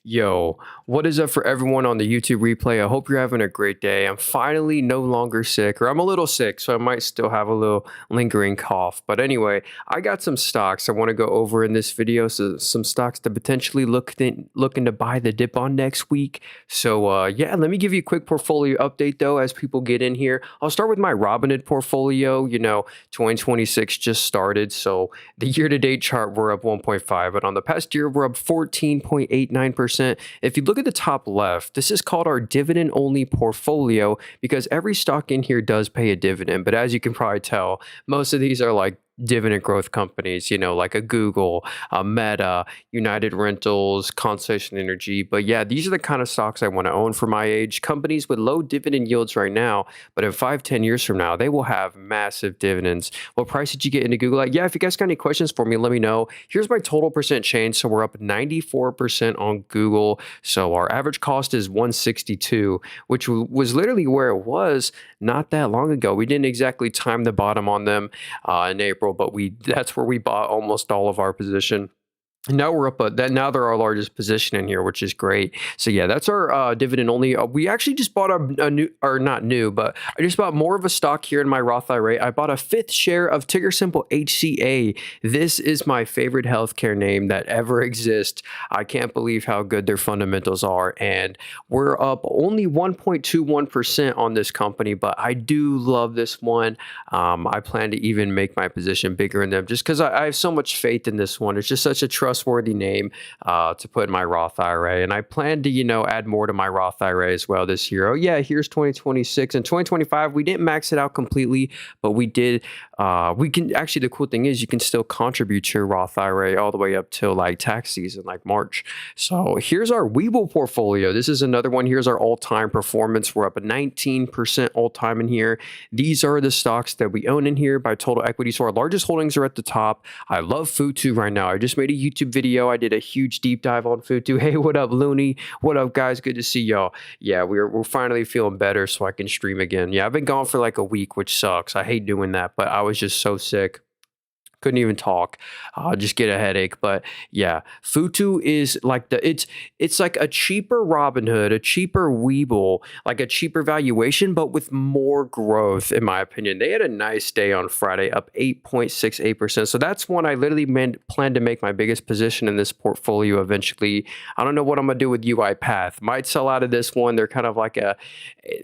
Yo, what is up for everyone on the YouTube replay? I hope you're having a great day. I'm finally no longer sick, or I'm a little sick, so I might still have a little lingering cough. But anyway, I got some stocks I want to go over in this video. So some stocks to potentially looking to buy the dip on next week. So yeah, let me give you a quick portfolio update though as people get in here. I'll start with my Robinhood portfolio. 2026 just started, so the year-to-date chart we're up 1.5, but on the past year we're up 14.89%. If you look at the top left, this is called our dividend only portfolio because every stock in here does pay a dividend. But as you can probably tell, most of these are like dividend growth companies, like a Google, a Meta, United Rentals, Constellation Energy. But yeah, these are the kind of stocks I want to own for my age. Companies with low dividend yields right now, but in 5-10 years from now, they will have massive dividends. What price did you get into Google at? Yeah, if you guys got any questions for me, let me know. Here's my total percent change. So we're up 94% on Google. So our average cost is 162, which was literally where it was not that long ago. We didn't exactly time the bottom on them in April, but that's where we bought almost all of our position. Now we're up at that. Now they're our largest position in here, which is great. So yeah, that's our dividend only. We actually just bought a new, or not new, but I just bought more of a stock here in my Roth IRA. I bought a fifth share of ticker symbol HCA. This is my favorite healthcare name that ever exists. I can't believe how good their fundamentals are, and we're up only 1.21% on this company, but I do love this one. I plan to even make my position bigger in them just because I have so much faith in this one. It's just such a trustworthy name to put in my Roth IRA, and I plan to add more to my Roth IRA as well this year. Oh yeah, here's 2026 and 2025. We didn't max it out completely, but we did. We can actually. The cool thing is you can still contribute to your Roth IRA all the way up till like tax season, like March. So here's our Webull portfolio. This is another one. Here's our all-time performance. We're up a 19% all-time in here. These are the stocks that we own in here by total equity. So our largest holdings are at the top. I love Futu right now. I just made a YouTube video. I did a huge deep dive on Futu. Hey, what up, Looney? What up, guys? Good to see y'all. Yeah, we're finally feeling better so I can stream again. Yeah, I've been gone for like a week, which sucks. I hate doing that, but I was just so sick. Couldn't even talk, just get a headache. But yeah, Futu is like it's like a cheaper Robinhood, a cheaper Webull, like a cheaper valuation, but with more growth, in my opinion. They had a nice day on Friday, up 8.68%. So that's one I literally plan to make my biggest position in this portfolio eventually. I don't know what I'm gonna do with UiPath. Might sell out of this one. They're kind of like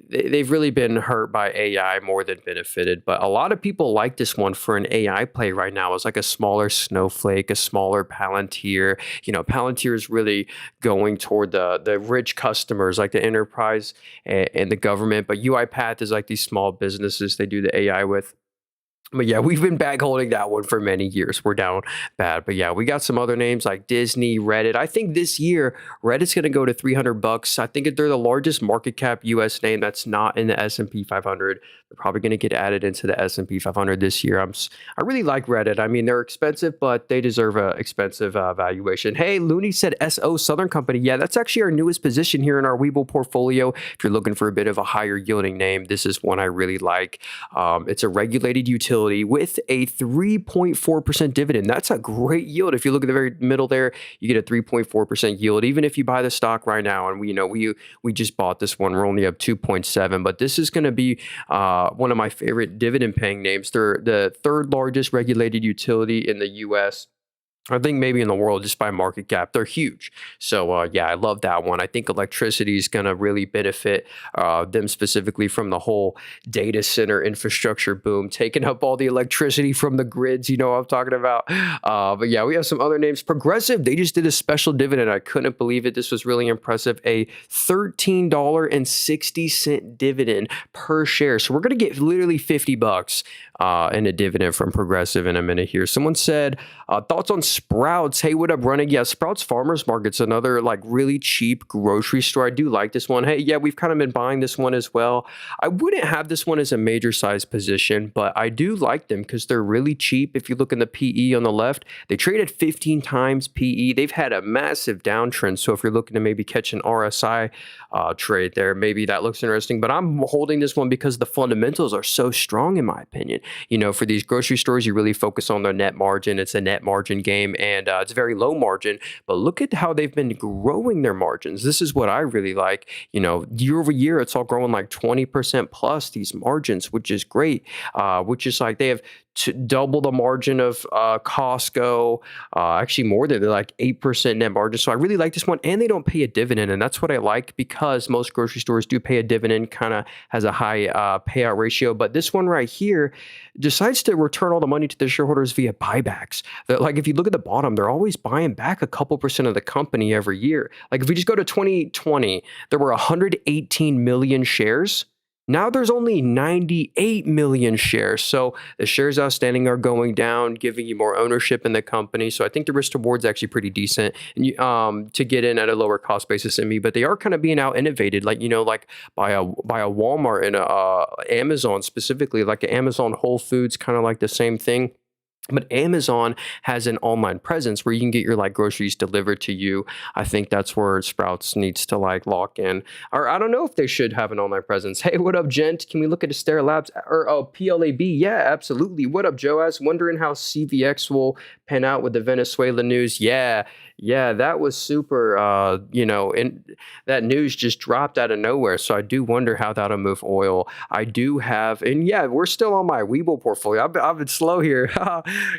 they've really been hurt by AI more than benefited. But a lot of people like this one for an AI play right now. It's like a smaller Snowflake, a smaller Palantir. Palantir is really going toward the rich customers, like the enterprise and the government. But UiPath is like these small businesses they do the AI with. But yeah, we've been bag holding that one for many years. We're down bad. But yeah, we got some other names like Disney, Reddit. I think this year, Reddit's going to go to $300. I think they're the largest market cap US name that's not in the S&P 500. They're probably going to get added into the S&P 500 this year. I really like Reddit. I mean, they're expensive, but they deserve an expensive valuation. Hey, Looney said SO Southern Company. Yeah, that's actually our newest position here in our Webull portfolio. If you're looking for a bit of a higher yielding name, this is one I really like. It's a regulated utility with a 3.4% dividend. That's a great yield. If you look at the very middle there, you get a 3.4% yield. Even if you buy the stock right now, and we just bought this one, we're only up 2.7, but this is going to be one of my favorite dividend paying names. They're the third largest regulated utility in the US. I think maybe in the world, just by market cap. They're huge. So yeah, I love that one. I think electricity is going to really benefit them specifically from the whole data center infrastructure boom, taking up all the electricity from the grids. You know what I'm talking about. But yeah, we have some other names. Progressive, they just did a special dividend. I couldn't believe it. This was really impressive. A $13.60 dividend per share. So we're going to get literally $50 in a dividend from Progressive in a minute here. Someone said, thoughts on Sprouts. Hey, what up, running? Yeah, Sprouts Farmers Market's another like really cheap grocery store. I do like this one. Hey, yeah, we've kind of been buying this one as well. I wouldn't have this one as a major size position, but I do like them because they're really cheap. If you look in the PE on the left, they trade at 15 times PE. They've had a massive downtrend. So if you're looking to maybe catch an RSI trade there, maybe that looks interesting. But I'm holding this one because the fundamentals are so strong, in my opinion. For these grocery stores, you really focus on their net margin. It's a net margin game. time, and it's very low margin. But look at how they've been growing their margins. This is what I really like. Year over year, it's all growing like 20% plus these margins, which is great. Which is like they have double the margin of Costco, actually more than they're like 8% net margin. So I really like this one, and they don't pay a dividend, and that's what I like because most grocery stores do pay a dividend, kind of has a high payout ratio. But this one right here decides to return all the money to the shareholders via buybacks. Like if you look at the bottom, they're always buying back a couple percent of the company every year. Like if we just go to 2020, there were 118 million shares. Now there's only 98 million shares. So the shares outstanding are going down, giving you more ownership in the company. So I think the risk reward is actually pretty decent, and to get in at a lower cost basis than me. But they are kind of being out innovated, like like by a Walmart and Amazon specifically, like Amazon Whole Foods, kind of like the same thing. But Amazon has an online presence where you can get your like groceries delivered to you. I think that's where Sprouts needs to like lock in. Or I don't know if they should have an online presence. Hey, what up, gent? Can we look at Astera Labs or PLAB? Yeah, absolutely. What up, Joaz? Wondering how CVX will pan out with the Venezuela news. Yeah, that was super, and that news just dropped out of nowhere. So I do wonder how that'll move oil. I do have, and yeah, we're still on my Webull portfolio. I've been slow here.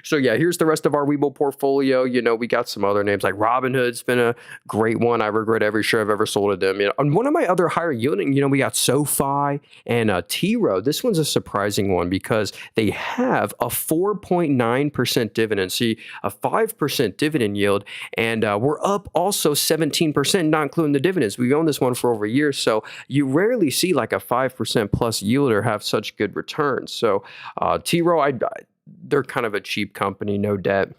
So yeah, here's the rest of our Webull portfolio. We got some other names like Robinhood's been a great one. I regret every share I've ever sold to them. And one of my other higher yielding, we got SoFi and T Rowe. This one's a surprising one because they have a 4.9% dividend. See, a 5% dividend yield. And we're up also 17%, not including the dividends. We've owned this one for over a year, so you rarely see like a 5% plus yielder have such good returns. So T Rowe, they're kind of a cheap company, no debt.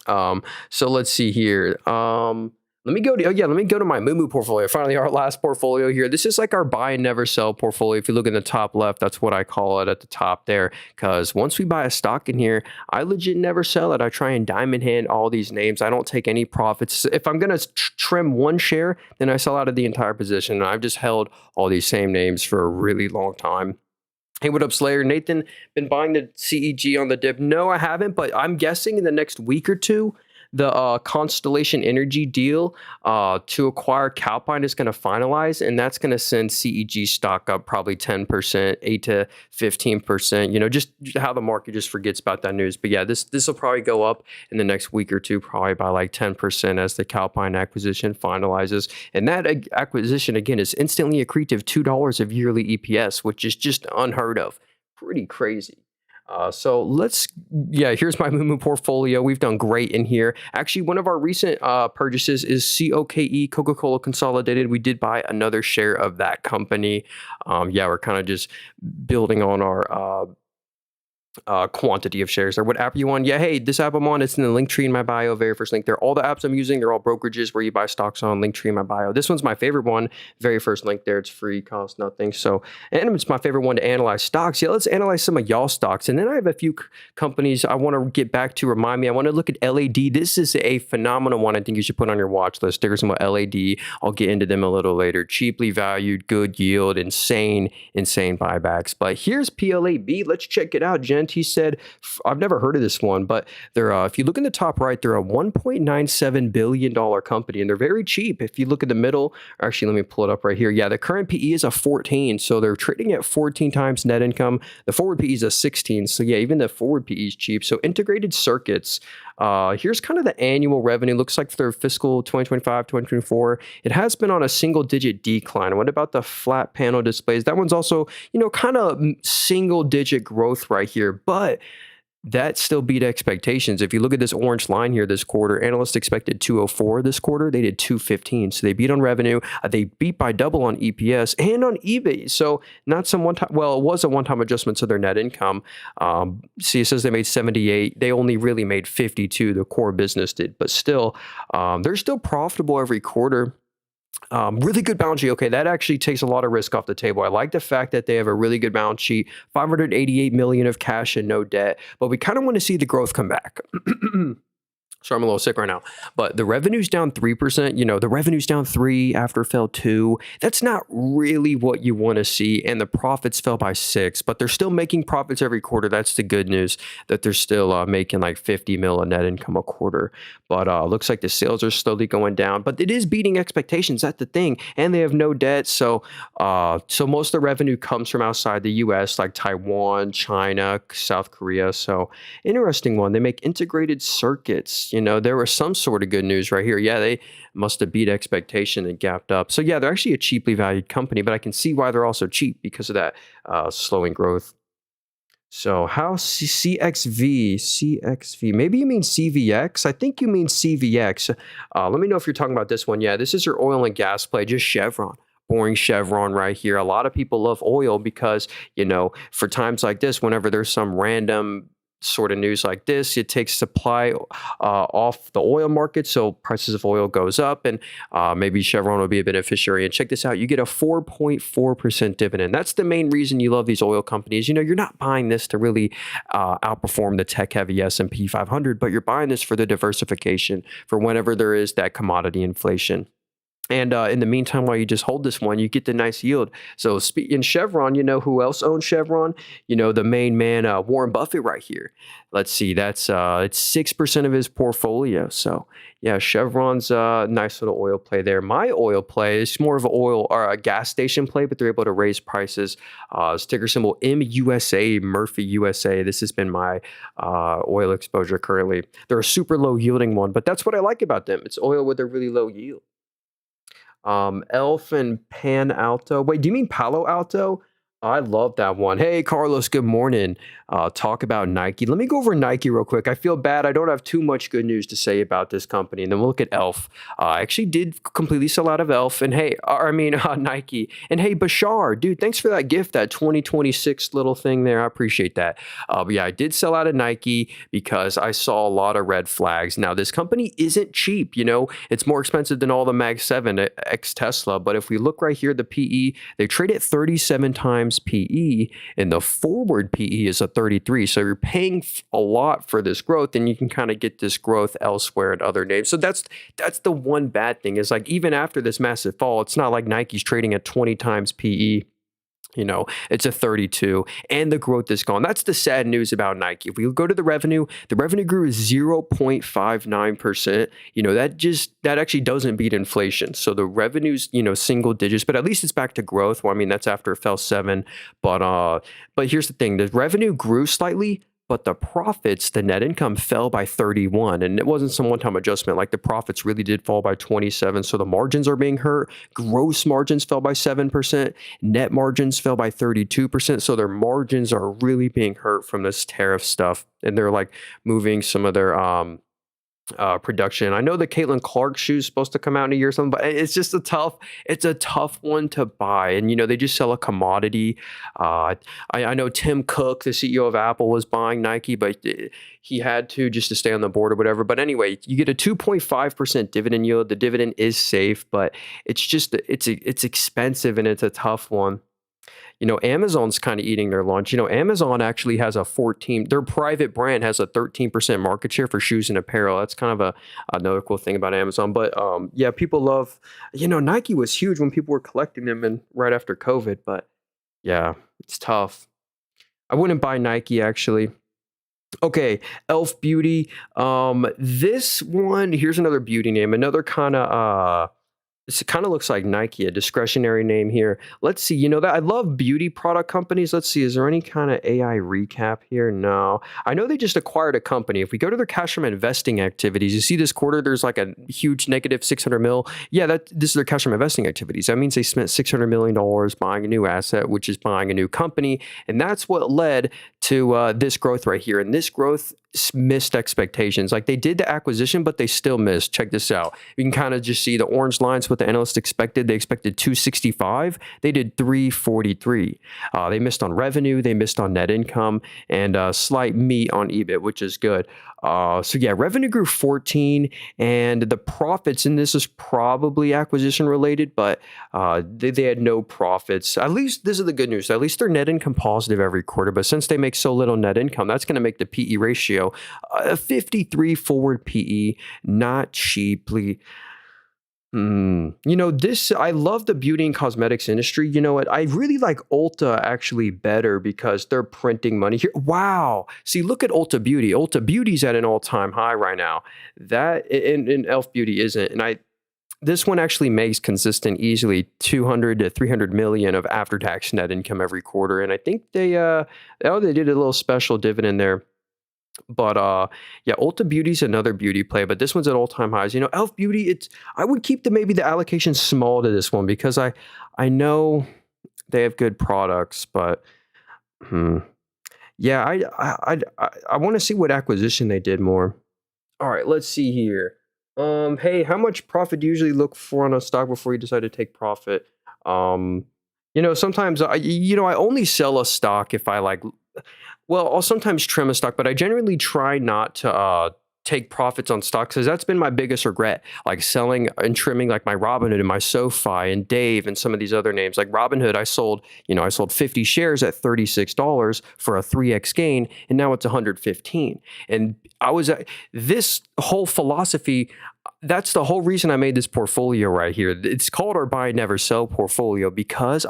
So let's see here. Let me go to my Moomoo portfolio. Finally, our last portfolio here. This is like our buy and never sell portfolio. If you look in the top left, that's what I call it at the top there. Because once we buy a stock in here, I legit never sell it. I try and diamond hand all these names. I don't take any profits. If I'm going to trim one share, then I sell out of the entire position. And I've just held all these same names for a really long time. Hey, what up, Slayer? Nathan, been buying the CEG on the dip? No, I haven't, but I'm guessing in the next week or two, the Constellation Energy deal to acquire Calpine is going to finalize, and that's going to send CEG stock up probably 10%, 8 to 15%. Just how the market just forgets about that news. But yeah, this will probably go up in the next week or two, probably by like 10% as the Calpine acquisition finalizes. And that acquisition, again, is instantly accretive $2 of yearly EPS, which is just unheard of. Pretty crazy. So here's my Moomoo portfolio. We've done great in here. Actually, one of our recent purchases is COKE, Coca-Cola Consolidated. We did buy another share of that company. We're kind of just building on our quantity of shares or what app you on. Yeah, hey, this app I'm on, it's in the link tree in my bio, very first link there. All the apps I'm using, they're all brokerages where you buy stocks on, link tree in my bio. This one's my favorite one, very first link there. It's free, costs nothing. So, and it's my favorite one to analyze stocks. Yeah, let's analyze some of y'all stocks. And then I have a few companies I want to get back to. Remind me, I want to look at LAD. This is a phenomenal one I think you should put on your watch list. There's some LAD. I'll get into them a little later. Cheaply valued, good yield, insane buybacks. But here's PLAB. Let's check it out, Jen. He said, I've never heard of this one, but they're if you look in the top right, they're a $1.97 billion company, and they're very cheap. If you look at the middle, actually, let me pull it up right here. Yeah, the current PE is a 14, so they're trading at 14 times net income. The forward PE is a 16, so yeah, even the forward PE is cheap. So integrated circuits. Here's kind of the annual revenue. Looks like for their fiscal 2025, 2024, it has been on a single-digit decline. What about the flat panel displays? That one's also, kind of single-digit growth right here, but that still beat expectations. If you look at this orange line here this quarter, analysts expected 204 this quarter. They did 215. So they beat on revenue. They beat by double on EPS and on EBIT. So not some one-time, well, it was a one-time adjustment to their net income. See, it says they made 78. They only really made 52. The core business did. But still, they're still profitable every quarter. Really good balance sheet. Okay, that actually takes a lot of risk off the table. I like the fact that they have a really good balance sheet, $588 million of cash and no debt, but we kind of want to see the growth come back. So I'm a little sick right now, but the revenue's down 3%. The revenue's down 3 after it fell 2. That's not really what you want to see. And the profits fell by 6, but they're still making profits every quarter. That's the good news, that they're still making like 50 mil of net income a quarter. But looks like the sales are slowly going down, but it is beating expectations. That's the thing. And they have no debt. So most of the revenue comes from outside the US, like Taiwan, China, South Korea. So interesting one. They make integrated circuits. There was some sort of good news right here. Yeah, they must have beat expectation and gapped up. So yeah, they're actually a cheaply valued company, but I can see why they're also cheap because of that slowing growth. So how CXV? Maybe you mean CVX. I think you mean CVX. Let me know if you're talking about this one. Yeah, this is your oil and gas play, just Chevron. Boring Chevron right here. A lot of people love oil because, for times like this, whenever there's some random sort of news like this, it takes supply off the oil market, so prices of oil goes up, and maybe Chevron will be a beneficiary. And check this out, you get a 4.4% dividend. That's the main reason you love these oil companies. You're not buying this to really outperform the tech-heavy S&P 500, but you're buying this for the diversification for whenever there is that commodity inflation. And in the meantime, while you just hold this one, you get the nice yield. So in Chevron, who else owns Chevron? The main man, Warren Buffett right here. Let's see, it's 6% of his portfolio. So yeah, Chevron's a nice little oil play there. My oil play is more of an oil or a gas station play, but they're able to raise prices. Ticker symbol MUSA, Murphy USA. This has been my oil exposure currently. They're a super low yielding one, but that's what I like about them. It's oil with a really low yield. Elf and Pan Alto. Wait, do you mean Palo Alto? I love that one. Hey, Carlos, good morning. Talk about Nike. Let me go over Nike real quick. I feel bad. I don't have too much good news to say about this company. And then we'll look at Elf. I actually did completely sell out of Elf. And hey, Nike. And hey, Bashar, dude, thanks for that gift, that 2026 little thing there. I appreciate that. But yeah, I did sell out of Nike because I saw a lot of red flags. Now, this company isn't cheap. It's more expensive than all the Mag 7 ex Tesla. But if we look right here, the PE, they trade at 37 times PE, and the forward PE is a 33. So you're paying a lot for this growth, and you can kind of get this growth elsewhere in other names. So that's the one bad thing, is like, even after this massive fall, it's not like Nike's trading at 20 times PE. It's a 32, and the growth is gone. That's the sad news about Nike. If we go to the revenue grew 0.59%. That actually doesn't beat inflation. So the revenue's, single digits, but at least it's back to growth. Well, I mean, that's after it fell 7. But here's the thing. The revenue grew slightly, but the profits, the net income, fell by 31. And it wasn't some one-time adjustment. Like, the profits really did fall by 27. So the margins are being hurt. Gross margins fell by 7%. Net margins fell by 32%. So their margins are really being hurt from this tariff stuff. And they're like moving some of their production. I know the Caitlin Clark shoe is supposed to come out in a year or something, but it's a tough one to buy. And, they just sell a commodity. I know Tim Cook, the CEO of Apple, was buying Nike, but he had to, just to stay on the board or whatever. But anyway, you get a 2.5% dividend yield. The dividend is safe, but it's expensive, and it's a tough one. Amazon's kind of eating their lunch. Amazon actually has their private brand has a 13% market share for shoes and apparel. That's kind of another cool thing about Amazon. But yeah, people love, Nike was huge when people were collecting them, and right after COVID. But yeah, it's tough. I wouldn't buy Nike, actually. Okay, Elf Beauty. This one, here's another beauty name, another kind of this kind of looks like Nike, a discretionary name here. Let's see, that I love beauty product companies. Let's see, is there any kind of AI recap here? No. I know they just acquired a company. If we go to their cash from investing activities, you see this quarter, there's like a huge negative 600 mil. Yeah, this is their cash from investing activities. That means they spent $600 million buying a new asset, which is buying a new company. And that's what led to this growth right here. And this growth missed expectations. Like, they did the acquisition, but they still missed. Check this out. You can kind of just see the orange lines, what the analysts expected. They expected 265. They did 343. They missed on revenue. They missed on net income, and slight meat on EBIT, which is good. So yeah, revenue grew 14, and the profits, and this is probably acquisition related, but they had no profits. At least this is the good news. At least they're net income positive every quarter. But since they make so little net income, that's going to make the PE ratio 53 forward PE, not cheaply. This I love the beauty and cosmetics industry. You know what? I really like Ulta actually better because they're printing money here. Wow. See, look at Ulta Beauty. Ulta Beauty's at an all-time high right now. That and Elf Beauty isn't. And I this one actually makes consistent easily 200 to 300 million of after-tax net income every quarter. And I think they did a little special dividend there. But yeah, Ulta Beauty's another beauty play, but this one's at all-time highs. Elf Beauty, it's I would keep maybe the allocation small to this one because I know they have good products, but hmm, yeah, I want to see what acquisition they did more. All right, let's see here. Hey, how much profit do you usually look for on a stock before you decide to take profit? Um, sometimes I only sell a stock if I like. Well, I'll sometimes trim a stock, but I generally try not to take profits on stocks because that's been my biggest regret. Like selling and trimming, like my Robinhood and my SoFi and Dave and some of these other names. Like Robinhood, I sold 50 shares at $36 for a 3x gain, and now it's 115. And I was this whole philosophy. That's the whole reason I made this portfolio right here. It's called our buy never sell portfolio because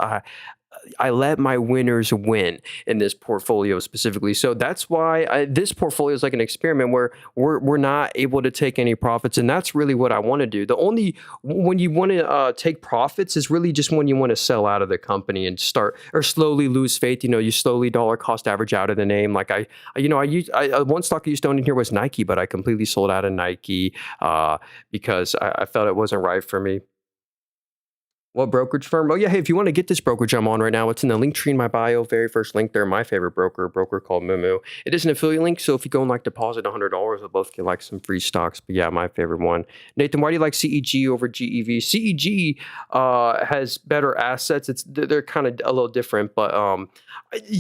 I let my winners win in this portfolio specifically. So that's why this portfolio is like an experiment where we're not able to take any profits. And that's really what I want to do. The only when you want to take profits is really just when you want to sell out of the company and start or slowly lose faith. You slowly dollar cost average out of the name. Like one stock I used to own in here was Nike, but I completely sold out of Nike because I felt it wasn't right for me. What brokerage firm? Oh yeah, hey, if you want to get this brokerage I'm on right now, it's in the link tree in my bio. Very first link there. My favorite broker, a broker called Moomoo. It is an affiliate link, so if you go and deposit $100, we'll both get some free stocks. But yeah, my favorite one. Nathan, why do you like CEG over GEV? CEG has better assets. They're kind of a little different, but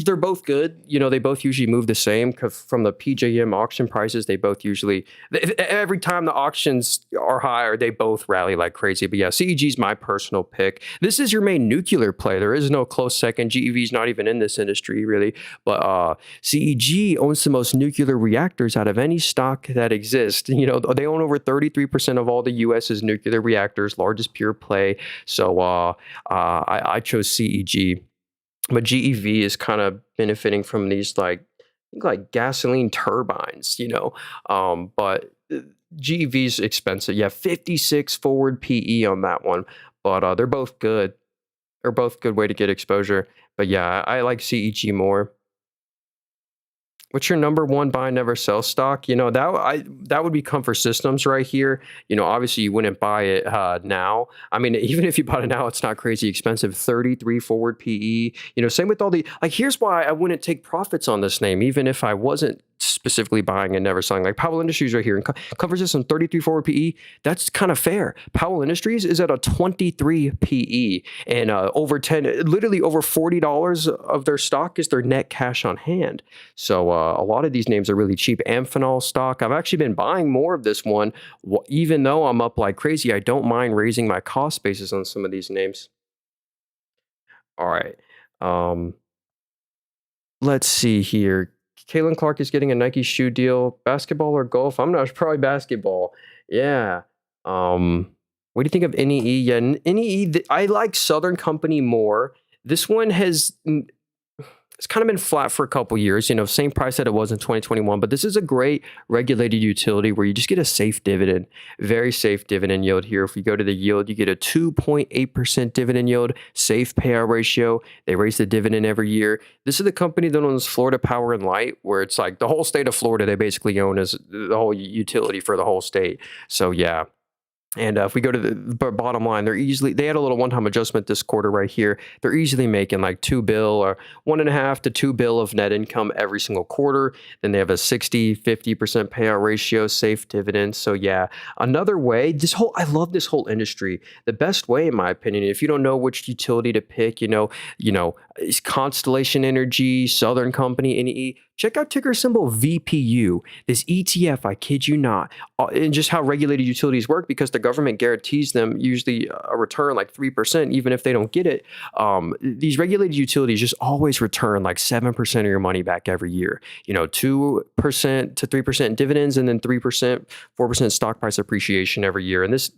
they're both good. They both usually move the same because from the PJM auction prices, they both usually every time the auctions are higher, they both rally like crazy. But yeah, CEG is my personal pick. This is your main nuclear play. There is no close second. GEV is not even in this industry, really. But CEG owns the most nuclear reactors out of any stock that exists. They own over 33% of all the U.S.'s nuclear reactors, largest pure play. So I chose CEG. But GEV is kind of benefiting from these like gasoline turbines, but GEV is expensive. Yeah, 56 forward PE on that one. But they're both good. They're both good way to get exposure. But yeah, I like CEG more. What's your number one buy never sell stock? That would be Comfort Systems right here. Obviously you wouldn't buy it now. I mean, even if you bought it now, it's not crazy expensive. 33 forward PE. Same with all the here's why I wouldn't take profits on this name, even if I wasn't specifically buying and never selling. Like Powell Industries right here and Comfort Systems 33 forward PE. That's kind of fair. Powell Industries is at a 23 PE and literally over $40 of their stock is their net cash on hand. So a lot of these names are really cheap. Amphenol stock, I've actually been buying more of this one. Even though I'm up like crazy, I don't mind raising my cost basis on some of these names. All right. Um, let's see here. Caitlin Clark is getting a Nike shoe deal. Basketball or golf? I'm not, probably basketball. Yeah. What do you think of NEE? Yeah, NEE, I like Southern Company more. This one it's kind of been flat for a couple years, same price that it was in 2021, but this is a great regulated utility where you just get a safe dividend, very safe dividend yield here. If you go to the yield, you get a 2.8% dividend yield, safe payout ratio. They raise the dividend every year. This is the company that owns Florida Power and Light, where it's like the whole state of Florida, they basically own as the whole utility for the whole state. So yeah. And if we go to the bottom line, they had a little one-time adjustment this quarter right here. They're easily making like $2 billion or $1.5 to $2 billion of net income every single quarter. Then they have a 50% payout ratio, safe dividend. So yeah, another way, I love this whole industry. The best way, in my opinion, if you don't know which utility to pick, is Constellation Energy, Southern Company, NEE. check out ticker symbol VPU. This ETF, I kid you not, and just how regulated utilities work because the government guarantees them usually a return like 3%, even if they don't get it. These regulated utilities just always return like 7% of your money back every year. 2% to 3% dividends, and then 3%, 4% stock price appreciation every year. And this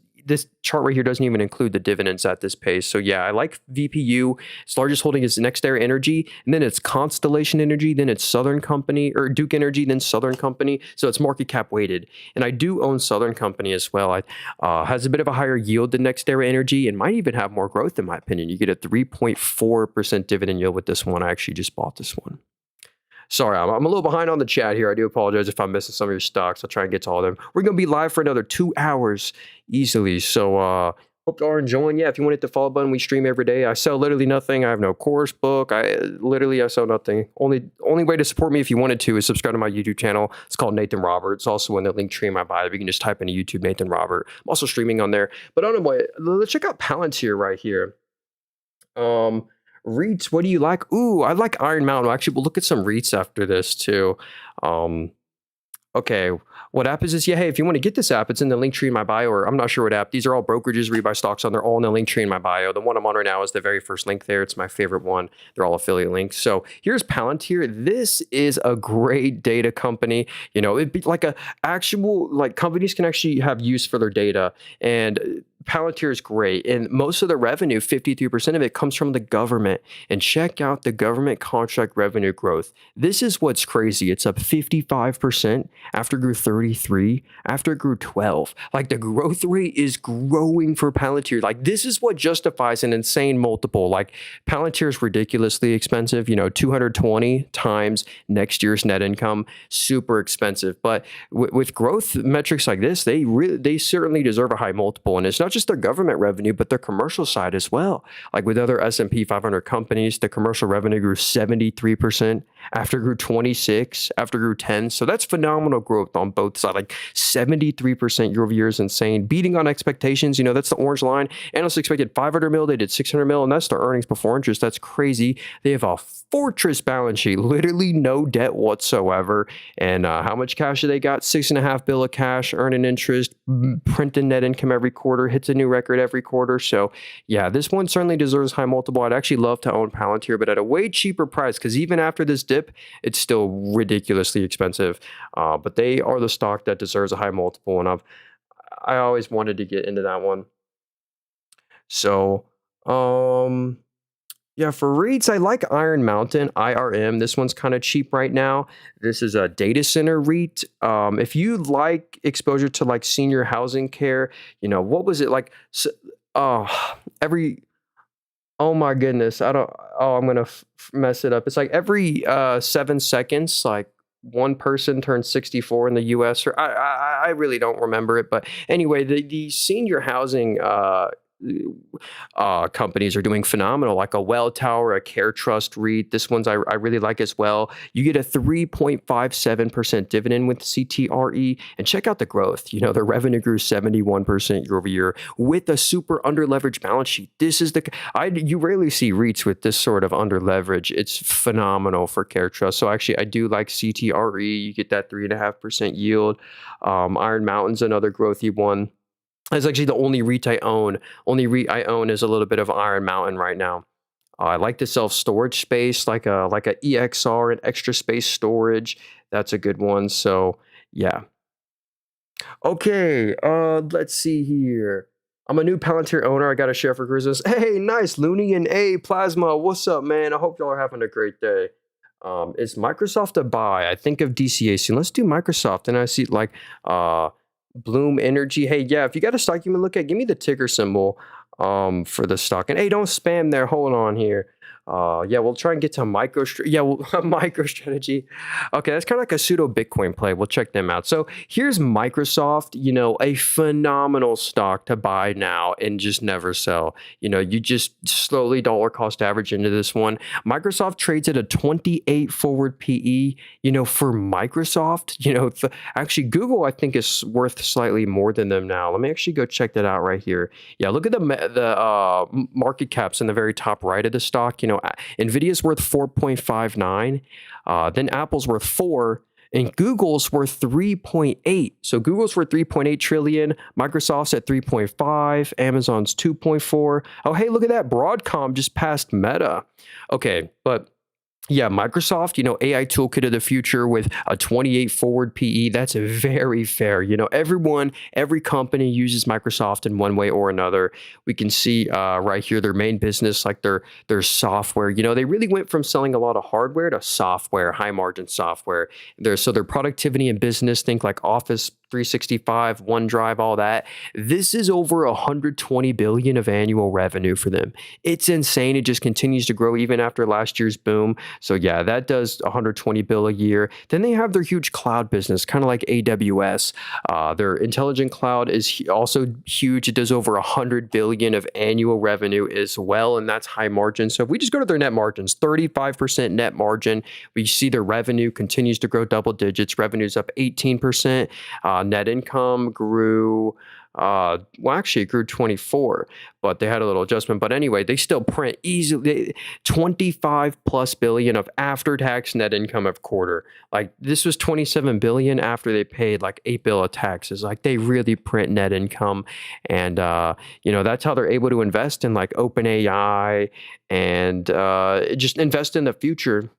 chart right here doesn't even include the dividends at this pace. So yeah, I like VPU. Its largest holding is NextEra Energy, and then it's Constellation Energy, then it's Southern Company, or Duke Energy, then Southern Company. So it's market cap weighted. And I do own Southern Company as well. It has a bit of a higher yield than NextEra Energy and might even have more growth in my opinion. You get a 3.4% dividend yield with this one. I actually just bought this one. Sorry, I'm a little behind on the chat here. I do apologize if I'm missing some of your stocks. I'll try and get to all of them. We're going to be live for another 2 hours easily. So hope you are enjoying. Yeah, if you want to hit the follow button, we stream every day. I sell literally nothing. I have no course book. I sell nothing. Only way to support me if you wanted to is subscribe to my YouTube channel. It's called Nathan Robert. It's also in the link tree in my bio. You can just type into YouTube Nathan Robert. I'm also streaming on there. But anyway, let's check out Palantir right here. REITs, what do you like? Ooh, I like Iron Mountain. Actually, we'll look at some REITs after this too. Okay, what app is this? Yeah, hey, if you want to get this app, it's in the link tree in my bio, or I'm not sure what app. These are all brokerages, rebuy stocks on. They're all in the link tree in my bio. The one I'm on right now is the very first link there. It's my favorite one. They're all affiliate links. So here's Palantir. This is a great data company. It'd be like companies can actually have use for their data, and Palantir is great. And most of the revenue, 53% of it, comes from the government. And check out the government contract revenue growth. This is what's crazy. It's up 55%, after it grew 33, after it grew 12. Like the growth rate is growing for Palantir. Like this is what justifies an insane multiple. Like Palantir is ridiculously expensive, 220 times next year's net income, super expensive. But with growth metrics like this, they certainly deserve a high multiple. And it's not just their government revenue, but their commercial side as well. Like with other S&P 500 companies, the commercial revenue grew 73%, after grew 26, after grew 10. So that's phenomenal growth on both sides. Like 73% year over year is insane. Beating on expectations, that's the orange line. Analysts expected 500 mil, they did 600 mil, and that's their earnings before interest. That's crazy. They have a fortress balance sheet, literally no debt whatsoever. And how much cash do they got? $6.5 billion of cash, earning interest, printing net income every quarter, hits a new record every quarter. So yeah, this one certainly deserves high multiple. I'd actually love to own Palantir, but at a way cheaper price, because even after this dip, it's still ridiculously expensive. But they are the stock that deserves a high multiple, and I always wanted to get into that one. So yeah, for REITs, I like Iron Mountain, IRM. This one's kind of cheap right now. This is a data center REIT. If you like exposure to like senior housing care, what was it like? Oh my goodness. I'm going to mess it up. It's like every 7 seconds, like one person turns 64 in the US, or I really don't remember it. But anyway, the senior housing companies are doing phenomenal, like a Welltower, a Care Trust REIT. This one's I really like as well. You get a 3.57% dividend with CTRE, and check out the growth. Their revenue grew 71% year over year with a super under leveraged balance sheet. This is you rarely see REITs with this sort of under leverage. It's phenomenal for Care Trust. So actually, I do like CTRE. You get that 3.5% yield. Iron Mountain's another growthy one. It's actually the only REIT I own. Only REIT I own is a little bit of Iron Mountain right now. I like the self-storage space, like a EXR and extra space storage. That's a good one. So yeah. Okay, let's see here. I'm a new Palantir owner. I got to share for Christmas. Hey, nice. Looney and A Plasma. What's up, man? I hope y'all are having a great day. Is Microsoft a buy? I think of DCAC. Let's do Microsoft. And I see like Bloom Energy. Hey, yeah, if you got a stock you can look at, give me the ticker symbol for the stock. And hey, don't spam there. Hold on here. Yeah, we'll try and get to MicroStrategy. Okay, that's kind of like a pseudo Bitcoin play. We'll check them out. So here's Microsoft, a phenomenal stock to buy now and just never sell. You just slowly dollar cost average into this one. Microsoft trades at a 28 forward PE, for Microsoft, actually Google, I think, is worth slightly more than them now. Let me actually go check that out right here. Yeah, look at the market caps in the very top right of the stock. Nvidia's worth 4.59, then Apple's worth 4, and Google's worth 3.8. So Google's worth 3.8 trillion, Microsoft's at 3.5, Amazon's 2.4. Oh, hey, look at that. Broadcom just passed Meta. Okay, but yeah, Microsoft, AI toolkit of the future with a 28 forward PE. That's very fair. Every company uses Microsoft in one way or another. We can see right here their main business, like their software. They really went from selling a lot of hardware to software, high margin software. So their productivity in business, think like Office 365, OneDrive, all that. This is over 120 billion of annual revenue for them. It's insane. It just continues to grow even after last year's boom. So yeah, that does 120 bill a year. Then they have their huge cloud business, kind of like AWS. Their intelligent cloud is also huge. It does over 100 billion of annual revenue as well, and that's high margin. So if we just go to their net margins, 35% net margin, we see their revenue continues to grow double digits. Revenue's up 18%. Net income grew, actually it grew 24, but they had a little adjustment. But anyway, they still print easily 25 plus billion of after-tax net income of quarter. Like this was 27 billion after they paid like 8 bill of taxes. Like they really print net income. And, that's how they're able to invest in like OpenAI and just invest in the future.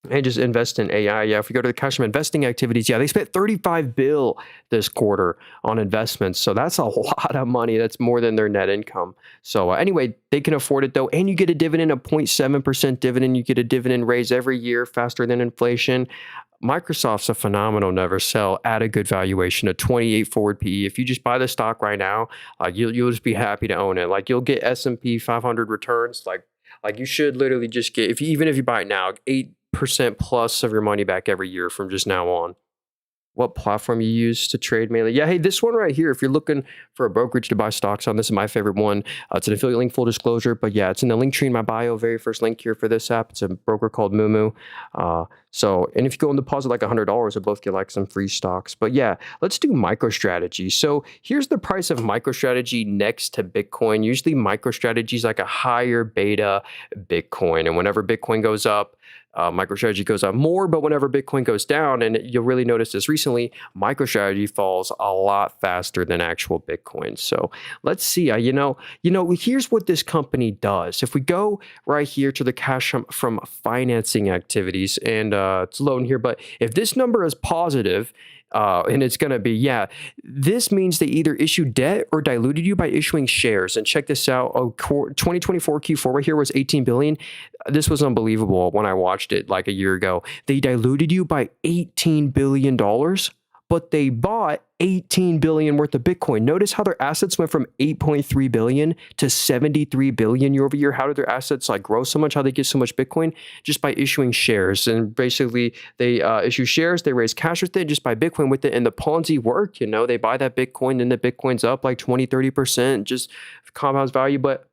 And just invest in AI. Yeah, if we go to the cash from investing activities, yeah, they spent 35 bill this quarter on investments. So that's a lot of money. That's more than their net income. So anyway, they can afford it though. And you get a dividend of 0.7% dividend. You get a dividend raise every year faster than inflation. Microsoft's a phenomenal never sell at a good valuation, a 28 forward PE. If you just buy the stock right now, you'll just be happy to own it. Like you'll get S&P 500 returns. Like you should literally just get, even if you buy it now, 8% plus of your money back every year from just now on. What platform you use to trade mainly? Yeah, hey, this one right here, if you're looking for a brokerage to buy stocks on, this is my favorite one. It's an affiliate link, full disclosure, but yeah, it's in the link tree in my bio, very first link here for this app. It's a broker called Moomoo. And if you go and deposit like $100, you'll both get like some free stocks. But yeah, let's do MicroStrategy. So here's the price of MicroStrategy next to Bitcoin. Usually MicroStrategy is like a higher beta Bitcoin. And whenever Bitcoin goes up, MicroStrategy goes up more, but whenever Bitcoin goes down, and you'll really notice this recently, MicroStrategy falls a lot faster than actual Bitcoin. So let's see. Here's what this company does. If we go right here to the cash from financing activities, and it's loading here, but if this number is positive, and it's going to be, this means they either issued debt or diluted you by issuing shares. And check this out. 2024 Q4 right here was 18 billion. This was unbelievable when I watched it like a year ago. They diluted you by $18 billion, but they bought 18 billion worth of Bitcoin. Notice how their assets went from 8.3 billion to 73 billion year over year. How did their assets grow so much? How they get so much Bitcoin? Just by issuing shares. And basically they issue shares, they raise cash with it, just buy Bitcoin with it. And the Ponzi work, they buy that Bitcoin, then the Bitcoin's up like 20, 30%, just compounds value. But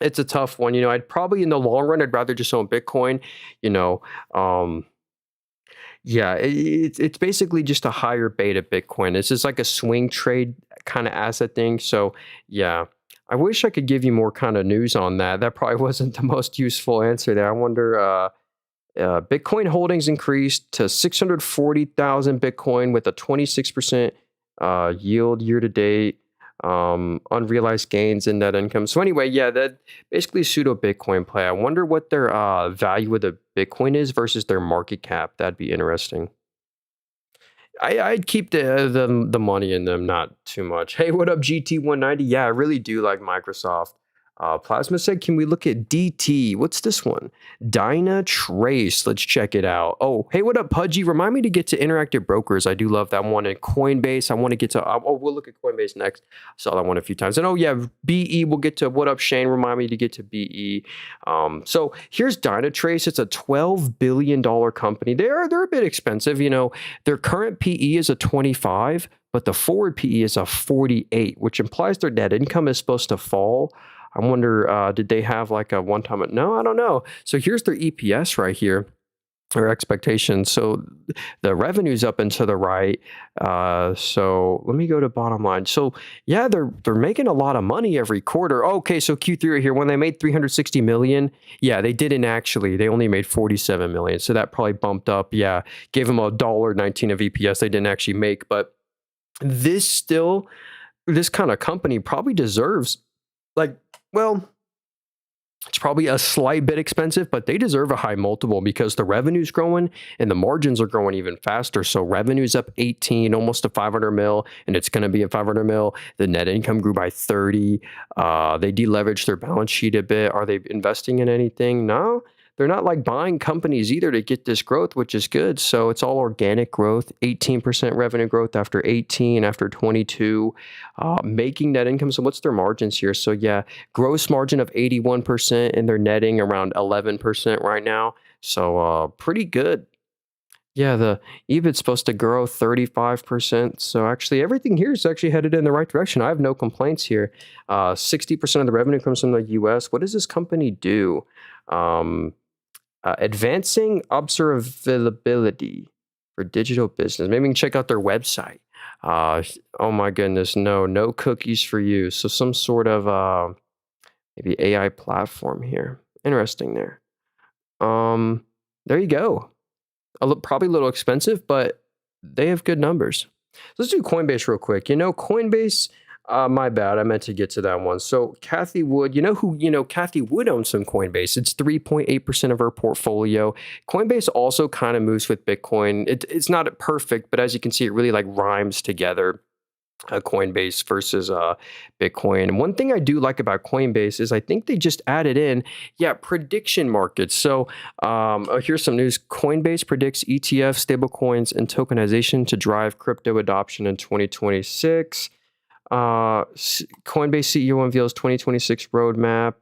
it's a tough one. I'd probably in the long run, I'd rather just own Bitcoin, Yeah, it's basically just a higher beta Bitcoin. This is like a swing trade kind of asset thing. So yeah, I wish I could give you more kind of news on that. That probably wasn't the most useful answer there. I wonder, Bitcoin holdings increased to 640,000 Bitcoin with a 26% yield year to date. Unrealized gains in net income. So anyway, yeah, that basically pseudo Bitcoin play. I wonder what their value of the Bitcoin is versus their market cap. That'd be interesting. I'd keep the money in them, not too much. Hey, what up, GT190? Yeah, I really do like Microsoft. Plasma said, can we look at DT? What's this one? Dynatrace. Let's check it out. Oh, hey, what up, Pudgy? Remind me to get to Interactive Brokers. I do love that one. And Coinbase. I want to get to, we'll look at Coinbase next. I saw that one a few times. And BE, we'll get to, what up, Shane? Remind me to get to BE. So here's Dynatrace. It's a $12 billion company. They're a bit expensive. Their current PE is a 25, but the forward PE is a 48, which implies their net income is supposed to fall. I wonder, did they have like a one-time? No, I don't know. So here's their EPS right here. or expectations. So the revenue's up and to the right. So let me go to bottom line. So yeah, they're making a lot of money every quarter. Okay, so Q3 right here, when they made 360 million, yeah, they didn't actually. They only made 47 million. So that probably bumped up. Yeah, gave them $1.19 of EPS they didn't actually make. But this still, this kind of company probably deserves, like, well, it's probably a slight bit expensive, but they deserve a high multiple because the revenue's growing and the margins are growing even faster. So revenue's up 18, almost to 500 mil, and it's going to be at 500 mil. The net income grew by 30. They deleveraged their balance sheet a bit. Are they investing in anything? No. They're not like buying companies either to get this growth, which is good. So it's all organic growth, 18% revenue growth after 18, after 22, making net income. So what's their margins here? So yeah, gross margin of 81% and they're netting around 11% right now. So pretty good. Yeah, the EBIT's supposed to grow 35%. So actually everything here is actually headed in the right direction. I have no complaints here. 60% of the revenue comes from the US. What does this company do? Advancing observability for digital business. Maybe we can check out their website. Oh my goodness, no cookies for you. So some sort of maybe AI platform here. Interesting there. There you go. Probably a little expensive, but they have good numbers. Let's do Coinbase real quick. Coinbase, my bad. I meant to get to that one. So Kathy Wood, Kathy Wood owns some Coinbase. It's 3.8% of her portfolio. Coinbase also kind of moves with Bitcoin. It's not perfect, but as you can see, it really like rhymes together. Coinbase versus Bitcoin. And one thing I do like about Coinbase is I think they just added in, prediction markets. So here's some news. Coinbase predicts ETF, stablecoins, and tokenization to drive crypto adoption in 2026. Coinbase CEO unveils 2026 roadmap.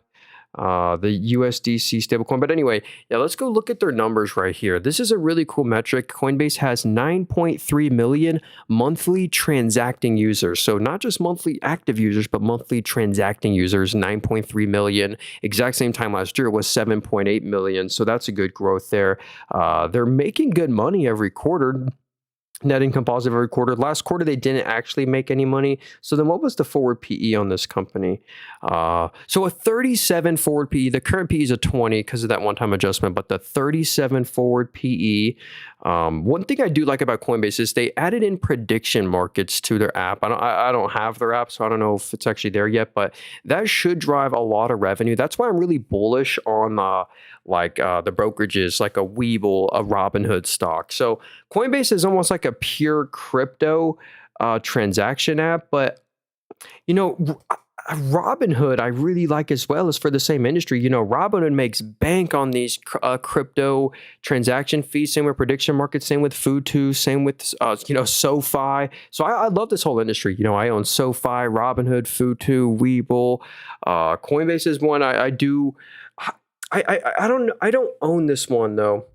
The USDC stablecoin. But anyway, let's go look at their numbers right here. This is a really cool metric. Coinbase has 9.3 million monthly transacting users. So not just monthly active users, but monthly transacting users, 9.3 million. Exact same time last year was 7.8 million. So that's a good growth there. They're making good money every quarter. Net income positive every quarter. Last quarter, they didn't actually make any money. So then what was the forward PE on this company? So a 37 forward PE. The current PE is a 20 because of that one-time adjustment, but the 37 forward PE. One thing I do like about Coinbase is they added in prediction markets to their app. I don't have their app, so I don't know if it's actually there yet, but that should drive a lot of revenue. That's why I'm really bullish on the brokerages like a Webull, a Robinhood stock. So Coinbase is almost like a pure crypto transaction app, but Robinhood I really like as well as for the same industry. Robinhood makes bank on these crypto transaction fees. Same with prediction markets. Same with Futu. Same with SoFi. So I love this whole industry. I own SoFi, Robinhood, Futu, Webull. Coinbase is one I do. I don't own this one though.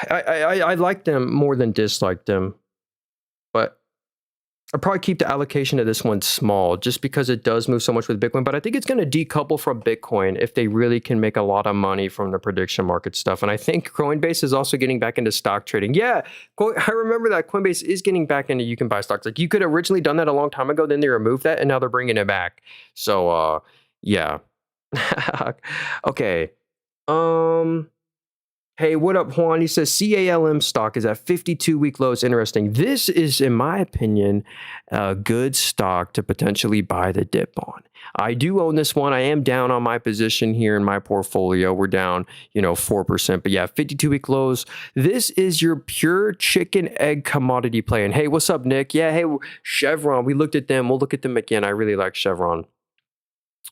I like them more than dislike them, but I'll probably keep the allocation of this one small just because it does move so much with Bitcoin. But I think it's going to decouple from Bitcoin if they really can make a lot of money from the prediction market stuff. And I think Coinbase is also getting back into stock trading. Yeah, I remember that Coinbase is getting back into you can buy stocks. Like you could have originally done that a long time ago, then they removed that, and now they're bringing it back. So, yeah. Okay. Hey, what up, Juan? He says CALM stock is at 52-week lows. Interesting. This is, in my opinion, a good stock to potentially buy the dip on. I do own this one. I am down on my position here in my portfolio. We're down, 4%. But yeah, 52-week lows. This is your pure chicken egg commodity play. And hey, what's up, Nick? Yeah, hey, Chevron. We looked at them. We'll look at them again. I really like Chevron.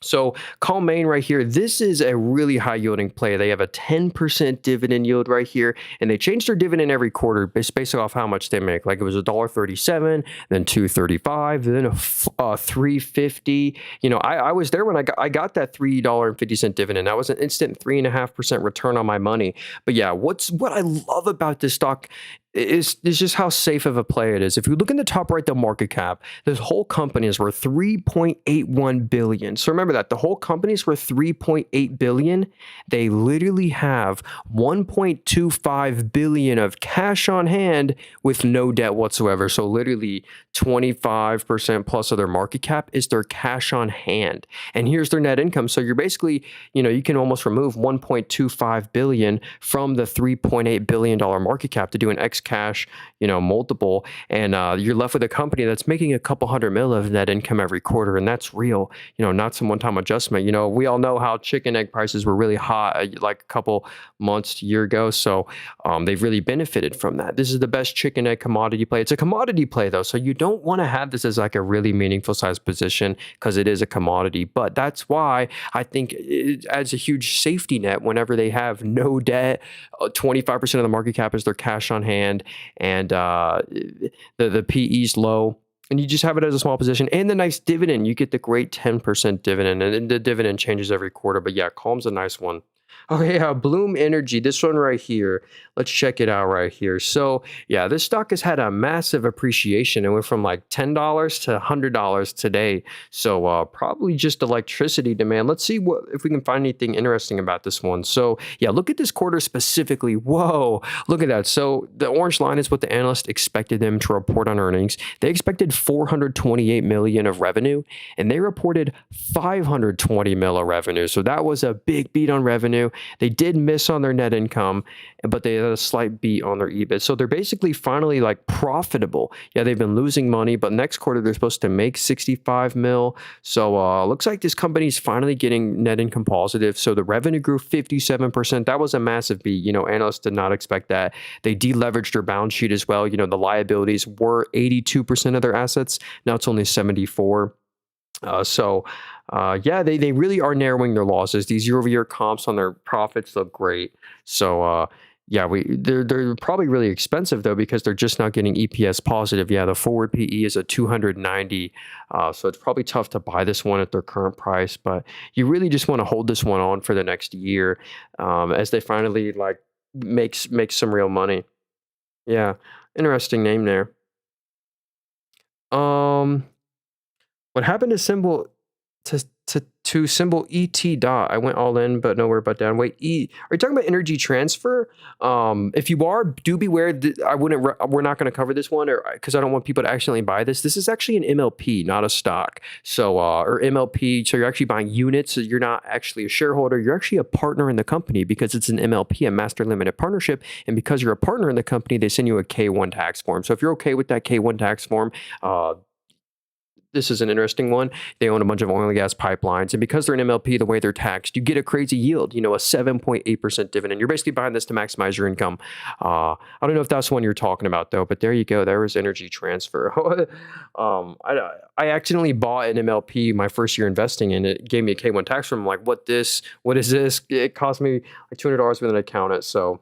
So Calmain right here, this is a really high yielding play. They have a 10% dividend yield right here, and they change their dividend every quarter based off how much they make. Like it was $1.37, then $2.35, then $3.50. I was there when I got that $3.50 dividend. That was an instant 3.5% return on my money. But yeah, what I love about this stock It's just how safe of a play it is. If you look in the top right, the market cap, this whole company is worth 3.81 billion. So remember that the whole company is worth 3.8 billion. They literally have 1.25 billion of cash on hand with no debt whatsoever. So literally 25% plus of their market cap is their cash on hand. And here's their net income. So you're basically, you can almost remove 1.25 billion from the 3.8 billion dollar market cap to do an X cash, multiple, and you're left with a company that's making a couple hundred mil of net income every quarter, and that's real, not some one-time adjustment. We all know how chicken egg prices were really hot like a couple months to a year ago, so they've really benefited from that. This is the best chicken egg commodity play. It's a commodity play though, so you don't want to have this as like a really meaningful size position because it is a commodity, but that's why I think it adds a huge safety net whenever they have no debt. 25% of the market cap is their cash on hand, and the PE's low, and you just have it as a small position, and the nice dividend. You get the great 10% dividend, and the dividend changes every quarter. But yeah, Calm's a nice one. Okay, Bloom Energy, this one right here. Let's check it out right here. So yeah, this stock has had a massive appreciation. It went from like $10 to $100 today. So probably just electricity demand. Let's see if we can find anything interesting about this one. So yeah, look at this quarter specifically. Whoa, look at that. So the orange line is what the analyst expected them to report on earnings. They expected 428 million of revenue, and they reported 520 mil of revenue. So that was a big beat on revenue. They did miss on their net income, but they had a slight beat on their EBIT. So they're basically finally like profitable. Yeah, they've been losing money, but next quarter they're supposed to make 65 mil. So looks like this company's finally getting net income positive. So the revenue grew 57%. That was a massive beat. Analysts did not expect that. They deleveraged their balance sheet as well. The liabilities were 82% of their assets. Now it's only 74. Yeah, they really are narrowing their losses. These year-over-year comps on their profits look great. So yeah, they're probably really expensive though because they're just not getting EPS positive. Yeah, the forward PE is a 290, so it's probably tough to buy this one at their current price. But you really just want to hold this one on for the next year as they finally like make some real money. Yeah, interesting name there. Um. What happened to symbol to symbol ET dot? I went all in, but nowhere but down. Wait, are you talking about energy transfer? If you are, do beware. We're not going to cover this one, or because I don't want people to accidentally buy this. This is actually an MLP, not a stock. So, or MLP. So you're actually buying units. So you're not actually a shareholder. You're actually a partner in the company because it's an MLP, a master limited partnership. And because you're a partner in the company, they send you a K1 tax form. So if you're okay with that K1 tax form, this is an interesting one. They own a bunch of oil and gas pipelines. And because they're an MLP, the way they're taxed, you get a crazy yield, a 7.8% dividend. You're basically buying this to maximize your income. I don't know if that's the one you're talking about, though, but there you go. There was energy transfer. I accidentally bought an MLP my first year investing, and it gave me a K1 tax form. I'm like, what is this? It cost me like $200 with an accountant. So,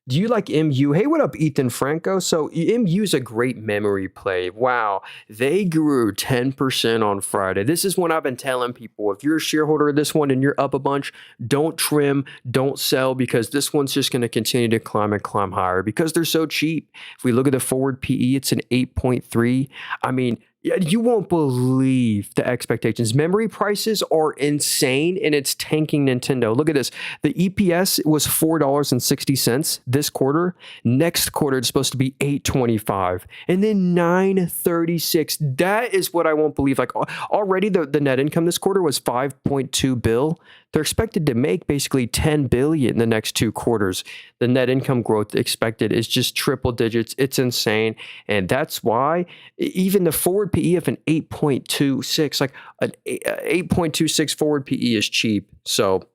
do you like MU? Hey, what up, Ethan Franco? So MU is a great memory play. Wow, they grew 10% on Friday. This is one I've been telling people. If you're a shareholder of this one and you're up a bunch, don't trim, don't sell, because this one's just going to continue to climb and climb higher because they're so cheap. If we look at the forward PE, it's an 8.3. I mean, yeah, you won't believe the expectations. Memory prices are insane, and it's tanking Nintendo. Look at this. The EPS was $4.60 this quarter. Next quarter, it's supposed to be $8.25, and then $9.36. That is what I won't believe. Like already, the net income this quarter was $5.2 billion. They're expected to make basically $10 billion in the next 2 quarters. The net income growth expected is just triple digits. It's insane, and that's why even the forward PE of an 8.26, like an 8.26 forward PE is cheap. So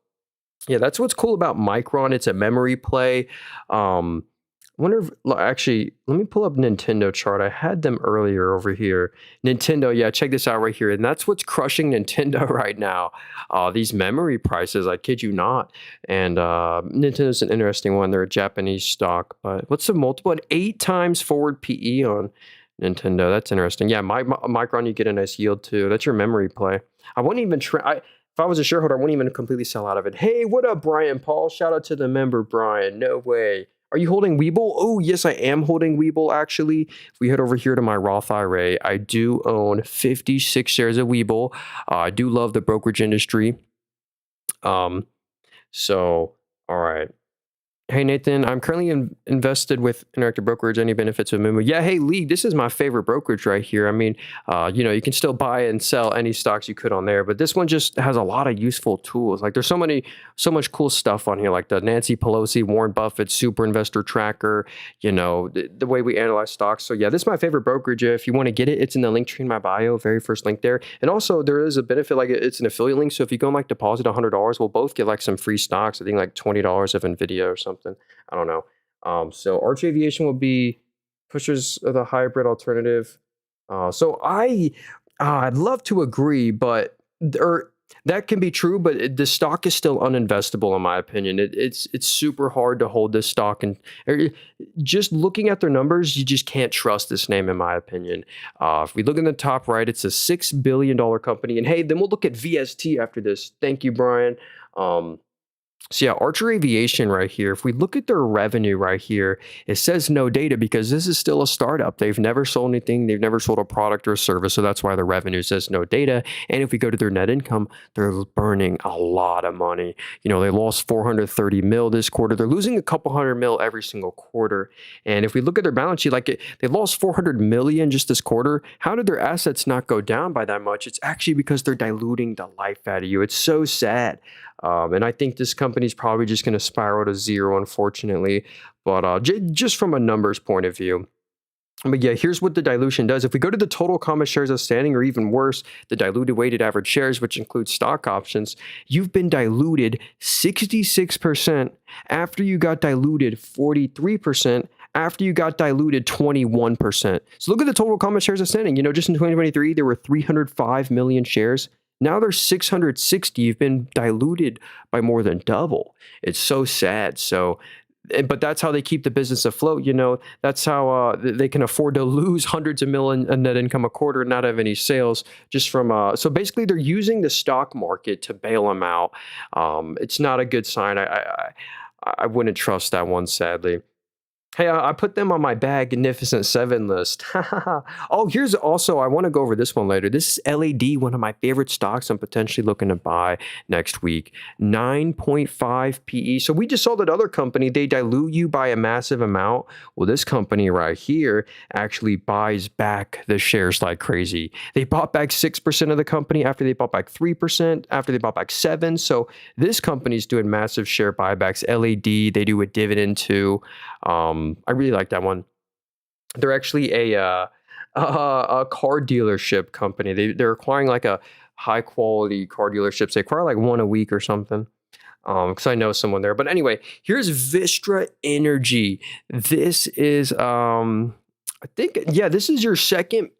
yeah, that's what's cool about Micron. It's a memory play. I wonder if, actually, let me pull up Nintendo chart. I had them earlier over here. Nintendo, yeah, check this out right here. And that's what's crushing Nintendo right now. These memory prices, I kid you not. And Nintendo's an interesting one. They're a Japanese stock. But what's the multiple? An 8 times forward PE on Nintendo. That's interesting. Yeah, Micron, you get a nice yield too. That's your memory play. I wouldn't even try. If I was a shareholder, I wouldn't even completely sell out of it. Hey, what up, Brian Paul? Shout out to the member, Brian. No way. Are you holding Webull? Oh, yes, I am holding Webull, actually. If we head over here to my Roth IRA, I do own 56 shares of Webull. I do love the brokerage industry. Um, so, all right. Hey Nathan, I'm currently invested with Interactive Brokerage. Any benefits with Moomoo? Yeah, hey Lee, this is my favorite brokerage right here. I mean, you can still buy and sell any stocks you could on there, but this one just has a lot of useful tools. Like there's so much cool stuff on here, like the Nancy Pelosi, Warren Buffett Super Investor Tracker. The way we analyze stocks. So yeah, this is my favorite brokerage. If you want to get it, it's in the link tree in my bio, very first link there. And also there is a benefit, like it's an affiliate link. So if you go and like deposit $100, we'll both get like some free stocks. I think like $20 of Nvidia or something. I don't know. So Arch Aviation will be pushes the hybrid alternative. I'd love to agree, but that can be true, but the stock is still uninvestable in my opinion. It's super hard to hold this stock, and just looking at their numbers, you just can't trust this name in my opinion. If we look in the top right, it's a $6 billion company, and hey, then we'll look at VST after this. Thank you, Brian. So yeah, Archer Aviation right here, if we look at their revenue right here, it says no data because this is still a startup. They've never sold anything. They've never sold a product or a service. So that's why the revenue says no data. And if we go to their net income, they're burning a lot of money. They lost 430 mil this quarter. They're losing a couple hundred mil every single quarter. And if we look at their balance sheet, they lost 400 million just this quarter. How did their assets not go down by that much? It's actually because they're diluting the life out of you. It's so sad. And I think this company's probably just going to spiral to zero, unfortunately. But just from a numbers point of view. But yeah, here's what the dilution does. If we go to the total common shares outstanding, or even worse, the diluted weighted average shares, which includes stock options, you've been diluted 66% after you got diluted 43%. After you got diluted 21%. So look at the total common shares outstanding. Just in 2023, there were 305 million shares. Now there's 660. You've been diluted by more than double. It's so sad. But that's how they keep the business afloat. That's how they can afford to lose hundreds of millions in net income a quarter and not have any sales just from. So basically, they're using the stock market to bail them out. It's not a good sign. I wouldn't trust that one, sadly. Hey, I put them on my Magnificent 7 list. Oh, here's also, I want to go over this one later. This is LAD, one of my favorite stocks I'm potentially looking to buy next week. 9.5 PE. So we just saw that other company, they dilute you by a massive amount. Well, this company right here actually buys back the shares like crazy. They bought back 6% of the company after they bought back 3%, after they bought back 7%. So this company's doing massive share buybacks. LAD, they do a dividend too. I really like that one. They're actually a car dealership company. They're acquiring like a high quality car dealerships. They acquire like one a week or something. Because I know someone there. But anyway, here's Vistra Energy. This is this is your second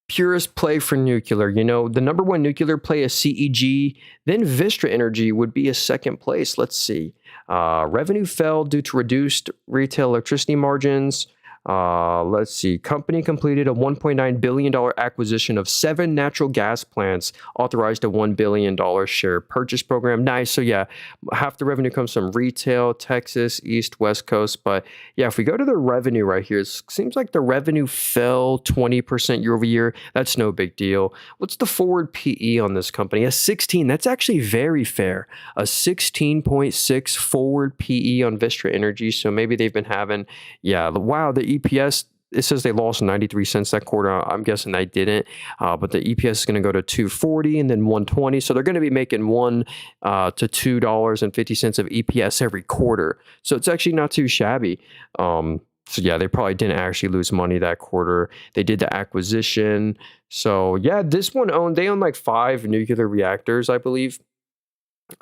purest play for nuclear. The number one nuclear play is CEG. Then Vistra Energy would be a second place. Let's see. Revenue fell due to reduced retail electricity margins. Let's see. Company completed a $1.9 billion acquisition of 7 natural gas plants, authorized a $1 billion share purchase program. Nice. So yeah, half the revenue comes from retail, Texas, East, West Coast. But yeah, if we go to the revenue right here, it seems like the revenue fell 20% year over year. That's no big deal. What's the forward PE on this company? A 16. That's actually very fair. A 16.6 forward PE on Vistra Energy. So maybe they've been having, wow, the EPS, it says they lost 93 cents that quarter. I'm guessing they didn't. But the EPS is going to go to 240 and then 120. So they're going to be making $1 to $2.50 of EPS every quarter. So it's actually not too shabby. So yeah, they probably didn't actually lose money that quarter. They did the acquisition. So yeah, this one they own like 5 nuclear reactors, I believe.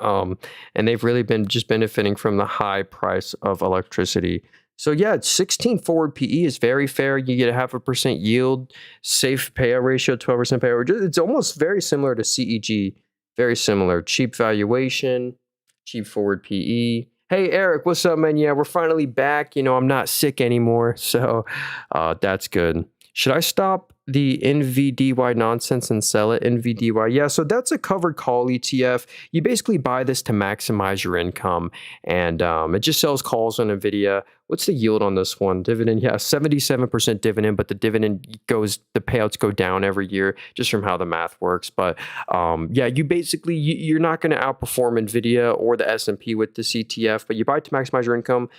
And they've really been just benefiting from the high price of electricity. So yeah, 16 forward PE is very fair. You get a 0.5% yield, safe payout ratio, 12% payout. It's almost very similar to CEG. Very similar. Cheap valuation, cheap forward PE. Hey, Eric, what's up, man? Yeah, we're finally back. I'm not sick anymore, so that's good. Should I stop the NVDY nonsense and sell it? NVDY. Yeah, so that's a covered call ETF. You basically buy this to maximize your income, and it just sells calls on NVIDIA what's the yield on this one? Dividend, yeah, 77% dividend, but the payouts go down every year just from how the math works. But yeah, you're not going to outperform Nvidia or the S&P with the CTF, but you buy to maximize your income.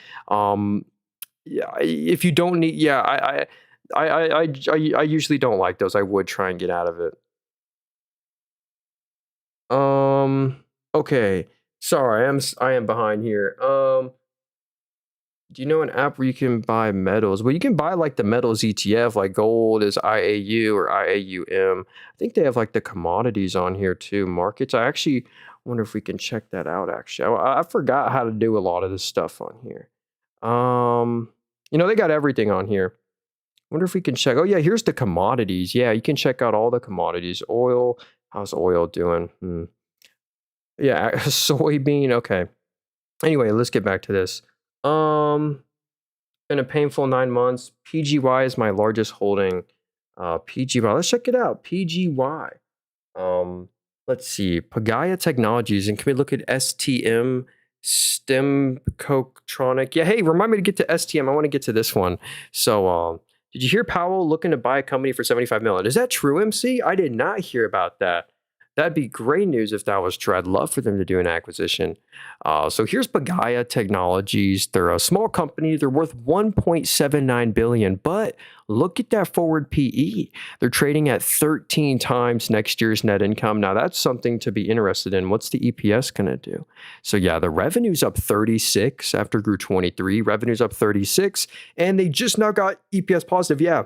Yeah, if you don't need, yeah, I usually don't like those. I would try and get out of it. Um, okay. Sorry, I am behind here. Do you know an app where you can buy metals? Well, you can buy like the metals ETF, like gold is IAU or IAUM. I think they have like the commodities on here too, markets. I actually wonder if we can check that out actually. I forgot how to do a lot of this stuff on here. Um, they got everything on here. Wonder if we can check. Oh yeah, here's the commodities. Yeah, you can check out all the commodities. Oil, how's oil doing? Yeah, soybean. Okay. Anyway, let's get back to this. Um, been a painful 9 months. PGY is my largest holding. PGY. Let's check it out. PGY. Um, let's see. Pagaya Technologies. And can we look at STM? STEM Cotronic. Yeah, hey, remind me to get to STM. I want to get to this one. So, did you hear Powell looking to buy a company for 75 million? Is that true, MC? I did not hear about that. That'd be great news if that was true. I'd love for them to do an acquisition. So here's Pagaya Technologies. They're a small company. They're worth 1.79 billion, but look at that forward PE. They're trading at 13 times next year's net income. Now that's something to be interested in. What's the EPS going to do? So yeah, the revenue's up 36 after grew 23. Revenue's up 36, and they just now got EPS positive. Yeah.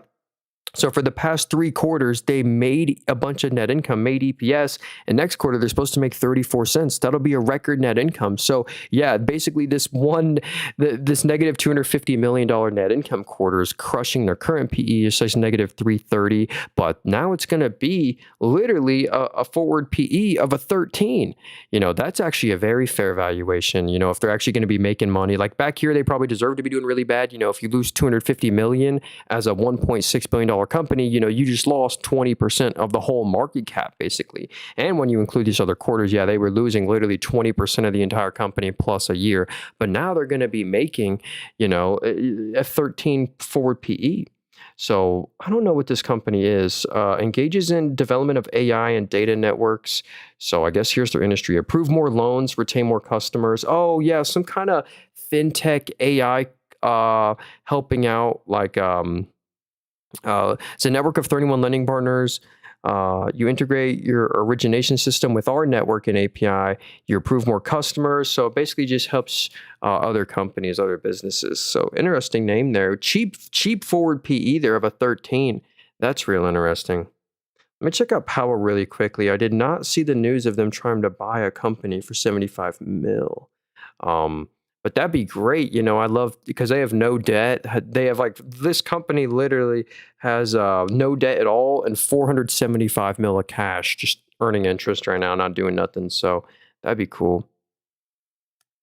So for the past 3 quarters, they made a bunch of net income, made EPS, and next quarter they're supposed to make 34 cents. That'll be a record net income. So yeah, basically this negative $250 million net income quarter is crushing their current PE, it's like negative 330, but now it's going to be literally a forward PE of a 13. That's actually a very fair valuation. If they're actually going to be making money, like back here, they probably deserve to be doing really bad. If you lose 250 million as a $1.6 billion company, you just lost 20% of the whole market cap, basically. And when you include these other quarters, yeah, they were losing literally 20% of the entire company plus a year. But now they're going to be making, a 13 forward PE. So I don't know what this company is. Engages in development of AI and data networks. So I guess here's their industry. Approve more loans, retain more customers. Oh yeah, some kind of fintech AI helping out, like it's a network of 31 lending partners. You integrate your origination system with our network and API. You approve more customers. So it basically just helps other companies, other businesses. So interesting name there. Cheap forward PE there of a 13. That's real interesting. Let me check out Powell really quickly. I did not see the news of them trying to buy a company for 75 mil. But that'd be great. I love, because they have no debt. They have this company literally has no debt at all and 475 mil of cash, just earning interest right now, not doing nothing. So that'd be cool.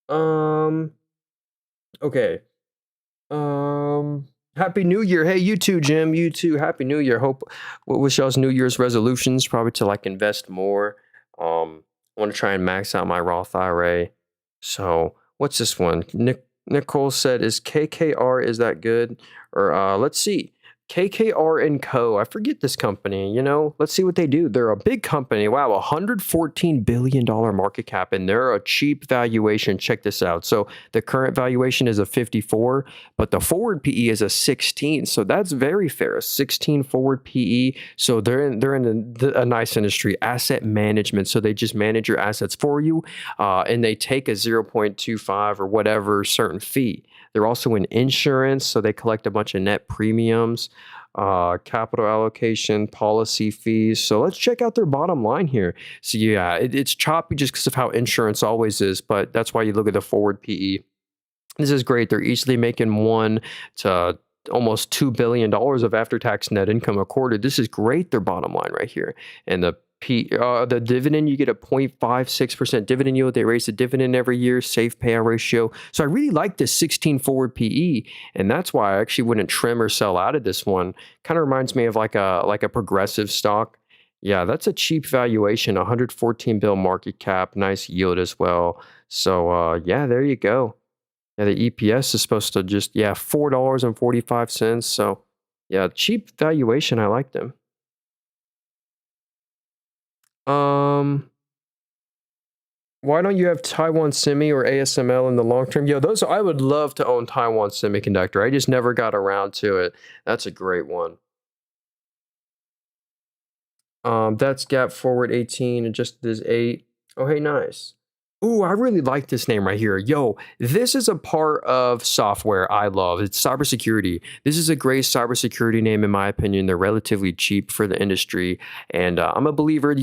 Okay. Happy New Year. Hey, you too, Jim. You too. Happy New Year. What was y'all's New Year's resolutions? Probably to invest more. I want to try and max out my Roth IRA. So what's this one? Nicole said, is KKR, is that good? Or let's see. KKR and Co. I forget this company, let's see what they do. They're a big company. Wow, $114 billion market cap, and they're a cheap valuation. Check this out. So the current valuation is a 54, but the forward PE is a 16. So that's very fair, a 16 forward PE. So they're in a nice industry, asset management. So they just manage your assets for you, and they take a 0.25 or whatever certain fee. They're also in insurance, so they collect a bunch of net premiums, capital allocation, policy fees. So let's check out their bottom line here. So yeah, it's choppy just because of how insurance always is, but that's why you look at the forward PE. This is great. They're easily making $1 to almost $2 billion of after-tax net income a quarter. This is great, their bottom line right here. And the dividend, you get a 0.56% dividend yield. They raise the dividend every year, safe payout ratio. So I really like this 16 forward PE, and that's why I actually wouldn't trim or sell out of this one. Kind of reminds me of like a progressive stock. Yeah, that's a cheap valuation, 114 bill market cap, nice yield as well. So yeah, there you go. Yeah, the EPS is supposed to just, yeah, $4.45. So, yeah, cheap valuation. I like them. Um, why don't you have Taiwan Semi or ASML in the long term? Yo, those I would love to own Taiwan Semiconductor. I just never got around to it. That's a great one. That's gap forward 18 and just this 8. Oh, hey, nice. Ooh, I really like this name right here. Yo, this is a part of software I love. It's cybersecurity. This is a great cybersecurity name, in my opinion. They're relatively cheap for the industry. And I'm a believer,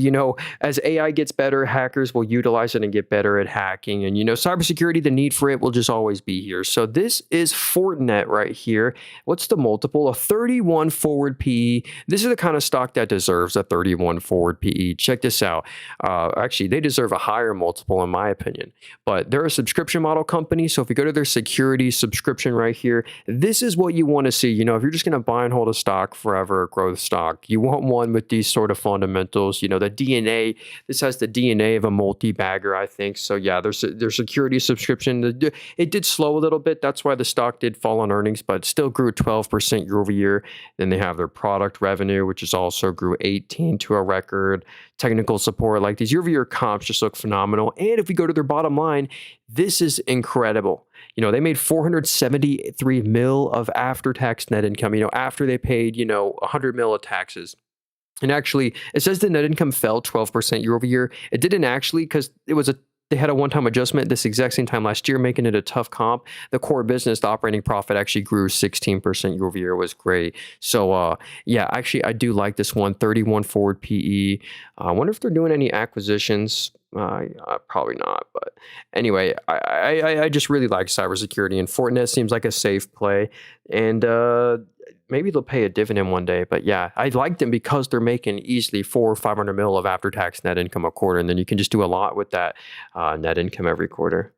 as AI gets better, hackers will utilize it and get better at hacking. And, cybersecurity, the need for it will just always be here. So this is Fortinet right here. What's the multiple? A 31 forward PE. This is the kind of stock that deserves a 31 forward PE. Check this out. Actually, they deserve a higher multiple in my opinion. But they're a subscription model company. So if you go to their security subscription right here, this is what you want to see. If you're just going to buy and hold a stock forever, growth stock, you want one with these sort of fundamentals. The DNA, this has the DNA of a multi-bagger, I think. So yeah, their security subscription, it did slow a little bit. That's why the stock did fall on earnings, but still grew 12% year over year. Then they have their product revenue, which is also grew 18 to a record. Technical support, like these year-over-year comps just look phenomenal. And if we go to their bottom line, this is incredible. They made 473 mil of after-tax net income, after they paid, 100 mil of taxes. And actually, it says the net income fell 12% year over year. It didn't actually, because they had a one-time adjustment this exact same time last year, making it a tough comp. The core business, the operating profit actually grew 16% year over year. It was great. So, yeah, actually, I do like this one, 31 forward PE. I wonder if they're doing any acquisitions. Probably not. But anyway, I just really like cybersecurity, and Fortinet seems like a safe play. And maybe they'll pay a dividend one day. But yeah, I like them because they're making easily 400 or 500 mil of after-tax net income a quarter, and then you can just do a lot with that net income every quarter.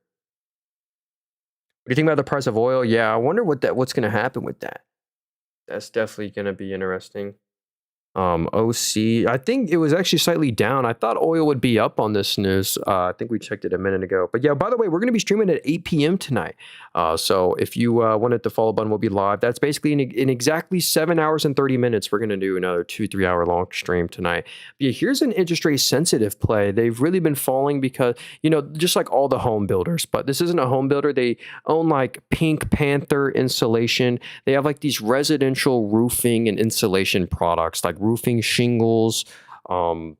What do you think about the price of oil? Yeah, I wonder what's going to happen with that. That's definitely going to be interesting. OC, I think it was actually slightly down. I thought oil would be up on this news. I think we checked it a minute ago. But yeah, by the way, we're going to be streaming at 8 p.m. tonight. So if you wanted the follow button, will be live. That's basically in exactly 7 hours and 30 minutes. We're going to do another 2-3 hour long stream tonight. But yeah, here's an interest rate sensitive play. They've really been falling because, just like all the home builders, but this isn't a home builder. They own like Pink Panther Insulation. They have like these residential roofing and insulation products like roofing shingles. So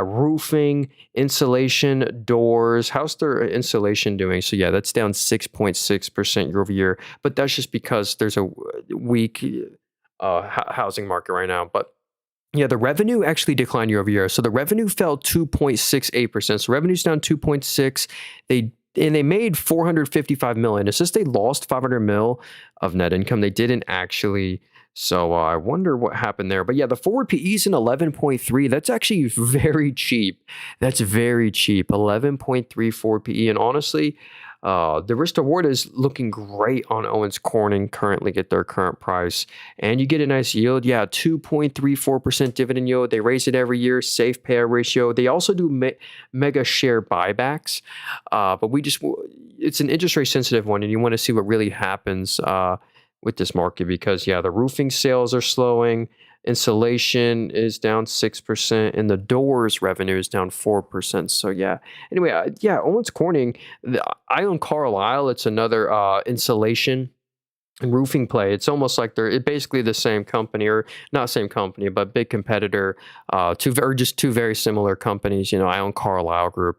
roofing, insulation, doors. How's their insulation doing? So yeah, that's down 6.6% year over year, but that's just because there's a weak housing market right now. But yeah, the revenue actually declined year over year. So the revenue fell 2.68%. So revenue's down 2.6. They made 455 million. It's just they lost 500 mil of net income. They didn't actually. So I wonder what happened there. But yeah, the forward PE is an 11.3. That's actually very cheap. That's very cheap. 11.3 forward PE. And honestly, the risk reward is looking great on Owens Corning currently at their current price. And you get a nice yield. Yeah, 2.34% dividend yield. They raise it every year. Safe payout ratio. They also do mega share buybacks. But it's an interest rate sensitive one. And you want to see what really happens with this market because, yeah, the roofing sales are slowing. Insulation is down 6%, and the doors revenue is down 4%. So yeah. Anyway, Owens Corning, I own Carlisle. It's another insulation and roofing play. It's almost like they're basically the same company, or not same company, but big competitor. Two very similar companies. I own Carlisle Group.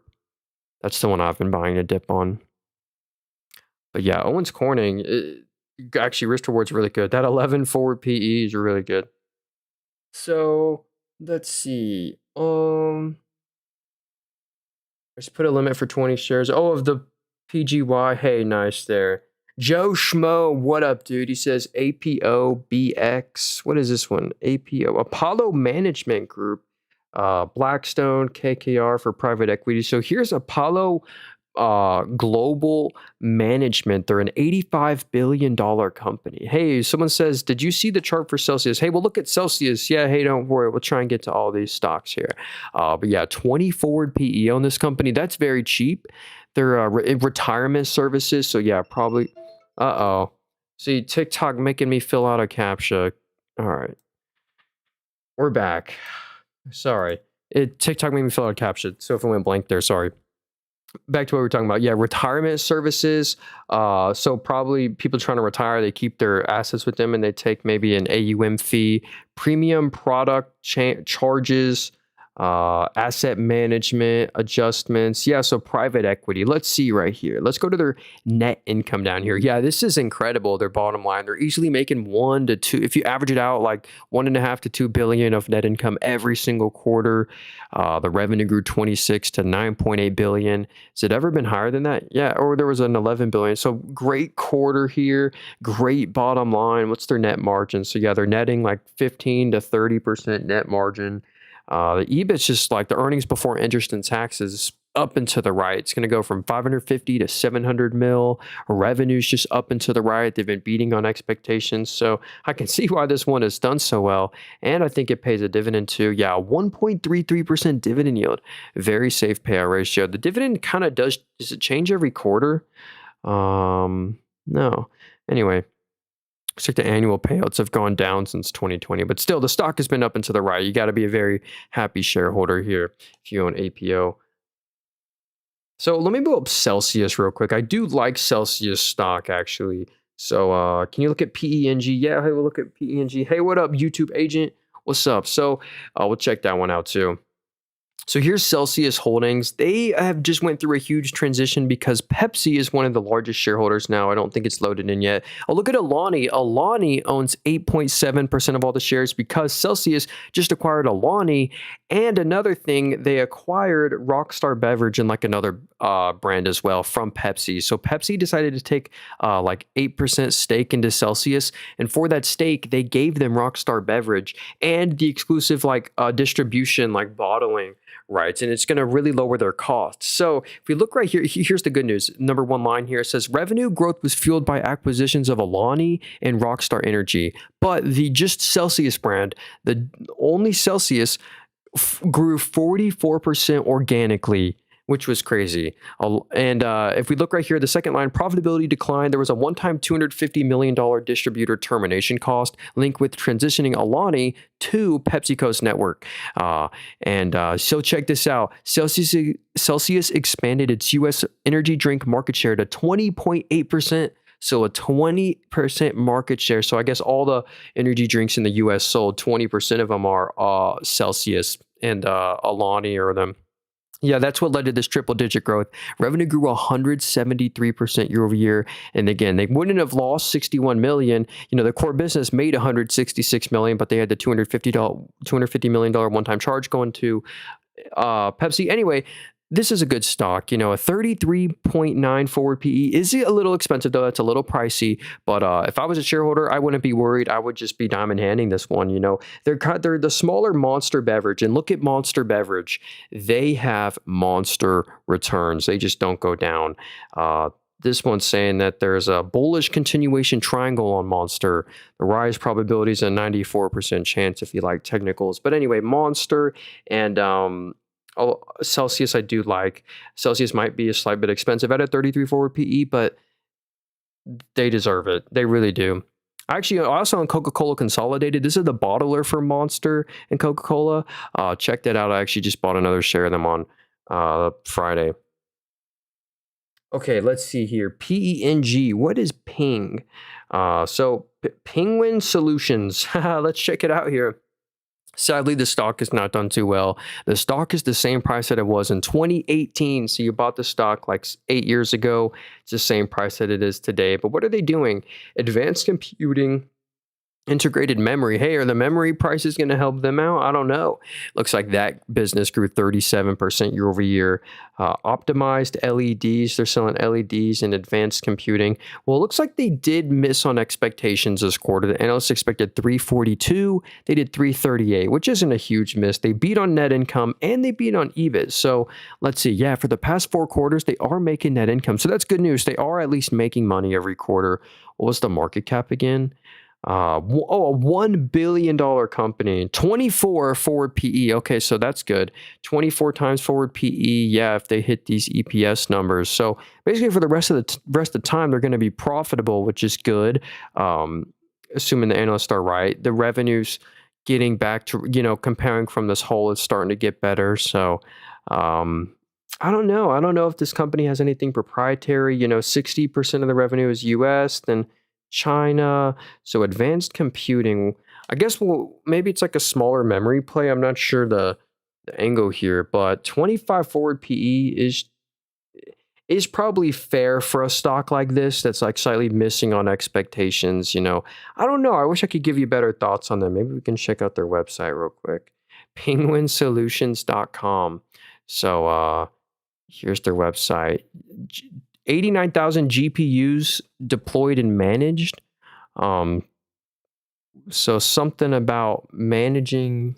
That's the one I've been buying a dip on. But yeah, Owens Corning. Actually, risk reward's really good. That 11 forward PE is really good. So let's see. Let's put a limit for 20 shares. Oh, of the PGY. Hey, nice there. Joe Schmo, what up, dude? He says APOBX. What is this one? APO Apollo Management Group. Blackstone, KKR for private equity. So here's Apollo Global Management. They're an $85 billion company. Hey, someone says, did you see the chart for Celsius? Hey, well, look at Celsius. Yeah, hey, don't worry. We'll try and get to all these stocks here. But yeah, 20 forward PE on this company. That's very cheap. They're retirement services. So yeah, probably. Uh-oh. See, TikTok making me fill out a captcha. All right, we're back. Sorry. TikTok made me fill out a captcha. So if it went blank there, sorry. Back to what we were talking about. Yeah, retirement services. So probably people trying to retire, they keep their assets with them and they take maybe an AUM fee, premium product charges, asset management adjustments. Yeah, so private equity. Let's see right here. Let's go to their net income down here. Yeah, this is incredible. Their bottom line. They're easily making 1 to 2. If you average it out, like 1.5 to 2 billion of net income every single quarter. The revenue grew 26 to 9.8 billion. Has it ever been higher than that? Yeah, or there was an 11 billion. So great quarter here, great bottom line. What's their net margin? So yeah, they're netting like 15 to 30% net margin. The EBIT's just like the earnings before interest and taxes up and to the right. It's going to go from 550 to 700 mil. Revenue's just up and to the right. They've been beating on expectations. So I can see why this one has done so well. And I think it pays a dividend too. Yeah, 1.33% dividend yield. Very safe payout ratio. The dividend kind of does it change every quarter? No. Anyway. Looks like the annual payouts have gone down since 2020, but still the stock has been up and to the right. You got to be a very happy shareholder here if you own APO. So let me pull up Celsius real quick. I do like Celsius stock actually. So can you look at PENG? Yeah, hey, we'll look at PENG. Hey, what up, YouTube agent? What's up? So we'll check that one out too. So here's Celsius Holdings. They have just went through a huge transition because Pepsi is one of the largest shareholders now. I don't think it's loaded in yet. I'll look at Alani. Alani owns 8.7% of all the shares because Celsius just acquired Alani. And another thing, they acquired Rockstar Beverage and like another brand as well from Pepsi. So Pepsi decided to take like 8% stake into Celsius. And for that stake, they gave them Rockstar Beverage and the exclusive like distribution, like bottling rights, and it's going to really lower their costs. So if we look right here, here's the good news. Number one line here says revenue growth was fueled by acquisitions of Alani and Rockstar Energy, but the just Celsius brand, the only Celsius grew 44% organically, which was crazy. And if we look right here, the second line, profitability declined. There was a one-time $250 million distributor termination cost linked with transitioning Alani to PepsiCo's network. So check this out. Celsius expanded its U.S. energy drink market share to 20.8%. So a 20% market share. So I guess all the energy drinks in the U.S. sold, 20% of them are Celsius and Alani or them. Yeah, that's what led to this triple-digit growth. Revenue grew 173% year over year. And again, they wouldn't have lost $61 million. You know, the core business made $166 million, but they had the $250 million one-time charge going to Pepsi. Anyway, this is a good stock. You know, a 33.9 forward PE is a little expensive, though. That's a little pricey. But if I was a shareholder, I wouldn't be worried. I would just be diamond handing this one. You know, they're the smaller Monster Beverage. And look at Monster Beverage. They have monster returns. They just don't go down. This one's saying that there's a bullish continuation triangle on Monster. The rise probability is a 94% chance if you like technicals. But anyway, Monster and Celsius, I do like. Celsius might be a slight bit expensive at a 33 forward PE, but they deserve it. They really do. Actually, also on Coca-Cola Consolidated, this is the bottler for Monster and Coca-Cola. Check that out. I actually just bought another share of them on Friday. Okay, let's see here. PENG. What is Ping? Penguin Solutions. Let's check it out here. Sadly, the stock has not done too well. The stock is the same price that it was in 2018. So you bought the stock like 8 years ago. It's the same price that it is today. But what are they doing? Advanced computing, integrated memory. Hey, are the memory prices going to help them out? I don't know. Looks like that business grew 37% year over year. Optimized LEDs. They're selling LEDs and advanced computing. Well, it looks like they did miss on expectations this quarter. The analysts expected 342. They did 338, which isn't a huge miss. They beat on net income and they beat on EBIT. So let's see. Yeah, for the past 4 quarters, they are making net income. So that's good news. They are at least making money every quarter. What was the market cap again? A $1 billion company, 24 forward PE. Okay, so that's good. 24 times forward PE. Yeah, if they hit these EPS numbers. So basically, for the rest of the time, they're going to be profitable, which is good. Um, Assuming the analysts are right, the revenues getting back to comparing from this hole is starting to get better. So. Um, I don't know. I don't know if this company has anything proprietary. 60% of the revenue is US, then China. So advanced computing, I guess maybe it's like a smaller memory play. I'm not sure the angle here, but 25 forward PE is probably fair for a stock like this that's like slightly missing on expectations. I don't know. I wish I could give you better thoughts on them. Maybe we can check out their website real quick. Penguinsolutions.com. So here's their website. 89,000 GPUs deployed and managed. Um, so something about managing,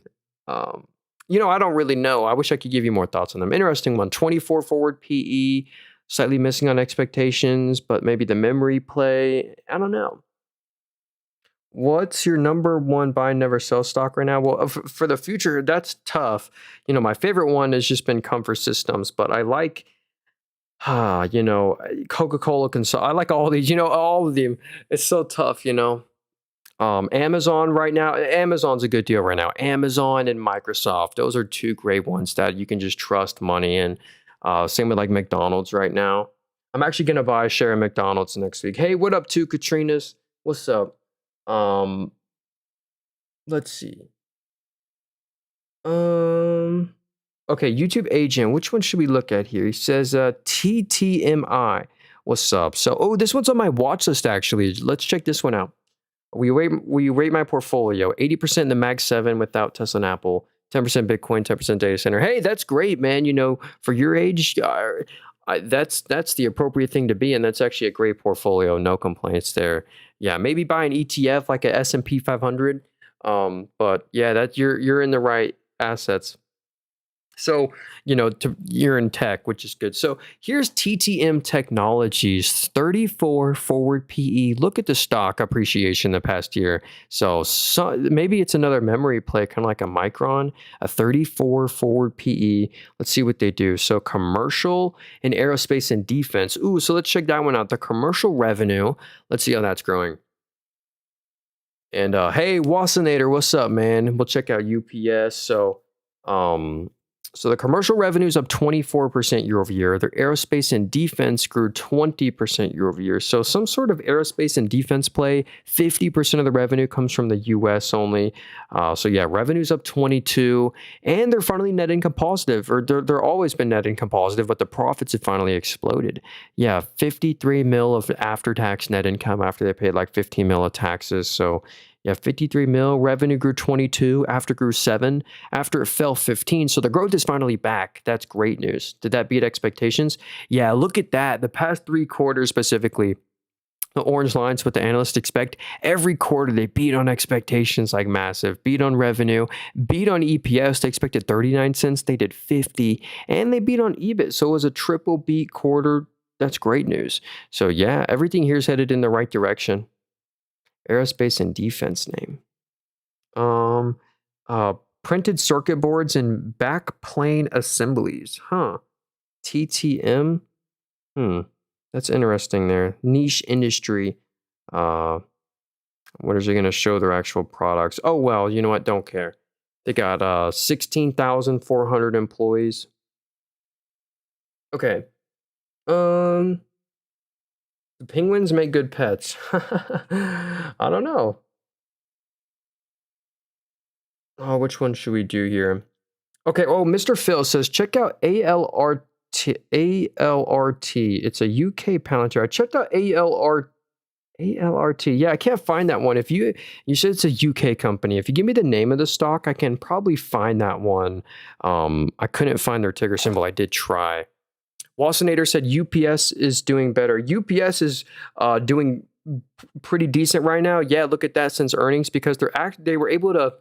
I don't really know. I wish I could give you more thoughts on them. Interesting one. 24 forward PE, slightly missing on expectations, but maybe the memory play. I don't know. What's your number one buy never sell stock right now? Well, for the future, that's tough. My favorite one has just been Comfort Systems, but I like Coca-Cola I like all these, all of them. It's so tough. Amazon right now. Amazon's a good deal right now. Amazon and Microsoft. Those are two great ones that you can just trust money in. Same with like McDonald's right now. I'm actually gonna buy a share of McDonald's next week. Hey, what up, two Katrinas? What's up? Um, let's see. Okay, YouTube agent. Which one should we look at here? He says TTMI. What's up? So, this one's on my watch list actually. Let's check this one out. We rate my portfolio 80% in the Mag 7 without Tesla and Apple, 10% Bitcoin, 10% data center. Hey, that's great, man. For your age, that's the appropriate thing to be, and that's actually a great portfolio. No complaints there. Yeah, maybe buy an ETF like a S&P 500. But yeah, that you're in the right assets. So, you're in tech, which is good. So here's TTM Technologies, 34 forward PE. Look at the stock appreciation the past year. So maybe it's another memory play, kind of like a Micron, a 34 forward PE. Let's see what they do. So commercial and aerospace and defense. Ooh, so let's check that one out. The commercial revenue, let's see how that's growing. And hey, Wassinator, what's up, man? We'll check out UPS. So the commercial revenue is up 24% year over year. Their aerospace and defense grew 20% year over year. So some sort of aerospace and defense play. 50% of the revenue comes from the US only. So yeah, revenue's up 22, and they're finally net income positive, or they're always been net income positive, but the profits have finally exploded. Yeah, 53 mil of after-tax net income after they paid like 15 mil of taxes. So yeah, 53 mil, revenue grew 22, after grew 7, after it fell 15. So the growth is finally back. That's great news. Did that beat expectations? Yeah, look at that. The past 3 quarters specifically, the orange line's what the analysts expect. Every quarter they beat on expectations like massive. Beat on revenue, beat on EPS. They expected 39 cents. They did 50. And they beat on EBIT. So it was a triple beat quarter. That's great news. So yeah, everything here's headed in the right direction. Aerospace and defense name. Printed circuit boards and backplane assemblies. Huh. TTM. That's interesting there. Niche industry. What is it going to show their actual products? Oh, well, you know what? Don't care. They got 16,400 employees. Okay. The penguins make good pets. I don't know. Oh, which one should we do here? Okay. Oh, Mr. Phil says, check out ALRT. ALRT. It's a UK Palantir. I checked out ALRT. Yeah, I can't find that one. If you said it's a UK company. If you give me the name of the stock, I can probably find that one. I couldn't find their ticker symbol. I did try. Wassinator said UPS is doing better. UPS is doing pretty decent right now. Yeah, look at that since earnings, because they were able to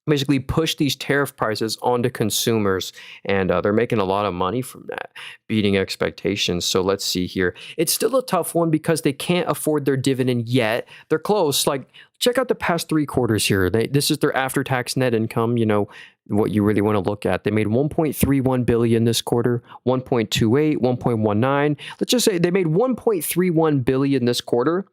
basically push these tariff prices onto consumers, and they're making a lot of money from that, beating expectations. So let's see here. It's still a tough one because they can't afford their dividend yet. They're close. Like, check out the past 3 quarters here. This is their after-tax net income. What you really want to look at. They made 1.31 billion this quarter, 1.28, 1.19. Let's just say they made 1.31 billion this quarter.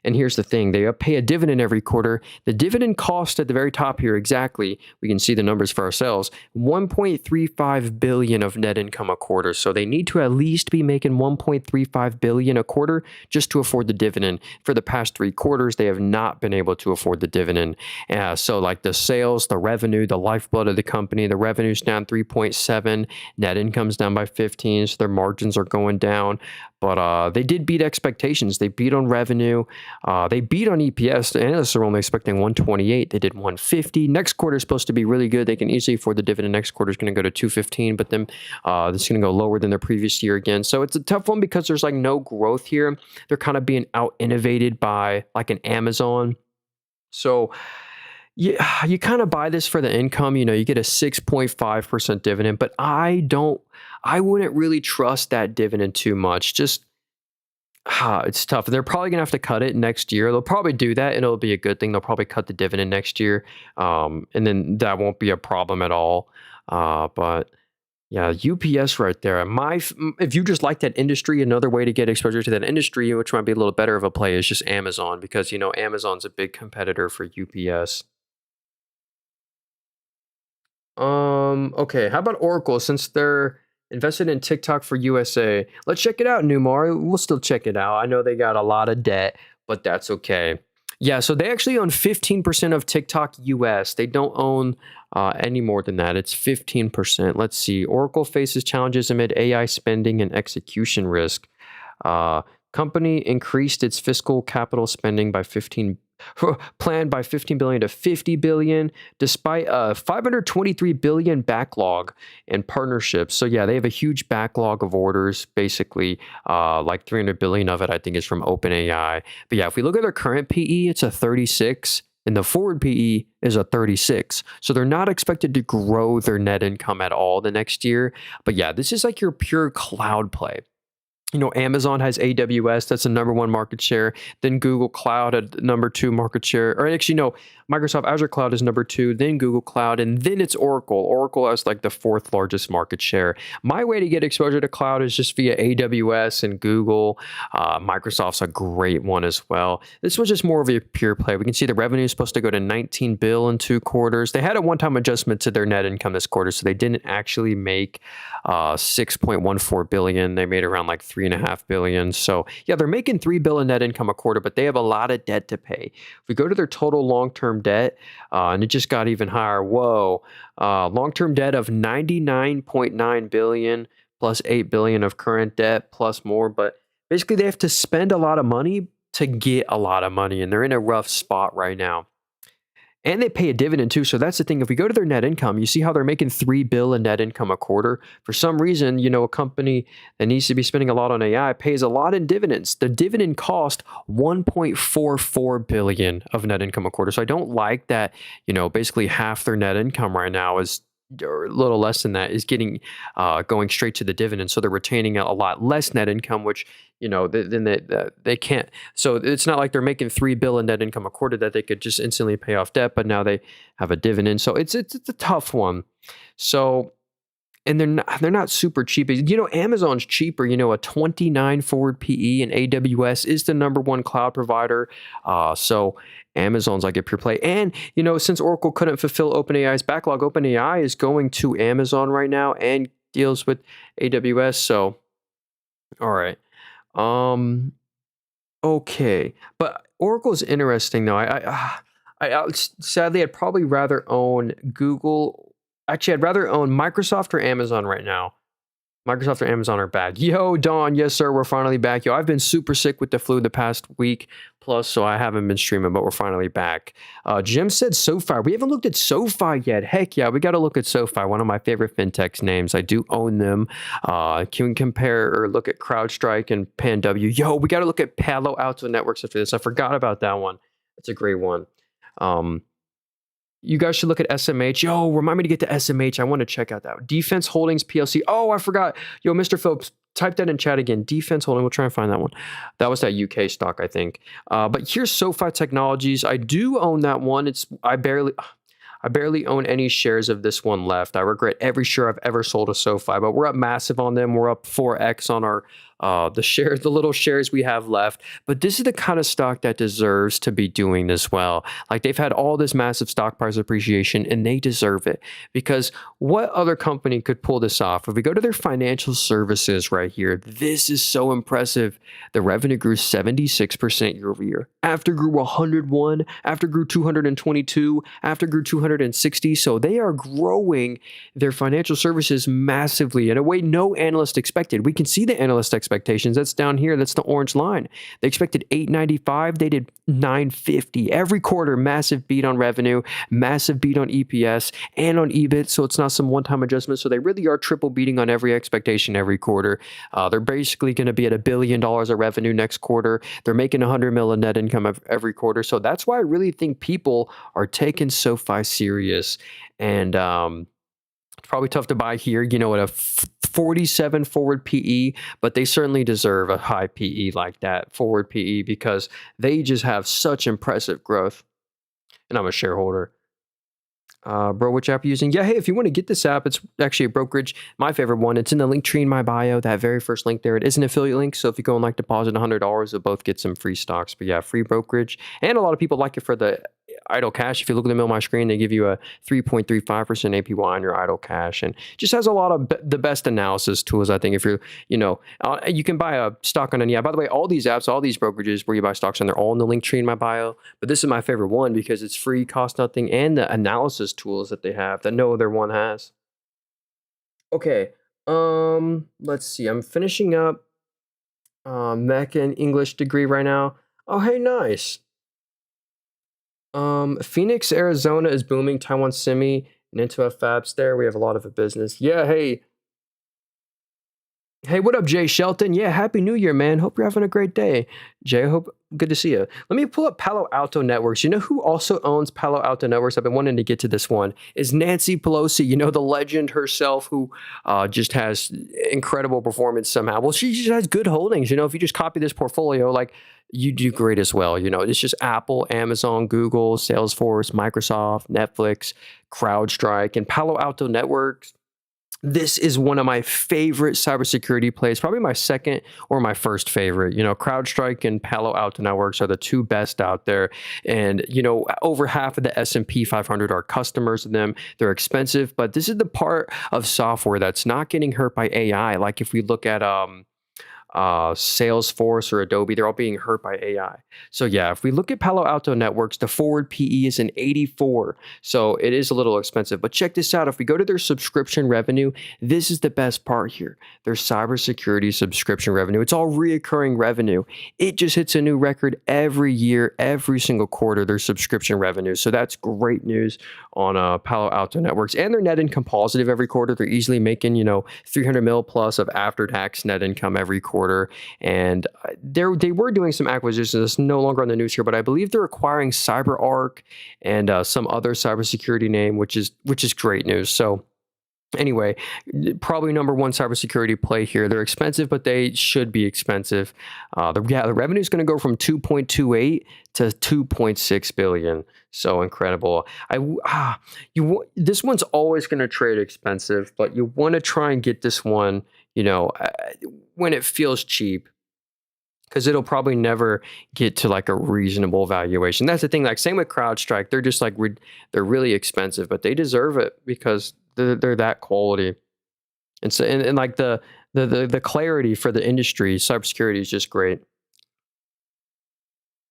And here's the thing, they pay a dividend every quarter. The dividend cost at the very top here, exactly, we can see the numbers for ourselves, 1.35 billion of net income a quarter. So they need to at least be making 1.35 billion a quarter just to afford the dividend. For the past 3 quarters, they have not been able to afford the dividend. So like the sales, the revenue, the lifeblood of the company, the revenue's down 3.7, net income's down by 15, so their margins are going down. But they did beat expectations. They beat on revenue. They beat on EPS. The analysts are only expecting 128. They did 150. Next quarter is supposed to be really good. They can easily afford the dividend. Next quarter is going to go to 215, but then this is going to go lower than the previous year again. So it's a tough one because there's like no growth here. They're kind of being out innovated by like an Amazon. So yeah, you kind of buy this for the income. You get a 6.5% dividend, but I wouldn't really trust that dividend too much. Just it's tough. They're probably gonna have to cut it next year. They'll probably do that, and it'll be a good thing. They'll probably cut the dividend next year, and then that won't be a problem at all. But yeah, UPS right there. If you just like that industry, another way to get exposure to that industry, which might be a little better of a play, is just Amazon, because Amazon's a big competitor for UPS. Okay, how about Oracle? Since they're invested in TikTok for USA, let's check it out, Newmar. We'll still check it out. I know they got a lot of debt, but that's okay. Yeah, so they actually own 15% of TikTok US. They don't own any more than that. It's 15%. Let's see. Oracle faces challenges amid AI spending and execution risk. Company increased its fiscal capital spending by 15 planned by 15 billion to 50 billion, despite a 523 billion backlog and partnerships. So yeah, they have a huge backlog of orders. Basically, like 300 billion of it, I think, is from OpenAI. But yeah, if we look at their current PE, it's a 36. And the forward PE is a 36. So they're not expected to grow their net income at all the next year. But yeah, this is like your pure cloud play. Amazon has AWS, that's the #1 market share. Then Google Cloud at #2 market share. Or actually, no, Microsoft Azure Cloud is #2, then Google Cloud, and then it's Oracle. Oracle has like the 4th largest market share. My way to get exposure to cloud is just via AWS and Google. Microsoft's a great one as well. This was just more of a pure play. We can see the revenue is supposed to go to 19 bill in 2 quarters. They had a one-time adjustment to their net income this quarter, so they didn't actually make 6.14 billion. They made around like 3.5 billion. So yeah, they're making 3 billion net income a quarter, but they have a lot of debt to pay. If we go to their total long-term debt, and it just got even higher. Whoa, long-term debt of 99.9 billion plus 8 billion of current debt plus more. But basically, they have to spend a lot of money to get a lot of money, and they're in a rough spot right now. And they pay a dividend too. So that's the thing. If we go to their net income, you see how they're making 3 bill in net income a quarter. For some reason, a company that needs to be spending a lot on AI pays a lot in dividends. The dividend cost 1.44 billion of net income a quarter. So I don't like that, basically half their net income right now is, or a little less than that, is getting going straight to the dividend. So they're retaining a lot less net income, which then they can't. So it's not like they're making 3 bill in net income a quarter that they could just instantly pay off debt, but now they have a dividend. So it's a tough one. So, and they're not super cheap. Amazon's cheaper. A 29 forward PE, and AWS is the #1 cloud provider. So Amazon's like a pure play. And since Oracle couldn't fulfill OpenAI's backlog, OpenAI is going to Amazon right now and deals with AWS. So, all right. Okay, but Oracle's interesting though. Sadly, I'd probably rather own Google. Actually, I'd rather own Microsoft or Amazon right now. Microsoft or Amazon are bad. Yo, Don, yes sir, we're finally back. Yo, I've been super sick with the flu the past week plus, so I haven't been streaming, but we're finally back. Jim said SoFi. We haven't looked at SoFi yet. Heck yeah, we got to look at SoFi, one of my favorite fintechs names. I do own them. Can we compare or look at CrowdStrike and PanW? Yo, we got to look at Palo Alto Networks after this. I forgot about that one. That's a great one. You guys should look at SMH. Yo, remind me to get to SMH. I want to check out that. Defense Holdings PLC. Oh, I forgot. Yo, Mr. Phillips, type that in chat again. Defense Holding. We'll try and find that one. That was that UK stock, I think. But here's SoFi Technologies. I do own that one. I barely own any shares of this one left. I regret every share I've ever sold of SoFi, but we're up massive on them. We're up 4x on our the little shares we have left. But this is the kind of stock that deserves to be doing this well. Like they've had all this massive stock price appreciation and they deserve it because what other company could pull this off? If we go to their financial services right here, this is so impressive. The revenue grew 76% year over year. After grew 101, after grew 222, after grew 260. So they are growing their financial services massively in a way no analyst expected. We can see the analyst expectations. That's down here. That's the orange line. They expected 895. They did 950. Every quarter, massive beat on revenue, massive beat on EPS and on EBIT. So it's not some one-time adjustment. So they really are triple beating on every expectation every quarter. They're basically going to be at $1 billion of revenue next quarter. They're making 100 mil in net income every quarter. So that's why I really think people are taking SoFi serious. And it's probably tough to buy here, at a 47 forward PE, but they certainly deserve a high PE like that, forward PE, because they just have such impressive growth. And I'm a shareholder. Bro, which app are you using? Yeah, hey, if you want to get this app, it's actually a brokerage. My favorite one. It's in the link tree in my bio. That very first link there. It is an affiliate link. So if you go and deposit $100, you'll both get some free stocks. But yeah, free brokerage. And a lot of people like it for the idle cash. If you look at the middle of my screen, they give you a 3.35% APY on your idle cash, and just has a lot of the best analysis tools. I think if you're, you can buy a stock on any app. By the way, all these apps, all these brokerages where you buy stocks, and they're all in the link tree in my bio. But this is my favorite one because it's free, cost nothing, and the analysis tools that they have that no other one has. Okay, let's see. I'm finishing up Mecca and English degree right now. Oh, hey, nice. Phoenix, Arizona is booming. Taiwan Semi and into fabs there. We have a lot of a business. Yeah, hey. Hey, what up, Jay Shelton? Yeah, Happy New Year, man. Hope you're having a great day. Jay, hope good to see you. Let me pull up Palo Alto Networks. You know who also owns Palo Alto Networks? I've been wanting to get to this one. Is Nancy Pelosi, the legend herself who just has incredible performance somehow. Well, she just has good holdings. If you just copy this portfolio, you do great as well. It's just Apple, Amazon, Google, Salesforce, Microsoft, Netflix, CrowdStrike, and Palo Alto Networks. This is one of my favorite cybersecurity plays, probably my second or my first favorite. CrowdStrike and Palo Alto Networks are the two best out there. And, over half of the S&P 500 are customers of them. They're expensive, but this is the part of software that's not getting hurt by AI. Like if we look at Salesforce or Adobe, they're all being hurt by AI. So yeah, if we look at Palo Alto Networks, the forward PE is an 84. So it is a little expensive, but check this out. If we go to their subscription revenue, this is the best part here. Their cybersecurity subscription revenue. It's all reoccurring revenue. It just hits a new record every year, every single quarter, their subscription revenue. So that's great news on Palo Alto Networks, and their net income positive every quarter. They're easily making, 300 mil plus of after-tax net income every quarter. And they were doing some acquisitions. It's no longer on the news here, but I believe they're acquiring CyberArk and some other cybersecurity name, which is great news. So anyway, probably number one cybersecurity play here. They're expensive, but they should be expensive. The revenue is going to go from 2.28 to 2.6 billion. So incredible. This one's always going to trade expensive, but you want to try and get this one, when it feels cheap, because it'll probably never get to a reasonable valuation. That's the thing. Same with CrowdStrike. They're just they're really expensive, but they deserve it because they're that quality. And so, and the clarity for the industry, cybersecurity is just great.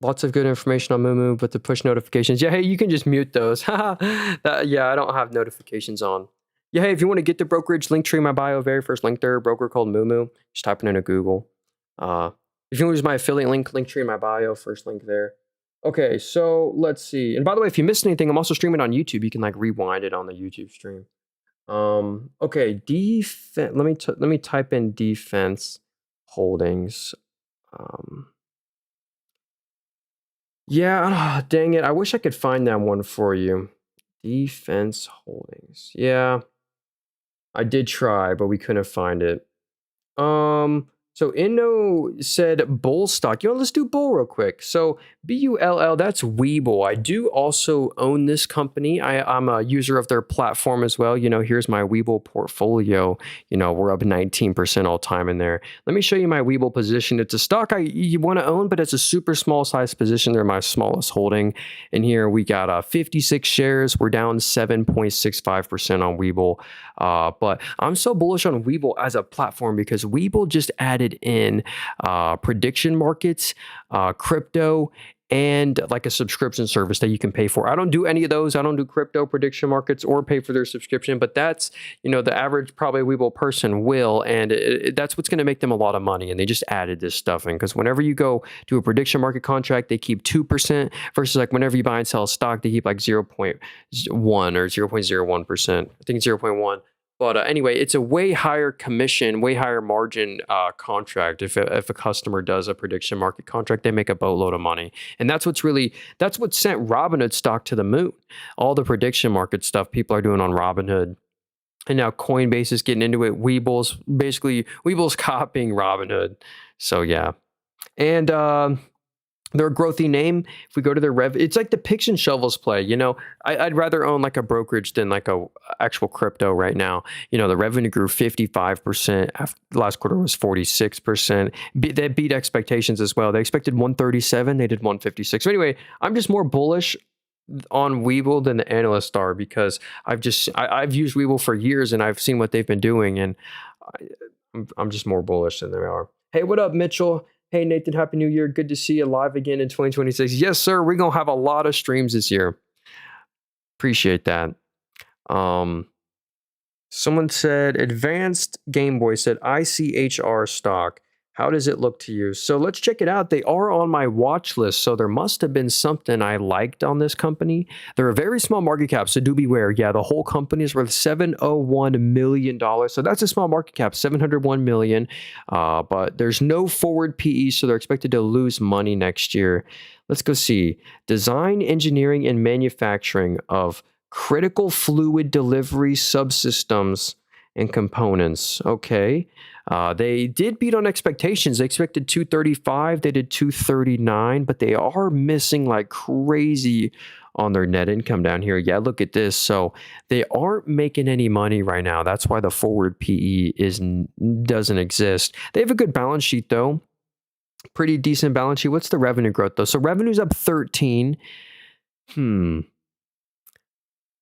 Lots of good information on Moomoo, but the push notifications. Yeah, hey, you can just mute those. Yeah, I don't have notifications on. Yeah, hey, if you want to get the brokerage, link tree in my bio, very first link there, broker called Moomoo. Just type it into Google. If you want to use my affiliate link tree in my bio, first link there. Okay, so let's see. And by the way, if you missed anything, I'm also streaming on YouTube. You can rewind it on the YouTube stream. Okay, defense. Let me type in defense holdings. Yeah, dang it. I wish I could find that one for you. Defense Holdings. Yeah, I did try, but we couldn't find it. So Inno said bull stock. Let's do bull real quick. So BULL, that's Webull. I do also own this company. I'm a user of their platform as well. Here's my Webull portfolio. We're up 19% all time in there. Let me show you my Webull position. It's a stock you want to own, but it's a super small size position. They're my smallest holding. And here we got 56 shares. We're down 7.65% on Webull. But I'm so bullish on Webull as a platform because Webull just added in prediction markets, crypto, and like a subscription service that you can pay for. I don't do any of those. I don't do crypto prediction markets or pay for their subscription, but that's, the average probably Webull person will, and that's what's going to make them a lot of money. And they just added this stuff in because whenever you go to a prediction market contract, they keep 2% versus like whenever you buy and sell a stock, they keep like 0.1 or 0.01%. I think 0.1. But anyway, it's a way higher commission, way higher margin contract. If a customer does a prediction market contract, they make a boatload of money. And that's what sent Robinhood stock to the moon. All the prediction market stuff people are doing on Robinhood. And now Coinbase is getting into it. Webull's copying Robinhood. So yeah. And they're a growthy name. If we go to their it's like the picks and shovels play. I'd rather own like a brokerage than like a actual crypto right now. The revenue grew 55%. Last quarter was 46%. They beat expectations as well. They expected 137. They did 156. So anyway, I'm just more bullish on Webull than the analysts are because I've used Webull for years and I've seen what they've been doing, and I'm just more bullish than they are. Hey, what up, Mitchell? Hey, Nathan, Happy New Year. Good to see you live again in 2026. Yes, sir. We're going to have a lot of streams this year. Appreciate that. Someone said, Advanced Game Boy said, ICHR stock. How does it look to you? So let's check it out. They are on my watch list, so there must have been something I liked on this company. They're a very small market cap, so do beware. Yeah, the whole company is worth $701 million. So that's a small market cap, $701 million. But there's no forward PE, so they're expected to lose money next year. Let's go see. Design, engineering, and manufacturing of critical fluid delivery subsystems and components. Okay. They did beat on expectations. They expected 235. They did 239, but they are missing like crazy on their net income down here. Yeah, look at this. So they aren't making any money right now. That's why the forward PE doesn't exist. They have a good balance sheet though. Pretty decent balance sheet. What's the revenue growth though? So revenue's up 13.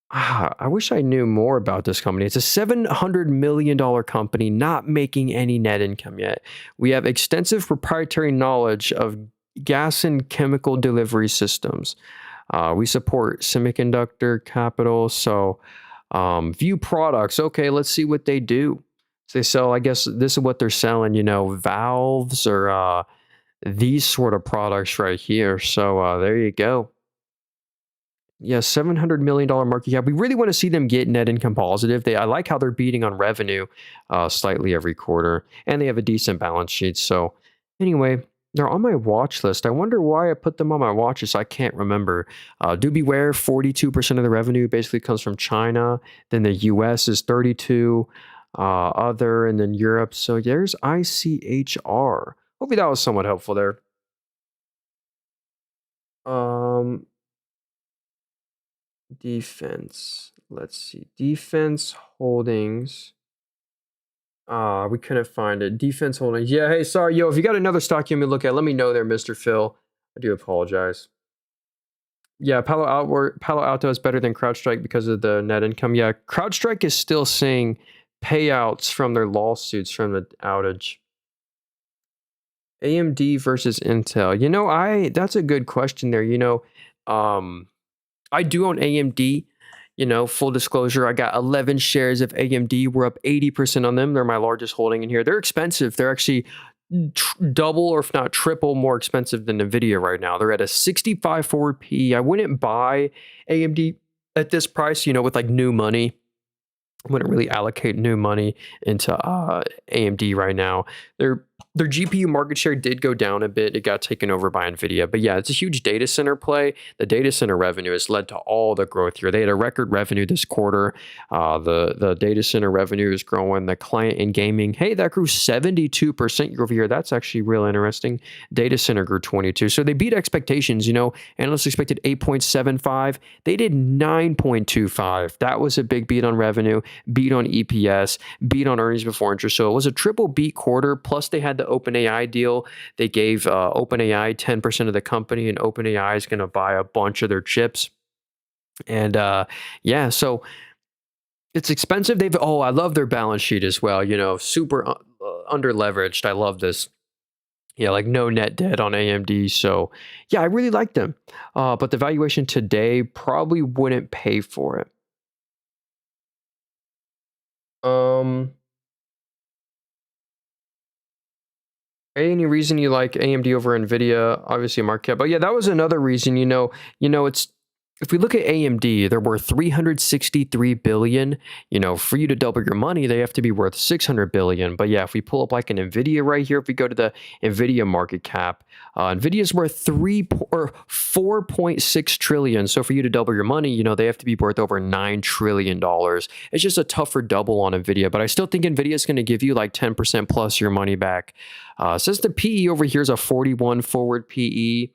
I wish I knew more about this company. It's a $700 million company not making any net income yet. We have extensive proprietary knowledge of gas and chemical delivery systems. We support semiconductor capital. So view products. Okay, let's see what they do. So they sell, I guess this is what they're selling, valves or these sort of products right here. So there you go. Yeah, $700 million market cap. We really want to see them get net income positive. I like how they're beating on revenue slightly every quarter, and they have a decent balance sheet. So anyway, they're on my watch list. I wonder why I put them on my watch list. I can't remember. Do beware, 42% of the revenue basically comes from China. Then the US is 32, other, and then Europe. So there's ICHR. Hopefully that was somewhat helpful there. Defense. Let's see. Defense Holdings. We couldn't find it. Defense Holdings. Yeah, hey, sorry, yo, if you got another stock you want me to look at, let me know there, Mr. Phil. I do apologize. Yeah, Palo Alto is better than CrowdStrike because of the net income. Yeah, CrowdStrike is still seeing payouts from their lawsuits from the outage. AMD versus Intel. That's a good question there. I do own AMD. Full disclosure, I got 11 shares of AMD. We're up 80% on them. They're my largest holding in here. They're expensive. They're actually double or if not triple more expensive than NVIDIA right now. They're at a 65 forward PE. I wouldn't buy AMD at this price, with like new money. I wouldn't really allocate new money into AMD right now. They're Their GPU market share did go down a bit. It got taken over by NVIDIA. But yeah, it's a huge data center play. The data center revenue has led to all the growth here. They had a record revenue this quarter. The data center revenue is growing. The client and gaming, hey, that grew 72% year over year. That's actually real interesting. Data center grew 22. So they beat expectations. Analysts expected 8.75. They did 9.25. That was a big beat on revenue, beat on EPS, beat on earnings before interest. So it was a triple beat quarter. Plus they had the OpenAI deal. They gave OpenAI 10% of the company, and OpenAI is going to buy a bunch of their chips. And yeah, so it's expensive. I love their balance sheet as well. Super under leveraged. I love this. Yeah, like no net debt on AMD. So yeah, I really like them. But the valuation today probably wouldn't pay for it. Um, Any reason you like AMD over Nvidia? Obviously, market cap. But yeah, that was another reason. It's if we look at AMD, they're worth 363 billion. For you to double your money, they have to be worth 600 billion. But yeah, if we pull up like an Nvidia right here, if we go to the Nvidia market cap, Nvidia's worth 4.6 trillion. So for you to double your money, they have to be worth over $9 trillion. It's just a tougher double on Nvidia, but I still think Nvidia is going to give you like 10% plus your money back. Since the PE over here is a 41 forward PE.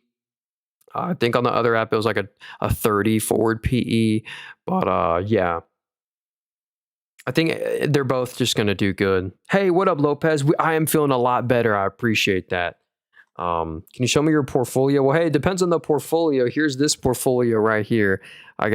I think on the other app, it was like a 30 forward PE. But yeah, I think they're both just going to do good. Hey, what up, Lopez? I am feeling a lot better. I appreciate that. Can you show me your portfolio? Well, hey, it depends on the portfolio. Here's this portfolio right here. I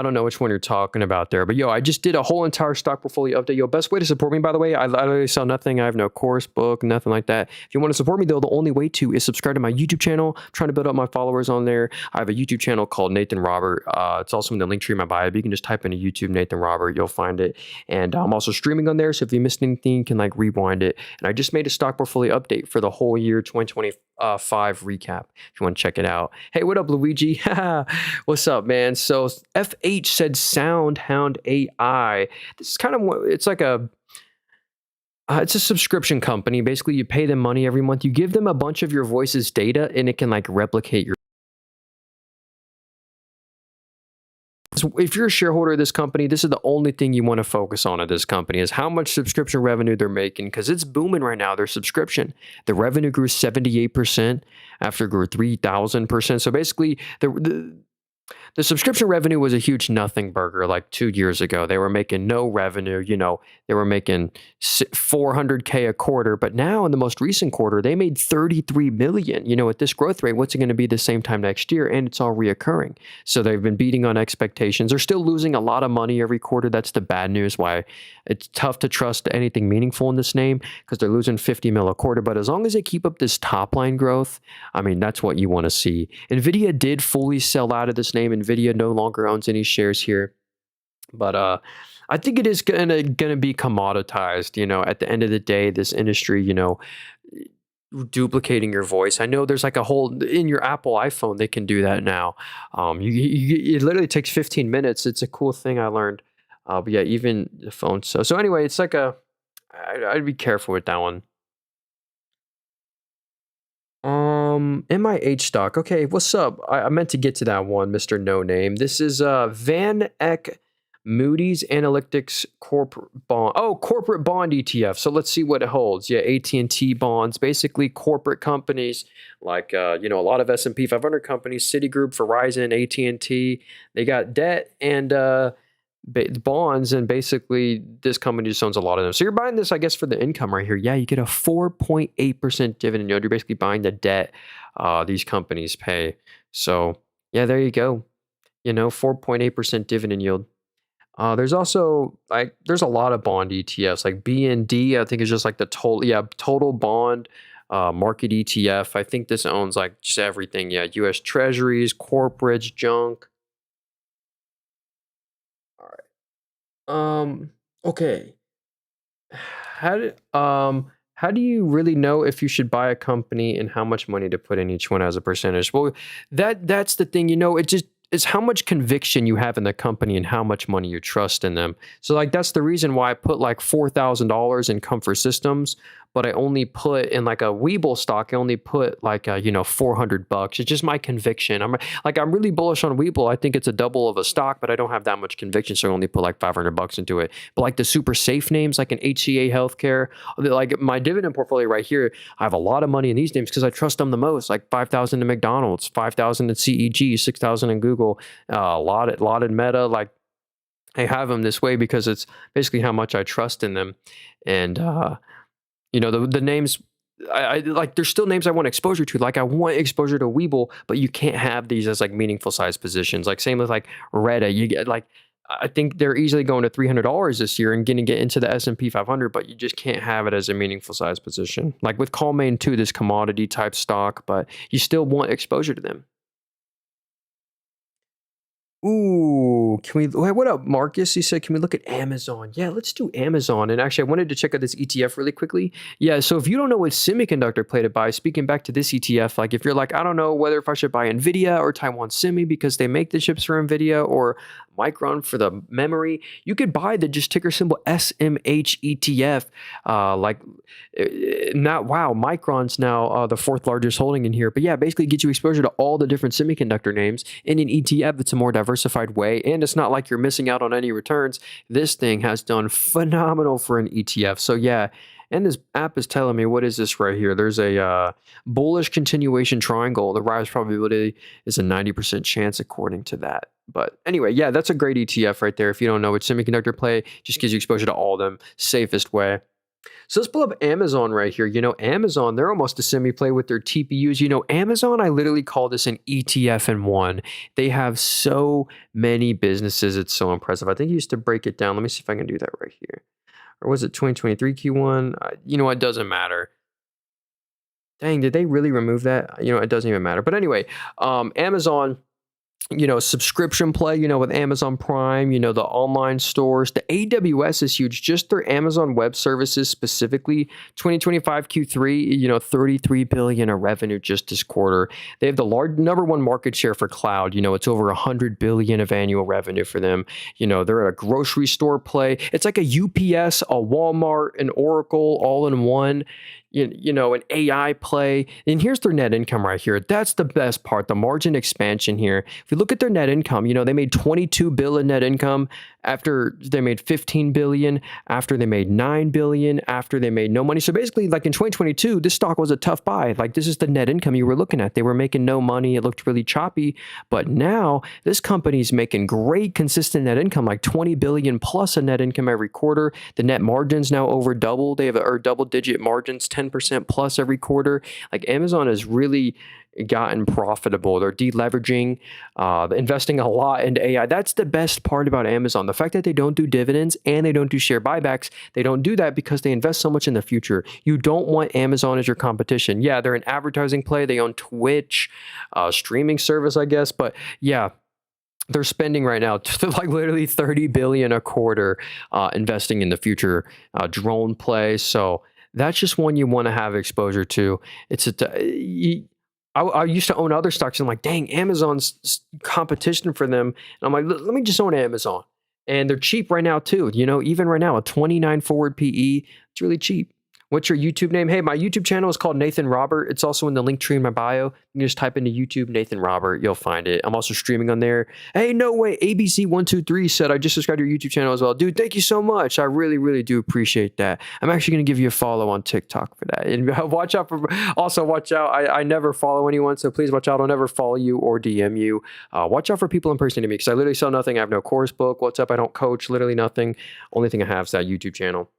don't know which one you're talking about there, but I just did a whole entire stock portfolio update. Best way to support me, by the way, I literally sell nothing. I have no course, book, nothing like that. If you want to support me though, the only way to is subscribe to my YouTube channel. I'm trying to build up my followers on there. I have a YouTube channel called Nathan Robert. It's also in the link tree in my bio. But you can just type into YouTube Nathan Robert, you'll find it. And I'm also streaming on there, so if you missed anything, you can like rewind it. And I just made a stock portfolio update for the whole year 2025 recap. If you want to check it out. Hey, what up, Luigi? What's up, man? So FH said SoundHound AI. This is kind of it's like it's a subscription company. Basically, you pay them money every month. You give them a bunch of your voice's data, and it can like replicate your. If you're a shareholder of this company, this is the only thing you want to focus on at this company is how much subscription revenue they're making, because it's booming right now, their subscription. The revenue grew 78% after it grew 3,000%. So basically, the subscription revenue was a huge nothing burger like 2 years ago. They were making no revenue. They were making $400K a quarter. But now in the most recent quarter, they made 33 million. At this growth rate, what's it going to be the same time next year? And it's all reoccurring. So they've been beating on expectations. They're still losing a lot of money every quarter. That's the bad news, why it's tough to trust anything meaningful in this name, because they're losing 50 mil a quarter. But as long as they keep up this top line growth, that's what you want to see. NVIDIA did fully sell out of this name. NVIDIA no longer owns any shares here. But I think it is gonna be commoditized. At the end of the day, this industry, duplicating your voice. I know there's like a whole in your Apple iPhone, they can do that now. It literally takes 15 minutes. It's a cool thing I learned. But yeah, even the phone. So anyway, it's like I'd be careful with that one. MIH stock. Okay, what's up? I meant to get to that one, Mr. No Name. This is Van Eck Moody's Analytics corporate bond. Oh, corporate bond ETF. So let's see what it holds. Yeah, AT&T bonds, basically corporate companies like a lot of S&P 500 companies, Citigroup, Verizon, AT&T. They got debt and bonds, and basically this company just owns a lot of them. So you're buying this, I guess, for the income right here. Yeah, you get a 4.8% dividend yield. You're basically buying the debt these companies pay. So yeah, there you go. 4.8% dividend yield. There's also there's a lot of bond ETFs like BND. I think is just like the total bond market ETF. I think this owns like just everything. Yeah, U.S. Treasuries, corporates, junk. Okay. How do you really know if you should buy a company and how much money to put in each one as a percentage? Well, that's the thing, it's how much conviction you have in the company and how much money you trust in them. So that's the reason why I put like $4,000 in Comfort Systems, but I only put in like a Webull stock, I only put like, $400. It's just my conviction. I'm really bullish on Webull. I think it's a double of a stock, but I don't have that much conviction. So I only put like $500 into it. But like the super safe names, like an HCA Healthcare, like my dividend portfolio right here, I have a lot of money in these names because I trust them the most. Like 5,000 in McDonald's, 5,000 in CEG, 6,000 in Google, a lot in Meta. Like I have them this way because it's basically how much I trust in them. And the names. I like. There's still names I want exposure to. Like I want exposure to Webull, but you can't have these as like meaningful size positions. Like same with like Reddit. You get like I think they're easily going to $300 this year and going to get into the S&P 500, but you just can't have it as a meaningful size position. Like with Callmain too, this commodity type stock, but you still want exposure to them. Ooh, can we? What up, Marcus? He said, can we look at Amazon? Yeah, let's do Amazon. And actually, I wanted to check out this ETF really quickly. Yeah, so if you don't know what semiconductor play to buy, speaking back to this ETF, like if you're like, I don't know whether if I should buy Nvidia or Taiwan Semi because they make the chips for Nvidia or Micron for the memory, you could buy the just ticker symbol SMH ETF. Micron's now the fourth largest holding in here. But yeah, basically get you exposure to all the different semiconductor names in an ETF. It's a more diversified way, and it's not like you're missing out on any returns. This thing has done phenomenal for an ETF. So yeah, and this app is telling me, what is this right here? There's a bullish continuation triangle. The rise probability is a 90% chance according to that. But anyway, yeah, that's a great ETF right there. If you don't know what semiconductor play, just gives you exposure to all of them. Safest way. So let's pull up Amazon right here. Amazon, they're almost a semi play with their TPUs. Amazon, I literally call this an ETF in one. They have so many businesses. It's so impressive. I think you used to break it down. Let me see if I can do that right here. Or was it 2023 Q1? It doesn't matter. Dang, did they really remove that? It doesn't even matter. But anyway, Amazon, subscription play, with Amazon Prime, the online stores. The AWS is huge. Just their Amazon Web Services specifically, 2025 Q3, 33 billion of revenue just this quarter. They have the number one market share for cloud. It's over 100 billion of annual revenue for them. They're a grocery store play. It's like a UPS, a Walmart, an Oracle, all in one. An AI play. And here's their net income right here. That's the best part, the margin expansion here. If you look at their net income, they made 22 billion net income after they made 15 billion, after they made 9 billion, after they made no money. So basically, like in 2022, this stock was a tough buy. Like this is the net income you were looking at. They were making no money. It looked really choppy. But now this company's making great consistent net income, like 20 billion plus a net income every quarter. The net margins now over double. They have double digit margins, 10% plus every quarter. Like Amazon has really gotten profitable. They're deleveraging, investing a lot into AI. That's the best part about Amazon. The fact that they don't do dividends and they don't do share buybacks, they don't do that because they invest so much in the future. You don't want Amazon as your competition. Yeah, they're an advertising play. They own Twitch, streaming service, I guess. But yeah, they're spending right now like literally 30 billion a quarter investing in the future drone play. So that's just one you want to have exposure to. I used to own other stocks and I'm like, dang, Amazon's competition for them. And I'm like, let me just own Amazon. And they're cheap right now too. Even right now, a 29 forward PE, it's really cheap. What's your YouTube name? Hey, my YouTube channel is called Nathan Robert. It's also in the link tree in my bio. You can just type into YouTube Nathan Robert. You'll find it. I'm also streaming on there. Hey, no way. ABC123 said, I just subscribed to your YouTube channel as well. Dude, thank you so much. I really, really do appreciate that. I'm actually going to give you a follow on TikTok for that. And watch out. I never follow anyone, so please watch out. I'll never follow you or DM you. Watch out for people impersonating me because I literally sell nothing. I have no course book. What's up? I don't coach. Literally nothing. Only thing I have is that YouTube channel.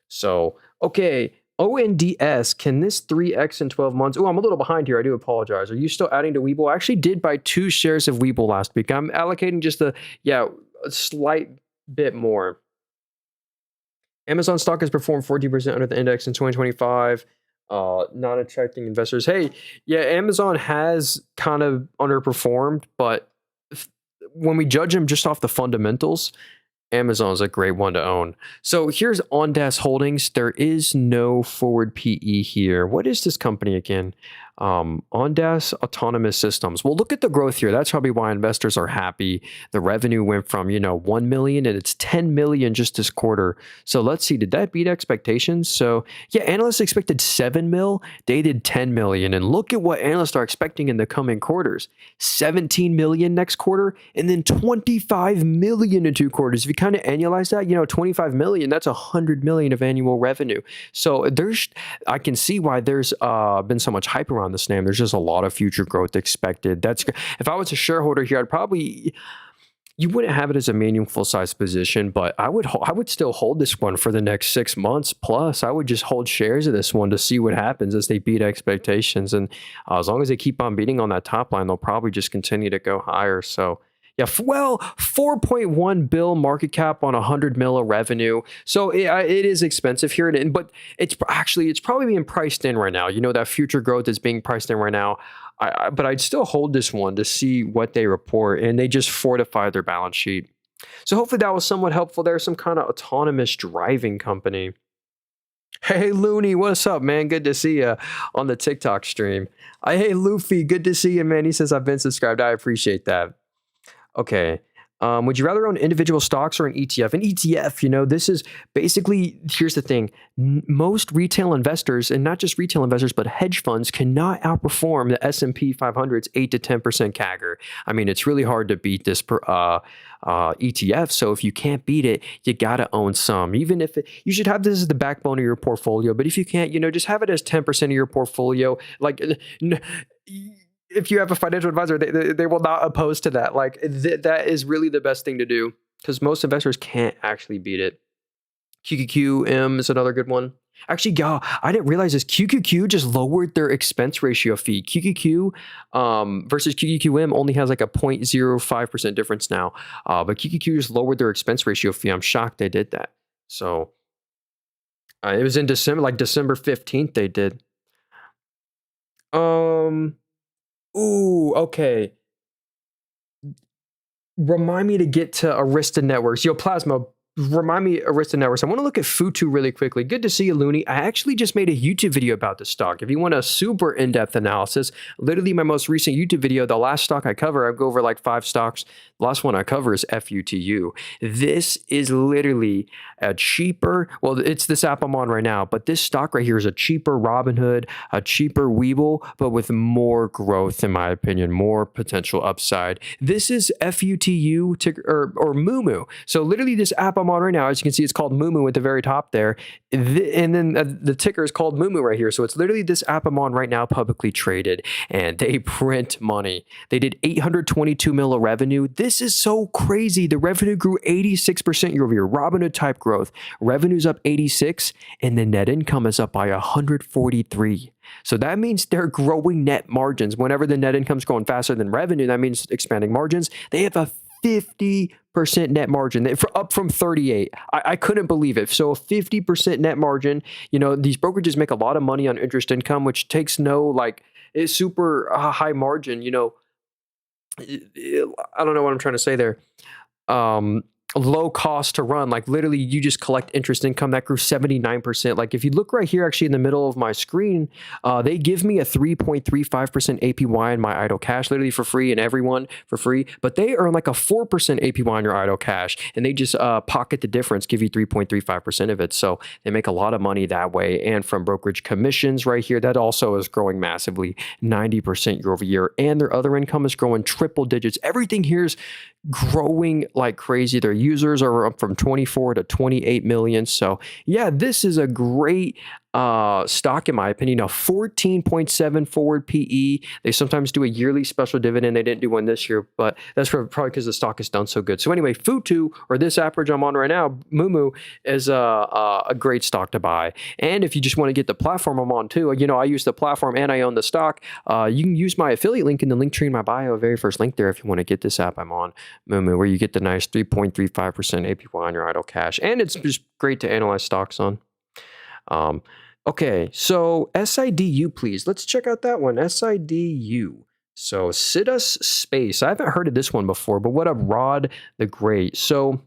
So, okay, ONDS, can this 3x in 12 months? Oh, I'm a little behind here. I do apologize. Are you still adding to Webull? I actually did buy 2 shares of Webull last week. I'm allocating just a slight bit more. Amazon stock has performed 14% under the index in 2025. Not attracting investors. Hey, yeah, Amazon has kind of underperformed, but when we judge them just off the fundamentals, Amazon's a great one to own. So here's Ondas Holdings. There is no forward PE here. What is this company again? Ondas Autonomous Systems. Well, look at the growth here. That's probably why investors are happy. The revenue went from, 1 million and it's 10 million just this quarter. So let's see, did that beat expectations? So yeah, analysts expected 7 mil. They did 10 million. And look at what analysts are expecting in the coming quarters. 17 million next quarter and then 25 million in 2 quarters. If you kind of annualize that, 25 million, that's 100 million of annual revenue. So I can see why there's been so much hype around this name. There's just a lot of future growth expected. If I was a shareholder here, you wouldn't have it as a meaningful size position, but I would still hold this one for the next 6 months plus. I would just hold shares of this one to see what happens as they beat expectations. And as long as they keep on beating on that top line, they'll probably just continue to go higher. So yeah, 4.1 bill market cap on 100 mil of revenue. So it is expensive here, but it's probably being priced in right now. That future growth is being priced in right now. But I'd still hold this one to see what they report, and they just fortify their balance sheet. So hopefully that was somewhat helpful there. Some kind of autonomous driving company. Hey, Looney, what's up, man? Good to see you on the TikTok stream. Hey, Luffy, good to see you, man. He says, I've been subscribed. I appreciate that. Okay. Would you rather own individual stocks or an ETF? An ETF, this is basically, here's the thing. Most retail investors, and not just retail investors, but hedge funds cannot outperform the S&P 500's 8 to 10% CAGR. I mean, it's really hard to beat this ETF. So if you can't beat it, you got to own some. Even if you should have this as the backbone of your portfolio. But if you can't, just have it as 10% of your portfolio. If you have a financial advisor, they will not oppose to that. That is really the best thing to do because most investors can't actually beat it. QQQM is another good one. Actually, I didn't realize this. QQQ just lowered their expense ratio fee. QQQ versus QQQM only has like a 0.05% difference now. But QQQ just lowered their expense ratio fee. I'm shocked they did that. So it was in December, like December 15th they did. Ooh, okay. Remind me to get to Arista Networks. Yo, Plasma, remind me Arista Networks. I want to look at Futu really quickly. Good to see you, Looney. I actually just made a YouTube video about the stock. If you want a super in-depth analysis, literally my most recent YouTube video, the last stock I cover, I go over like 5 stocks. The last one I cover is FUTU. This is literally a cheaper, well, it's this app I'm on right now, but this stock right here is a cheaper Robinhood, a cheaper Webull, but with more growth, in my opinion, more potential upside. This is FUTU or Moomoo. So literally this app I'm on right now, as you can see, it's called Moomoo at the very top there. And then the ticker is called Moomoo right here. So it's literally this app I'm on right now, publicly traded, and they print money. They did 822 mil of revenue. This is so crazy. The revenue grew 86% year over year. Robinhood type growth. Revenue's up 86, and the net income is up by 143. So that means they're growing net margins. Whenever the net income's growing faster than revenue, that means expanding margins. They have a 50% net margin, up from 38. I couldn't believe it. So a 50% net margin, these brokerages make a lot of money on interest income, which takes it's super high margin, I don't know what I'm trying to say there. Low cost to run. Like literally you just collect interest income that grew 79%. Like if you look right here, actually in the middle of my screen, they give me a 3.35% APY in my idle cash, literally for free, and everyone for free, but they earn like a 4% APY on your idle cash, and they just pocket the difference, give you 3.35% of it. So they make a lot of money that way. And from brokerage commissions right here, that also is growing massively, 90% year over year. And their other income is growing triple digits. Everything here is growing like crazy. Their users are up from 24 to 28 million. So yeah, this is a great stock in my opinion. A 14.7 forward PE. They sometimes do a yearly special dividend. They didn't do one this year, but that's probably because the stock has done so good. So anyway, Futu, or this average I'm on right now, Moomoo, is a great stock to buy. And if you just want to get the platform I'm on too, I use the platform and I own the stock. You can use my affiliate link in the link tree in my bio, very first link there, if you want to get this app I'm on, Moomoo, where you get the nice 3.35% APY on your idle cash. And it's just great to analyze stocks on. Okay, so SIDU, please. Let's check out that one. SIDU. So Sidus Space. I haven't heard of this one before, but what up, Rod the Great? So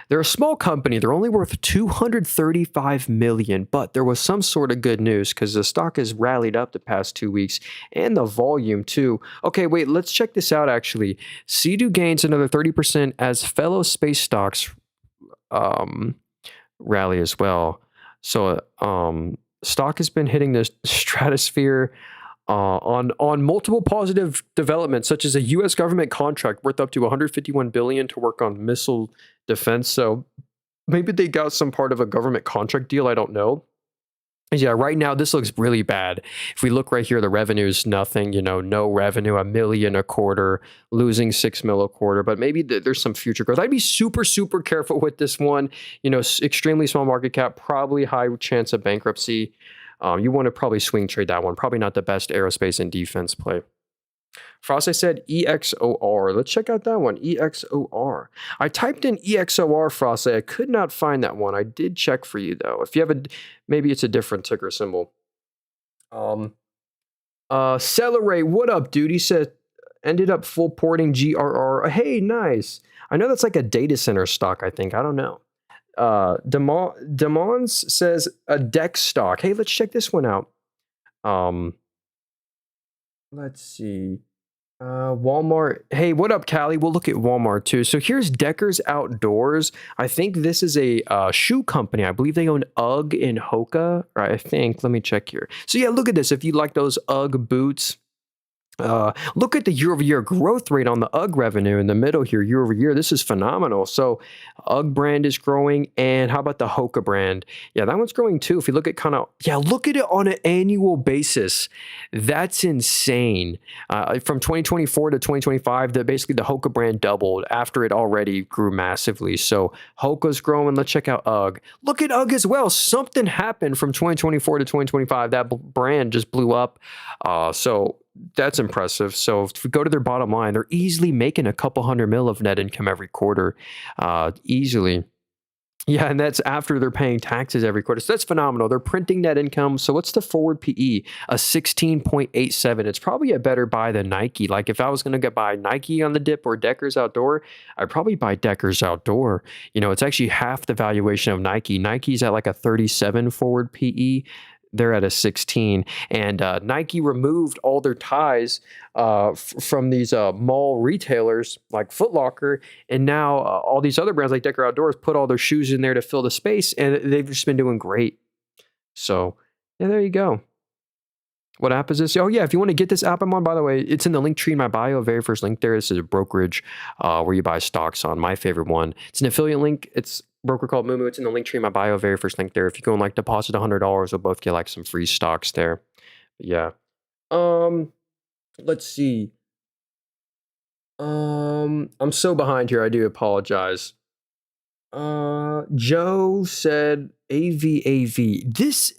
They're a small company. They're only worth 235 million, but there was some sort of good news because the stock has rallied up the past 2 weeks and the volume too. Okay, wait, let's check this out actually. Sea gains another 30% as fellow space stocks um, rally as well. So, stock has been hitting the stratosphere on multiple positive developments, such as a U.S. government contract worth up to 151 billion to work on missile defense. So maybe they got some part of a government contract deal. I don't know. Yeah, right now this looks really bad. If we look right here, the revenue is nothing. No revenue, 1 million a quarter, losing 6 mil a quarter. But maybe there's some future growth. I'd be super, super careful with this one. Extremely small market cap, probably high chance of bankruptcy. You want to probably swing trade that one. Probably not the best aerospace and defense play. Frost said EXOR. Let's check out that one. EXOR. I typed in EXOR, Frost. I could not find that one. I did check for you though. If you have maybe it's a different ticker symbol. Celeray, what up, dude? He said ended up full porting GRR. Hey, nice. I know that's like a data center stock, I think. I don't know. Demons says a DEX stock. Hey, let's check this one out. Let's see. Walmart. Hey, what up, Callie? We'll look at Walmart too. So here's Deckers Outdoors. I think this is a shoe company. I believe they own UGG and Hoka. Right, I think. Let me check here. So yeah, look at this. If you like those UGG boots, look at the year-over-year growth rate on the UGG revenue in the middle here, year-over-year. This is phenomenal. So UGG brand is growing, and how about the Hoka brand? Yeah, that one's growing too. If you look at look at it on an annual basis. That's insane. From 2024 to 2025, basically the Hoka brand doubled after it already grew massively. So Hoka's growing. Let's check out UGG. Look at UGG as well. Something happened from 2024 to 2025. That brand just blew up. So that's impressive. So if we go to their bottom line, they're easily making a couple $100 million of net income every quarter, easily. Yeah, and that's after they're paying taxes every quarter. So that's phenomenal. They're printing net income. So what's the forward PE? A 16.87. It's probably a better buy than Nike. Like if I was going to buy Nike on the dip or Deckers Outdoor, I'd probably buy Deckers Outdoor. It's actually half the valuation of Nike. Nike's at like a 37 forward PE. They're at a 16, and Nike removed all their ties from these mall retailers like Foot Locker, and now all these other brands like Decker Outdoors put all their shoes in there to fill the space, and they've just been doing great. So, yeah, there you go. What app is this? Oh, yeah, if you want to get this app I'm on, by the way, it's in the link tree in my bio, very first link there. This is a brokerage where you buy stocks on. My favorite one. It's an affiliate link. It's broker called Moomoo. It's in the link tree in my bio, very first link there. If you go and like deposit $100, we'll both get like some free stocks there. Yeah. Let's see. I'm so behind here. I do apologize. Joe said AVAV. This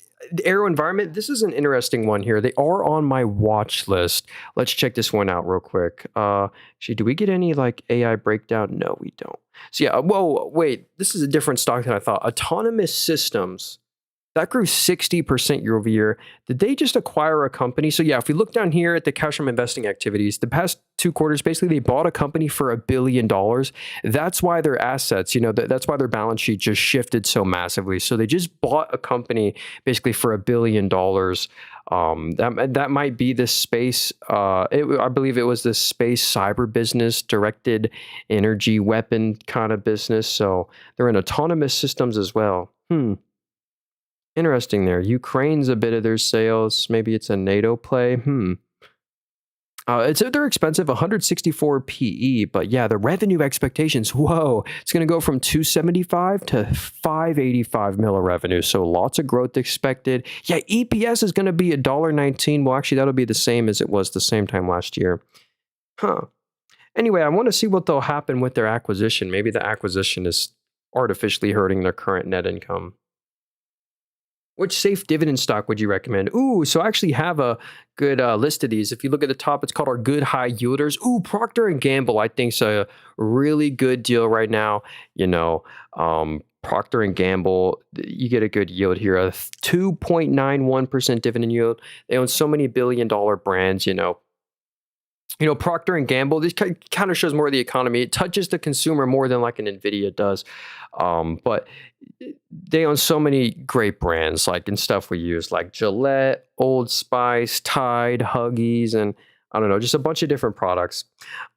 Aero Environment, this is an interesting one here. They are on my watch list. Let's check this one out real quick. Actually, do we get any like AI breakdown? No, we don't. So yeah, whoa, wait, this is a different stock than I thought. Autonomous Systems. That grew 60% year over year. Did they just acquire a company? So yeah, if we look down here at the cash from investing activities, the past 2 quarters, basically they bought a company for $1 billion. That's why their assets, that's why their balance sheet just shifted so massively. So they just bought a company basically for $1 billion. That might be the space. I believe it was the space cyber business, directed energy weapon kind of business. So they're in autonomous systems as well. Interesting there. Ukraine's a bit of their sales. Maybe it's a NATO play. They're expensive, 164 PE, but yeah, the revenue expectations, whoa, it's going to go from 275 to 585 mil of revenue. So lots of growth expected. Yeah, EPS is going to be $1.19. Well, actually, that'll be the same as it was the same time last year. Anyway, I want to see what will happen with their acquisition. Maybe the acquisition is artificially hurting their current net income. Which safe dividend stock would you recommend? Ooh, so I actually have a good list of these. If you look at the top, it's called our good high yielders. Ooh, Procter & Gamble, I think is a really good deal right now. Procter & Gamble, you get a good yield here, a 2.91% dividend yield. They own so many billion-dollar brands, Procter and Gamble, this kind of shows more of the economy. It touches the consumer more than like an Nvidia does. But they own so many great brands, like and stuff we use, like Gillette, Old Spice, Tide, Huggies, and I don't know, just a bunch of different products.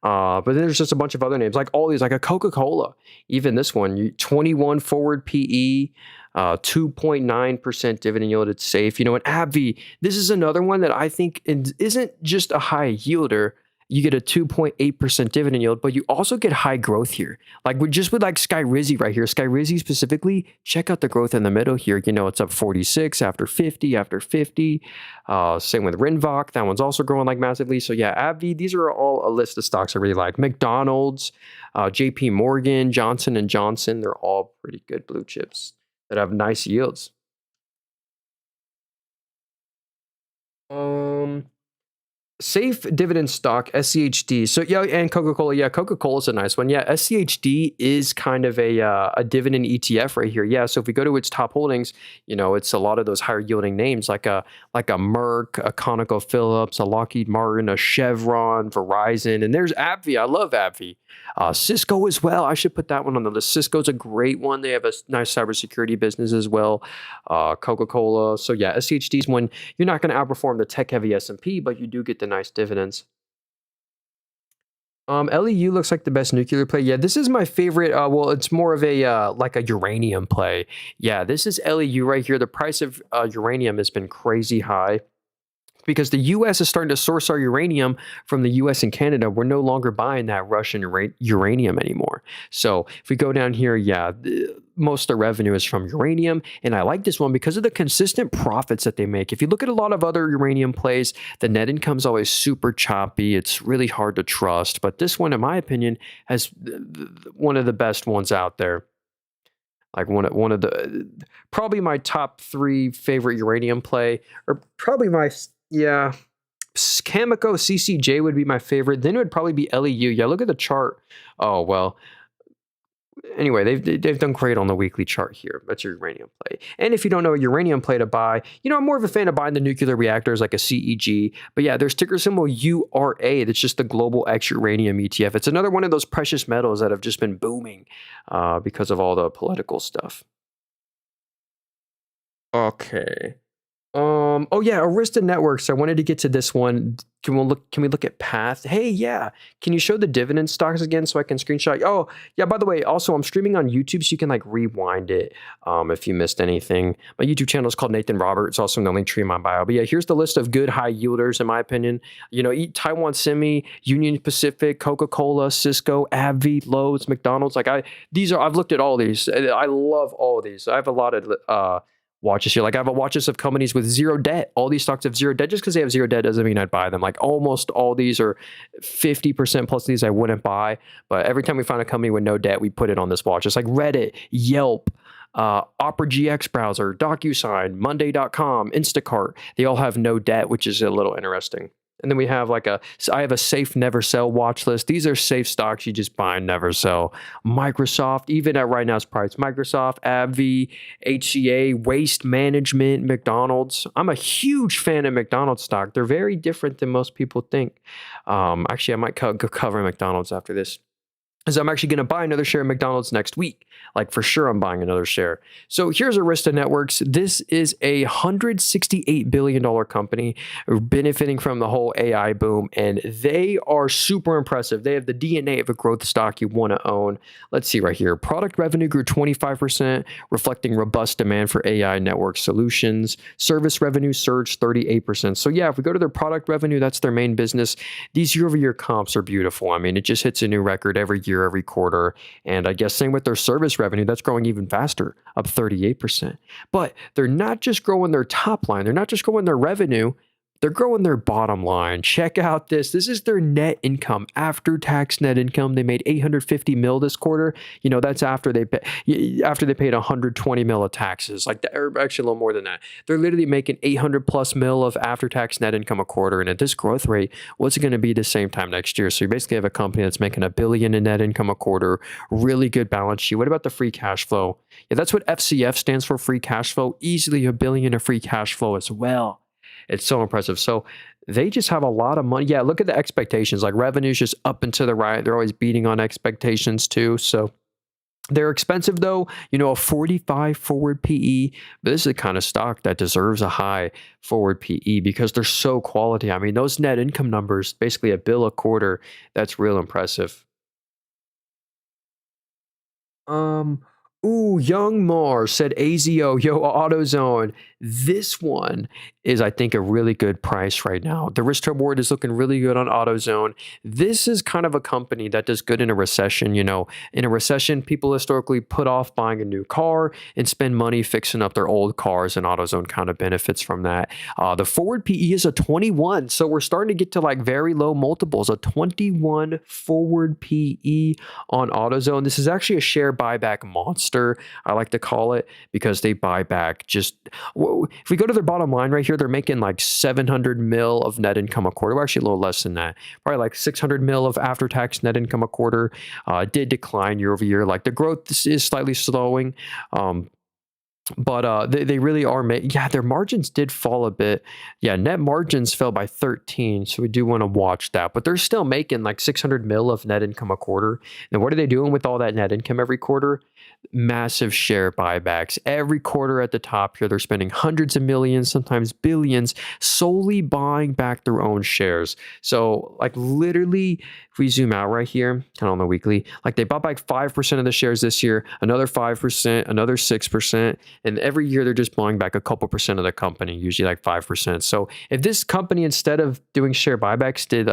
But then there's just a bunch of other names, like all these, like a Coca-Cola. Even this one, 21 forward PE, 2.9% dividend yield. It's safe. And AbbVie, this is another one that I think isn't just a high yielder. You get a 2.8% dividend yield, but you also get high growth here. Like with like Skyrizi right here, Skyrizi specifically, check out the growth in the middle here. It's up 46 after 50 after 50. Same with Rinvoq. That one's also growing like massively. So yeah, AbbVie, these are all a list of stocks I really like. McDonald's, JP Morgan, Johnson & Johnson, they're all pretty good blue chips that have nice yields. Um, Safe dividend stock, SCHD. So yeah, and Coca-Cola. Yeah, Coca-Cola is a nice one. Yeah, SCHD is kind of a dividend ETF right here. Yeah, so if we go to its top holdings, it's a lot of those higher yielding names like a Merck, a ConocoPhillips, a Lockheed Martin, a Chevron, Verizon, and there's AbbVie. I love AbbVie. Cisco as well. I should put that one on the list. Cisco's a great one. They have a nice cybersecurity business as well. Coca-Cola. So yeah, SCHD is when you're not going to outperform the tech-heavy S&P, but you do get the nice dividends. LEU looks like the best nuclear play. Yeah, this is my favorite. Well, it's more of a like a uranium play. Yeah, this is LEU right here. The price of uranium has been crazy high because the U.S. is starting to source our uranium from the U.S. and Canada. We're no longer buying that Russian uranium anymore. So if we go down here, yeah, most of the revenue is from uranium. And I like this one because of the consistent profits that they make. If you look at a lot of other uranium plays, the net income is always super choppy. It's really hard to trust. But this one, in my opinion, has one of the best ones out there. Like one of the probably my top 3 favorite uranium play, or probably my yeah, Cameco CCJ would be my favorite. Then it would probably be LEU. Yeah, look at the chart. Oh well. Anyway, they've done great on the weekly chart here. That's your uranium play. And if you don't know a uranium play to buy, I'm more of a fan of buying the nuclear reactors like a CEG. But yeah, there's ticker symbol URA. That's just the global X uranium ETF. It's another one of those precious metals that have just been booming because of all the political stuff. Okay. Oh yeah, Arista Networks. I wanted to get to this one. Can we look at Path? Hey, yeah. Can you show the dividend stocks again so I can screenshot? Oh, yeah, by the way, also I'm streaming on YouTube so you can like rewind it if you missed anything. My YouTube channel is called Nathan Roberts, also in the link tree in my bio. But yeah, here's the list of good high yielders in my opinion. Eat Taiwan Semi, Union Pacific, Coca-Cola, Cisco, AbbVie, Lowe's, McDonald's. I've looked at all these. I love all of these. I have a lot of watches here. Like I have a watch list of companies with zero debt. All these stocks have zero debt. Just because they have zero debt doesn't mean I'd buy them. Like almost all these are 50% plus these I wouldn't buy. But every time we find a company with no debt, we put it on this watch. It's like Reddit, Yelp, Opera GX browser, DocuSign, Monday.com, Instacart. They all have no debt, which is a little interesting. And then we have I have a safe never sell watch list. These are safe stocks you just buy and never sell. Microsoft, even at right now's price, Microsoft, AbbVie, HCA, Waste Management, McDonald's. I'm a huge fan of McDonald's stock. They're very different than most people think. Actually, I might cover McDonald's after this. Is I'm actually going to buy another share of McDonald's next week. Like for sure, I'm buying another share. So here's Arista Networks. This is a $168 billion company benefiting from the whole AI boom, and they are super impressive. They have the DNA of a growth stock you want to own. Let's see right here. Product revenue grew 25%, reflecting robust demand for AI network solutions. Service revenue surged 38%. So yeah, if we go to their product revenue, that's their main business. These year-over-year comps are beautiful. I mean, it just hits a new record every year, every quarter. And I guess same with their service revenue, that's growing even faster, up 38%. But they're not just growing their top line, they're not just growing their revenue, they're growing their bottom line. Check out this. This is their net income, after-tax net income. They made $850 million this quarter. That's after they paid 120 million of taxes. Or actually a little more than that. They're literally making 800 plus million of after-tax net income a quarter. And at this growth rate, what's it going to be the same time next year? So you basically have a company that's making $1 billion in net income a quarter. Really good balance sheet. What about the free cash flow? Yeah, that's what FCF stands for, free cash flow. Easily $1 billion of free cash flow as well. It's so impressive. So they just have a lot of money. Yeah, look at the expectations. Like revenue's just up and to the right. They're always beating on expectations too. So they're expensive though, a 45 forward PE, but this is the kind of stock that deserves a high forward PE because they're so quality. I mean, those net income numbers, basically a bill a quarter, that's real impressive. Um, Young Mars said AZO, yo, AutoZone. This one is, I think, a really good price right now. The risk to reward is looking really good on AutoZone. This is kind of a company that does good in a recession. In a recession, people historically put off buying a new car and spend money fixing up their old cars, and AutoZone kind of benefits from that. The forward PE is a 21, so we're starting to get to like very low multiples, a 21 forward PE on AutoZone. This is actually a share buyback monster, I like to call it, because they buy back just, if we go to their bottom line right here, they're making like 700 mil of net income a quarter. Well, actually a little less than that, probably like 600 mil of after-tax net income a quarter. It did decline year over year. Like the growth is slightly slowing. But they really are yeah, their margins did fall a bit. Yeah, net margins fell by 13, so we do want to watch that. But they're still making like 600 mil of net income a quarter. And what are they doing with all that net income every quarter? Massive share buybacks. Every quarter at the top here, they're spending hundreds of millions, sometimes billions, solely buying back their own shares. So like literally, if we zoom out right here, kind of on the weekly, like they bought back 5% of the shares this year, another 5%, another 6%. And every year they're just buying back a couple percent of the company, usually like 5%. So if this company, instead of doing share buybacks, did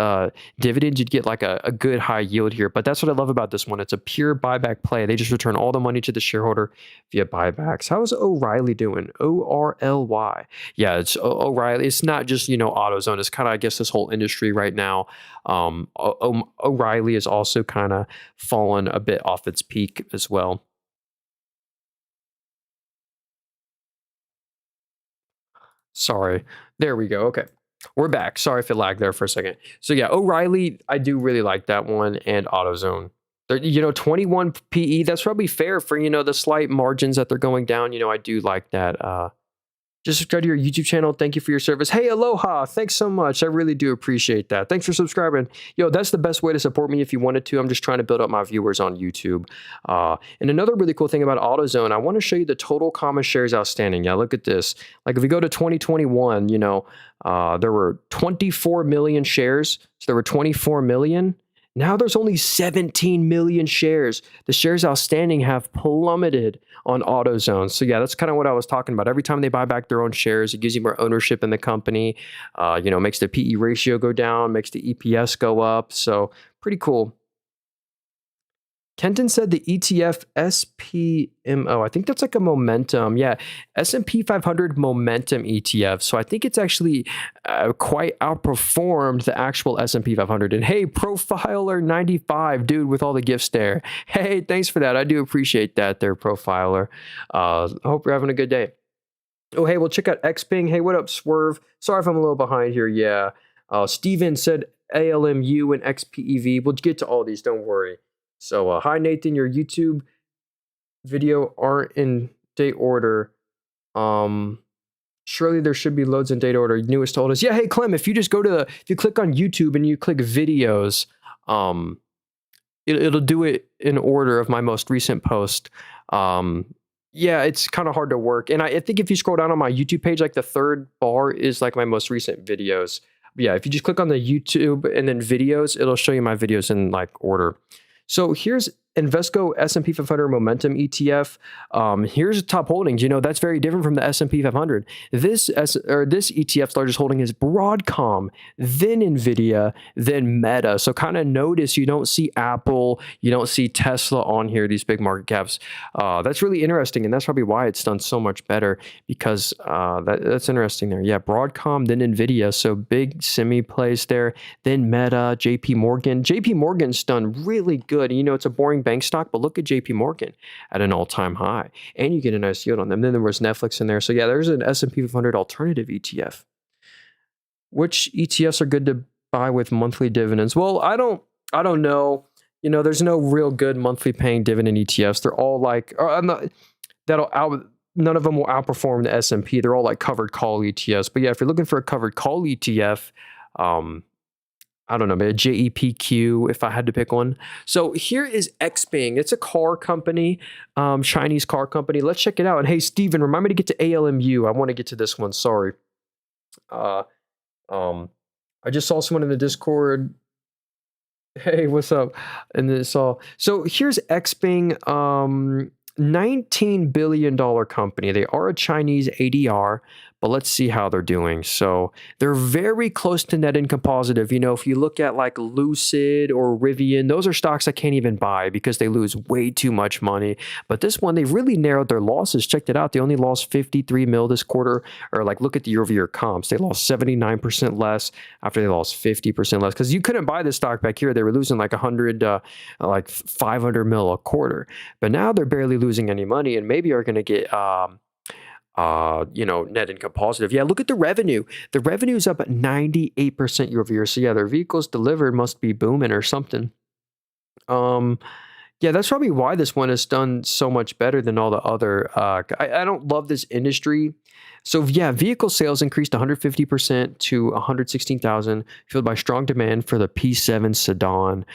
dividends, you'd get like a good high yield here. But that's what I love about this one. It's a pure buyback play. They just return all the money to the shareholder via buybacks. How is O'Reilly doing? ORLY. Yeah, it's O'Reilly. It's not just, AutoZone. It's kind of, I guess, this whole industry right now. O'Reilly is also kind of fallen a bit off its peak as well. Sorry. There we go. Okay. We're back. Sorry if it lagged there for a second. So yeah, O'Reilly, I do really like that one, and AutoZone. 21 PE, that's probably fair for, the slight margins that they're going down. I do like that. Just subscribe to your YouTube channel. Thank you for your service. Hey, aloha. Thanks so much. I really do appreciate that. Thanks for subscribing. That's the best way to support me if you wanted to. I'm just trying to build up my viewers on YouTube. And another really cool thing about AutoZone, I want to show you the total common shares outstanding. Yeah, look at this. Like if we go to 2021, there were 24 million shares. So there were 24 million. Now there's only 17 million shares. The shares outstanding have plummeted on AutoZone. So yeah, that's kind of what I was talking about. Every time they buy back their own shares, it gives you more ownership in the company. Makes the PE ratio go down, makes the EPS go up. So pretty cool. Kenton said the ETF SPMO. I think that's like a momentum. Yeah, S&P 500 momentum ETF. So I think it's actually quite outperformed the actual S&P 500. And hey, Profiler 95, dude, with all the gifts there. Hey, thanks for that. I do appreciate that there, Profiler. I hope you're having a good day. Oh, hey, well, check out Xping. Hey, what up, Swerve? Sorry if I'm a little behind here. Yeah. Steven said ALMU and XPEV. We'll get to all these. Don't worry. So, hi, Nathan, your YouTube video aren't in date order. Surely there should be loads in date order. Newest told us. Yeah, hey, Clem, if you just if you click on YouTube and you click videos, it'll do it in order of my most recent post. Yeah, it's kind of hard to work. And I think if you scroll down on my YouTube page, like the third bar is like my most recent videos. But yeah, if you just click on the YouTube and then videos, it'll show you my videos in like order. So here's Invesco S&P 500 Momentum ETF. Here's top holdings. That's very different from the S&P 500. This ETF's largest holding is Broadcom, then Nvidia, then Meta. So kind of notice you don't see Apple, you don't see Tesla on here, these big market caps. That's really interesting, and that's probably why it's done so much better, because that's interesting there. Yeah, Broadcom, then Nvidia. So big semi plays there. Then Meta, JP Morgan. JP Morgan's done really good. It's a boring bank stock, but look at JP Morgan at an all-time high, and you get a nice yield on them. Then there was Netflix in there. So yeah, there's an S&P 500 alternative ETF. Which ETFs are good to buy with monthly dividends? Well, I don't know. There's no real good monthly paying dividend ETFs. They're all like, none of them will outperform the S&P. They're all like covered call ETFs. But yeah, if you're looking for a covered call ETF, Um, I don't know, maybe a JEPQ if I had to pick one. So here is Xpeng. It's a car company, Chinese car company. Let's check it out. And hey, Steven, remind me to get to ALMU. I want to get to this one. Sorry. Uh, um, I just saw someone in the Discord. Hey, what's up? And then saw. So here's Xpeng, $19 billion company. They are a Chinese ADR, but let's see how they're doing. So they're very close to net income positive. You know, if you look at like Lucid or Rivian, those are stocks I can't even buy because they lose way too much money. But this one, they really narrowed their losses. Checked it out. They only lost 53 mil this quarter, or like look at the year-over-year comps. They lost 79% less after they lost 50% less because you couldn't buy this stock back here. They were losing like 500 mil a quarter, but now they're barely losing any money and maybe are going to get net income positive. Yeah, look at the revenue. The revenue is up at 98% year over year. So yeah, their vehicles delivered must be booming or something. Yeah, that's probably why this one has done so much better than all the other. I don't love this industry. So yeah, vehicle sales increased 150% to 116,000, fueled by strong demand for the P7 sedan.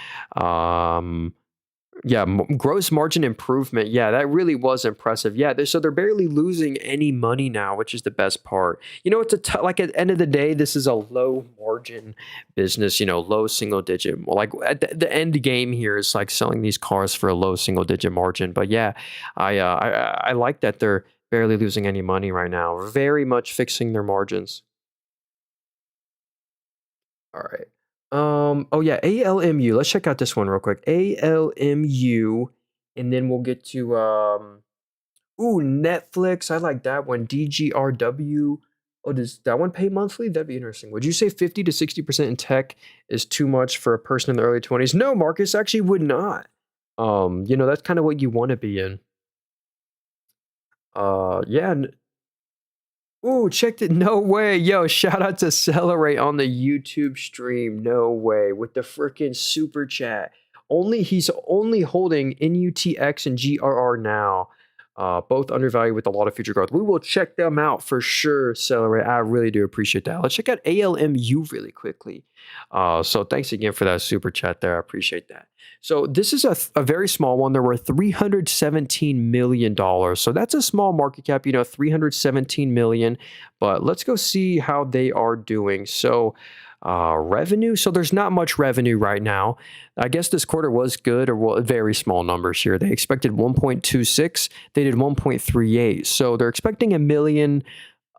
Yeah, gross margin improvement. Yeah, that really was impressive. Yeah, so they're barely losing any money now, which is the best part. You know, like at the end of the day, this is a low margin business. You know, low single digit. Well, like at the end game here is like selling these cars for a low single digit margin. But yeah, I like that they're barely losing any money right now. Very much fixing their margins. All right. Oh yeah, ALMU. Let's check out this one real quick. ALMU, and then we'll get to Netflix. I like that one. DGRW. Oh, does that one pay monthly? That'd be interesting. Would you say 50 to 60% in tech is too much for a person in the early 20s? No, Marcus, actually would not. That's kind of what you want to be in. Yeah, ooh, checked it. No way. Yo, shout out to Celebrate on the YouTube stream. No way. With the freaking super chat. He's only holding NUTX and GRR now. Both undervalued with a lot of future growth. We will check them out for sure, Celebrate. I really do appreciate that. Let's check out ALMU really quickly. So thanks again for that super chat there. I appreciate that. So this is a very small one. They're worth $317 million. So that's a small market cap, 317 million. But let's go see how they are doing. So revenue. So there's not much revenue right now. I guess this quarter was good, or very small numbers here. They expected 1.26. They did 1.38. So they're expecting $1 million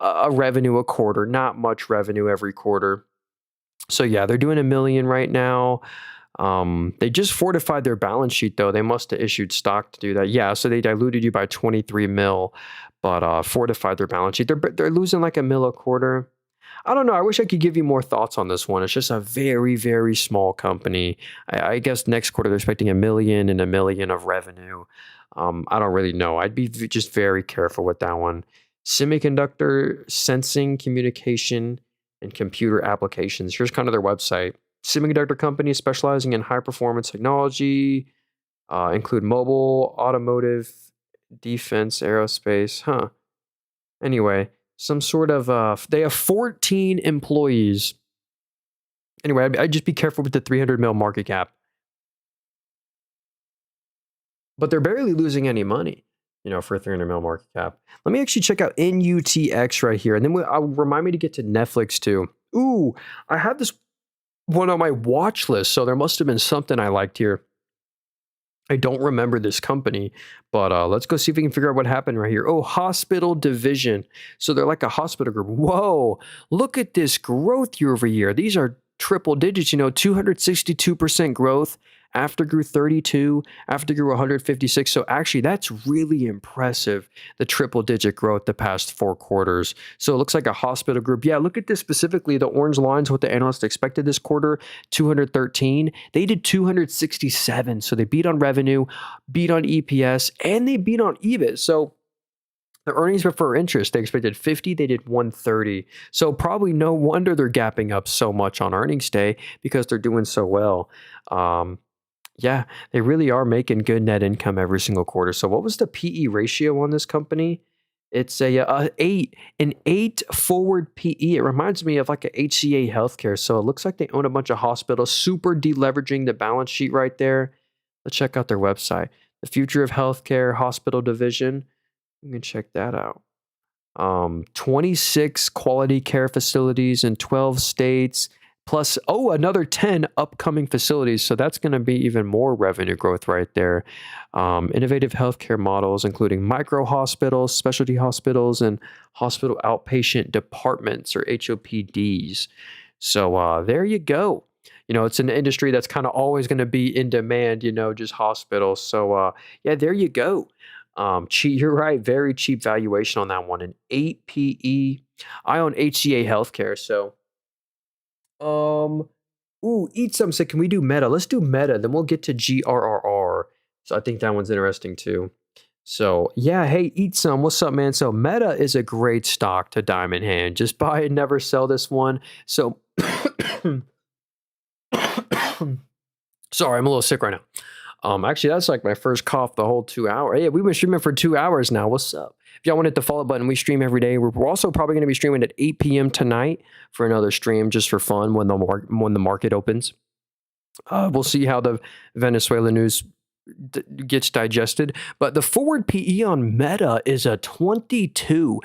revenue a quarter. Not much revenue every quarter. So yeah, they're doing $1 million right now. They just fortified their balance sheet though. They must have issued stock to do that. Yeah, so they diluted you by 23 mil, but fortified their balance sheet. They're losing like $1 million a quarter. I don't know. I wish I could give you more thoughts on this one. It's just a very, very small company. I guess next quarter they're expecting $1 million and $1 million of revenue. I don't really know. I'd be just very careful with that one. Semiconductor sensing, communication, and computer applications. Here's kind of their website. Semiconductor company specializing in high performance technology, include mobile, automotive, defense, aerospace. Huh. Anyway, some sort of, they have 14 employees. Anyway, I'd just be careful with the 300 mil market cap. But they're barely losing any money, for a 300 mil market cap. Let me actually check out NUTX right here. And then I'll remind me to get to Netflix too. Ooh, I have this one on my watch list. So there must have been something I liked here. I don't remember this company, but let's go see if we can figure out what happened right here. Oh, hospital division. So they're like a hospital group. Whoa, look at this growth year over year. These are triple digits, 262% growth. After grew 32, after grew 156. So actually, that's really impressive, the triple digit growth the past 4 quarters. So it looks like a hospital group. Yeah, look at this specifically. The orange lines, what the analysts expected this quarter, 213. They did 267. So they beat on revenue, beat on EPS, and they beat on EBIT. So the earnings before interest, they expected 50, they did 130. So probably no wonder they're gapping up so much on earnings day because they're doing so well. Yeah, they really are making good net income every single quarter. So what was the PE ratio on this company? It's an 8 forward PE. It reminds me of like a HCA Healthcare. So it looks like they own a bunch of hospitals, super deleveraging the balance sheet right there. Let's check out their website. The Future of Healthcare Hospital Division. You can check that out. 26 quality care facilities in 12 states, plus, another 10 upcoming facilities. So that's going to be even more revenue growth right there. Innovative healthcare models, including micro hospitals, specialty hospitals, and hospital outpatient departments or HOPDs. So there you go. It's an industry that's kind of always going to be in demand, just hospitals. So yeah, there you go. Cheap, you're right. Very cheap valuation on that one. An 8 PE. I own HCA Healthcare. So, eat some. So can we do Meta? Let's do Meta. Then we'll get to GRRR. So I think that one's interesting too. So yeah, hey, eat some. What's up, man? So Meta is a great stock to diamond hand. Just buy it, never sell this one. So, sorry, I'm a little sick right now. Actually, that's like my first cough the whole 2 hours. Yeah, we've been streaming for 2 hours now. What's up? If y'all want to hit the follow button, we stream every day. We're also probably going to be streaming at 8 p.m. tonight for another stream just for fun when the market opens. We'll see how the Venezuela news gets digested, but the forward PE on Meta is a 22,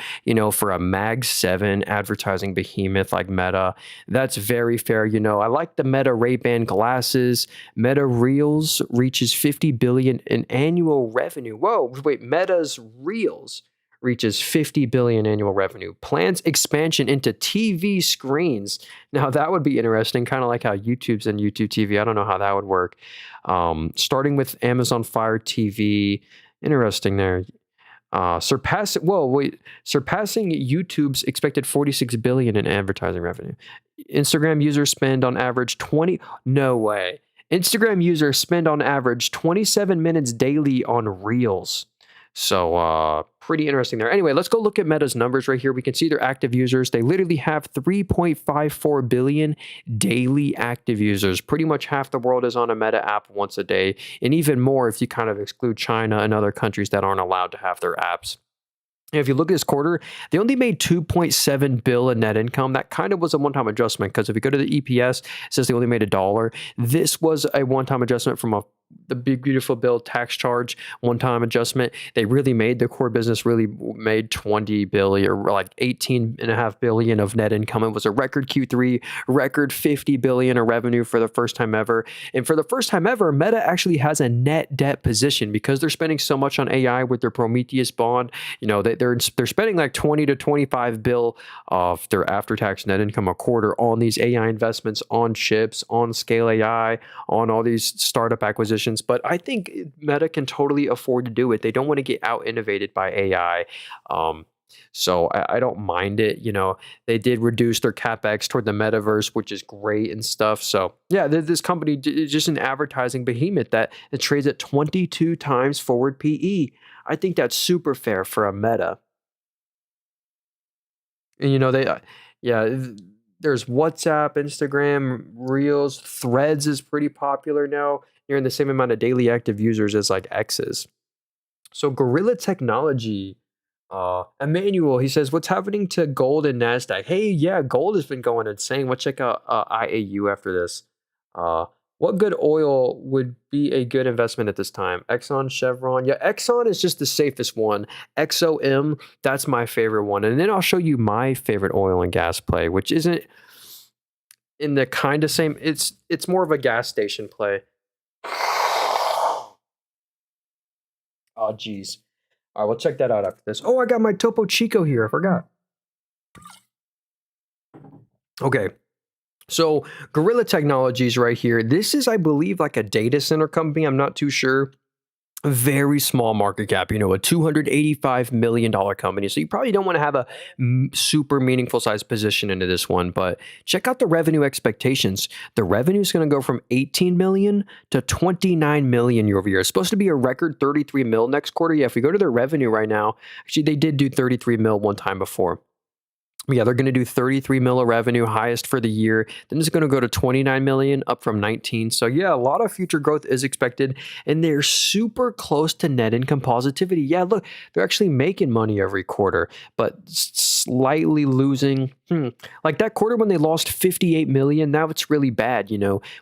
for a Mag 7 advertising behemoth like Meta. That's very fair. I like the Meta Ray-Ban glasses. Meta Reels reaches 50 billion in annual revenue. Whoa, wait, Meta's Reels reaches 50 billion annual revenue. Plans expansion into TV screens. Now that would be interesting, kind of like how YouTube's in YouTube TV. I don't know how that would work. Starting with Amazon Fire TV. Interesting there. Surpassing YouTube's expected 46 billion in advertising revenue. Instagram users spend on average 20. No way. Instagram users spend on average 27 minutes daily on Reels. So pretty interesting there. Anyway, let's go look at Meta's numbers right here. We can see their active users. They literally have 3.54 billion daily active users. Pretty much half the world is on a Meta app once a day, and even more if you kind of exclude China and other countries that aren't allowed to have their apps. And if you look at this quarter, they only made 2.7 bill in net income. That kind of was a one-time adjustment because if you go to the EPS, it says they only made $1. This was a one-time adjustment from the big beautiful bill tax charge one-time adjustment. They really made the core business really made 20 billion or like 18.5 billion of net income. It was a record Q3, record 50 billion of revenue for the first time ever. And for the first time ever, Meta actually has a net debt position because they're spending so much on AI with their Prometheus bond. They're spending like 20 to 25 bill of their after-tax net income a quarter on these AI investments, on chips, on Scale AI, on all these startup acquisitions. But I think Meta can totally afford to do it. They don't want to get out innovated by AI. So I don't mind it. They did reduce their CapEx toward the metaverse, which is great and stuff. So yeah, this company is just an advertising behemoth that it trades at 22 times forward PE. I think that's super fair for a Meta. And there's WhatsApp, Instagram, Reels, Threads is pretty popular now. You're in the same amount of daily active users as like X's. So Gorilla Technology, Emmanuel, he says, what's happening to gold and NASDAQ? Hey, yeah, gold has been going insane. Let's check out IAU after this. What good oil would be a good investment at this time? Exxon, Chevron. Yeah, Exxon is just the safest one. XOM, that's my favorite one. And then I'll show you my favorite oil and gas play, which isn't in the kind of same, it's more of a gas station play. Oh, geez. All right, we'll check that out after this. Oh, I got my Topo Chico here. I forgot. Okay. So Gorilla Technologies right here. This is, I believe, like a data center company. I'm not too sure. A very small market cap, a $285 million company. So you probably don't want to have a super meaningful size position into this one, but check out the revenue expectations. The revenue is going to go from 18 million to 29 million year over year. It's supposed to be a record 33 mil next quarter. Yeah, if we go to their revenue right now, actually they did do 33 mil one time before. Yeah, they're going to do 33 mil of revenue, highest for the year. Then it's going to go to 29 million, up from 19. So yeah, a lot of future growth is expected, and they're super close to net income positivity. Yeah, look, they're actually making money every quarter, but slightly losing. Like that quarter when they lost 58 million, now it's really bad.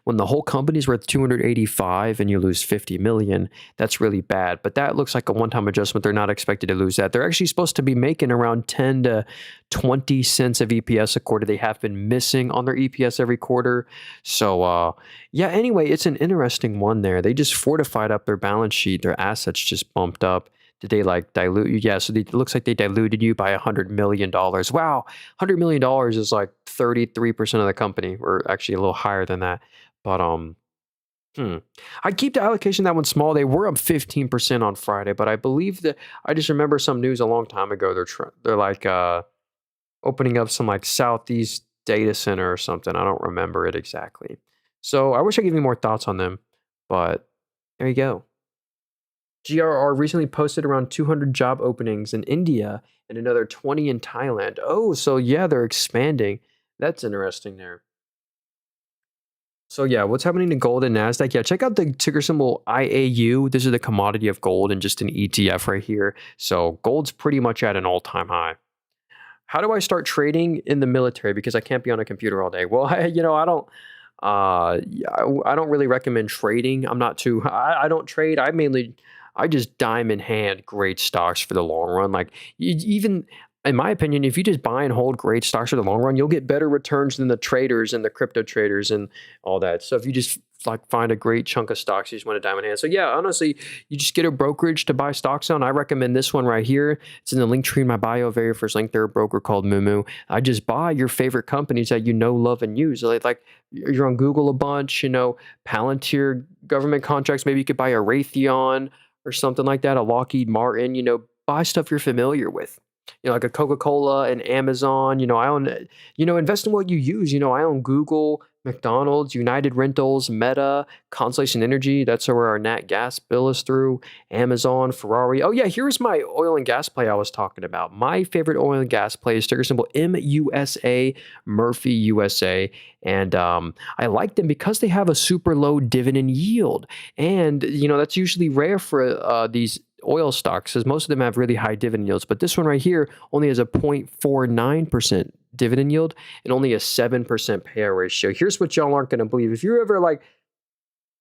When the whole company's worth 285 and you lose 50 million, that's really bad. But that looks like a one-time adjustment. They're not expected to lose that. They're actually supposed to be making around 10 to 20 cents of EPS a quarter. They have been missing on their EPS every quarter. So, yeah, anyway, it's an interesting one there. They just fortified up their balance sheet. Their assets just bumped up. Did they like dilute you? Yeah, so it looks like they diluted you by $100 million. Wow, $100 million is like 33% of the company, or actually a little higher than that. But, Hmm. I'd keep the allocation that one small. They were up 15% on Friday, but I believe that I just remember some news a long time ago. They're like opening up some like Southeast data center or something. I don't remember it exactly. So I wish I could give you more thoughts on them, but there you go. GRR recently posted around 200 job openings in India and another 20 in Thailand. Oh, so yeah, they're expanding. That's interesting there. So yeah, what's happening to gold and Nasdaq? Yeah, check out the ticker symbol IAU. This is the commodity of gold and just an ETF right here. So gold's pretty much at an all-time high. How do I start trading in the military? Because I can't be on a computer all day. Well, I don't. Yeah, I don't really recommend trading. I'm not too. I don't trade. I just diamond hand great stocks for the long run. Like even in my opinion, if you just buy and hold great stocks for the long run, you'll get better returns than the traders and the crypto traders and all that. So if you just like find a great chunk of stocks you just want to diamond hand. So yeah, honestly, you just get a brokerage to buy stocks on. I recommend this one right here. It's in the link tree in my bio, very first link there, a broker called Moomoo. I just buy your favorite companies that you know, love, and use. Like you're on Google a bunch, Palantir government contracts. Maybe you could buy a Raytheon or something like that, a Lockheed Martin, buy stuff you're familiar with. Like a Coca-Cola and Amazon, I own, invest in what you use. I own Google, McDonald's, United Rentals, Meta, Constellation Energy. That's where our nat gas bill is through. Amazon, Ferrari. Oh yeah, here's my oil and gas play I was talking about. My favorite oil and gas play is ticker symbol MUSA, Murphy USA. And I like them because they have a super low dividend yield. And, that's usually rare for these oil stocks, because most of them have really high dividend yields. But this one right here only has a 0.49% dividend yield and only a 7% payout ratio. Here's what y'all aren't going to believe. If you're ever like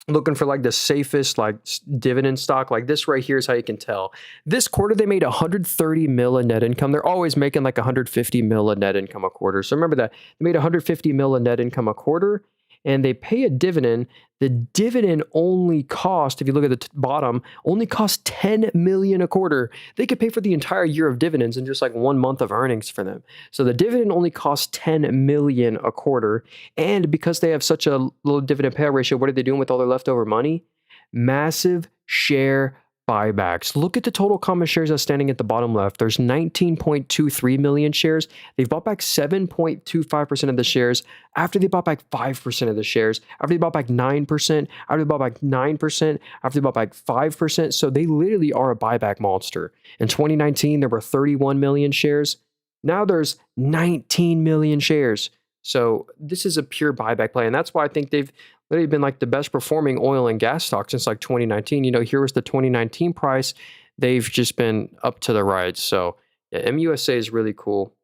looking for like the safest like dividend stock, like this right here is how you can tell. This quarter they made 130 mil in net income. They're always making like 150 mil in net income a quarter. So remember that they made 150 mil in net income a quarter, and they pay a dividend. The dividend only cost, if you look at the bottom, only costs 10 million a quarter. They could pay for the entire year of dividends in just like 1 month of earnings for them. So the dividend only costs 10 million a quarter. And because they have such a low dividend payout ratio, what are they doing with all their leftover money? Massive share buybacks. Look at the total common shares outstanding at the bottom left. There's 19.23 million shares. They've bought back 7.25% of the shares after they bought back 5% of the shares, after they bought back 9%, after they bought back 9%, after they bought back 5%. So they literally are a buyback monster. In 2019, there were 31 million shares. Now there's 19 million shares. So this is a pure buyback play. And that's why I think they've literally been like the best performing oil and gas stock since like 2019. Here was the 2019 price. They've just been up to the right. So yeah, MUSA is really cool.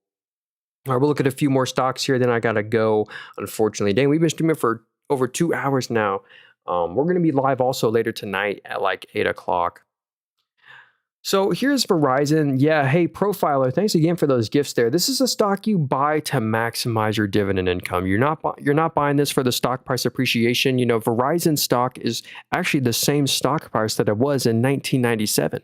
All right, we'll look at a few more stocks here. Then I got to go, unfortunately. Dang, we've been streaming for over 2 hours now. We're going to be live also later tonight at like 8 o'clock. So here's Verizon. Yeah, hey, Profiler, thanks again for those gifts there. This is a stock you buy to maximize your dividend income. You're not buying this for the stock price appreciation. Verizon stock is actually the same stock price that it was in 1997.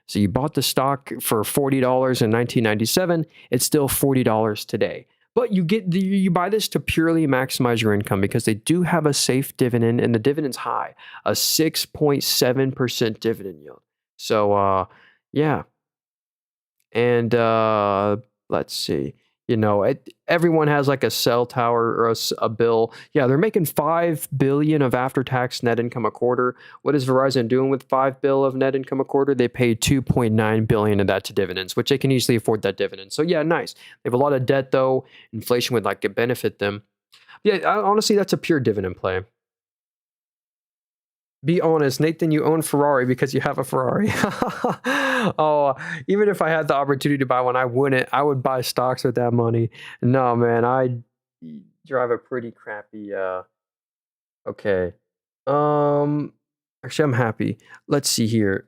So you bought the stock for $40 in 1997. It's still $40 today. But you buy this to purely maximize your income because they do have a safe dividend, and the dividend's high, a 6.7% dividend yield. So yeah. And let's see. Everyone has like a cell tower or a bill. Yeah, they're making 5 billion of after-tax net income a quarter. What is Verizon doing with 5 bill of net income a quarter? They pay 2.9 billion of that to dividends, which they can easily afford that dividend. So yeah, nice. They have a lot of debt though. Inflation would like benefit them. Yeah, honestly, that's a pure dividend play. Be honest, Nathan, you own Ferrari because you have a Ferrari. Oh, even if I had the opportunity to buy one, I wouldn't. I would buy stocks with that money. No, man, I drive a pretty crappy okay. Um Actually I'm happy. Let's see here.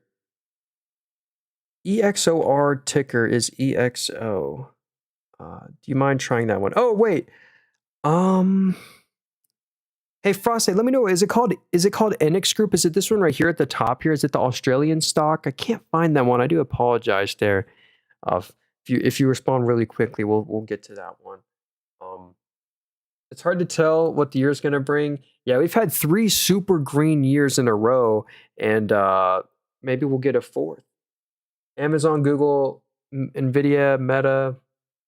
EXOR ticker is EXO. Do you mind trying that one? Oh, wait. Um Hey Frosty, let me know. Is it called Enix Group? Is it this one right here at the top here? Is it the Australian stock? I can't find that one. I do apologize there. If you respond really quickly, we'll get to that one. Um, it's hard to tell what the year's gonna bring. Yeah, we've had 3 super green years in a row, and maybe we'll get a fourth. Amazon, Google, Nvidia, Meta,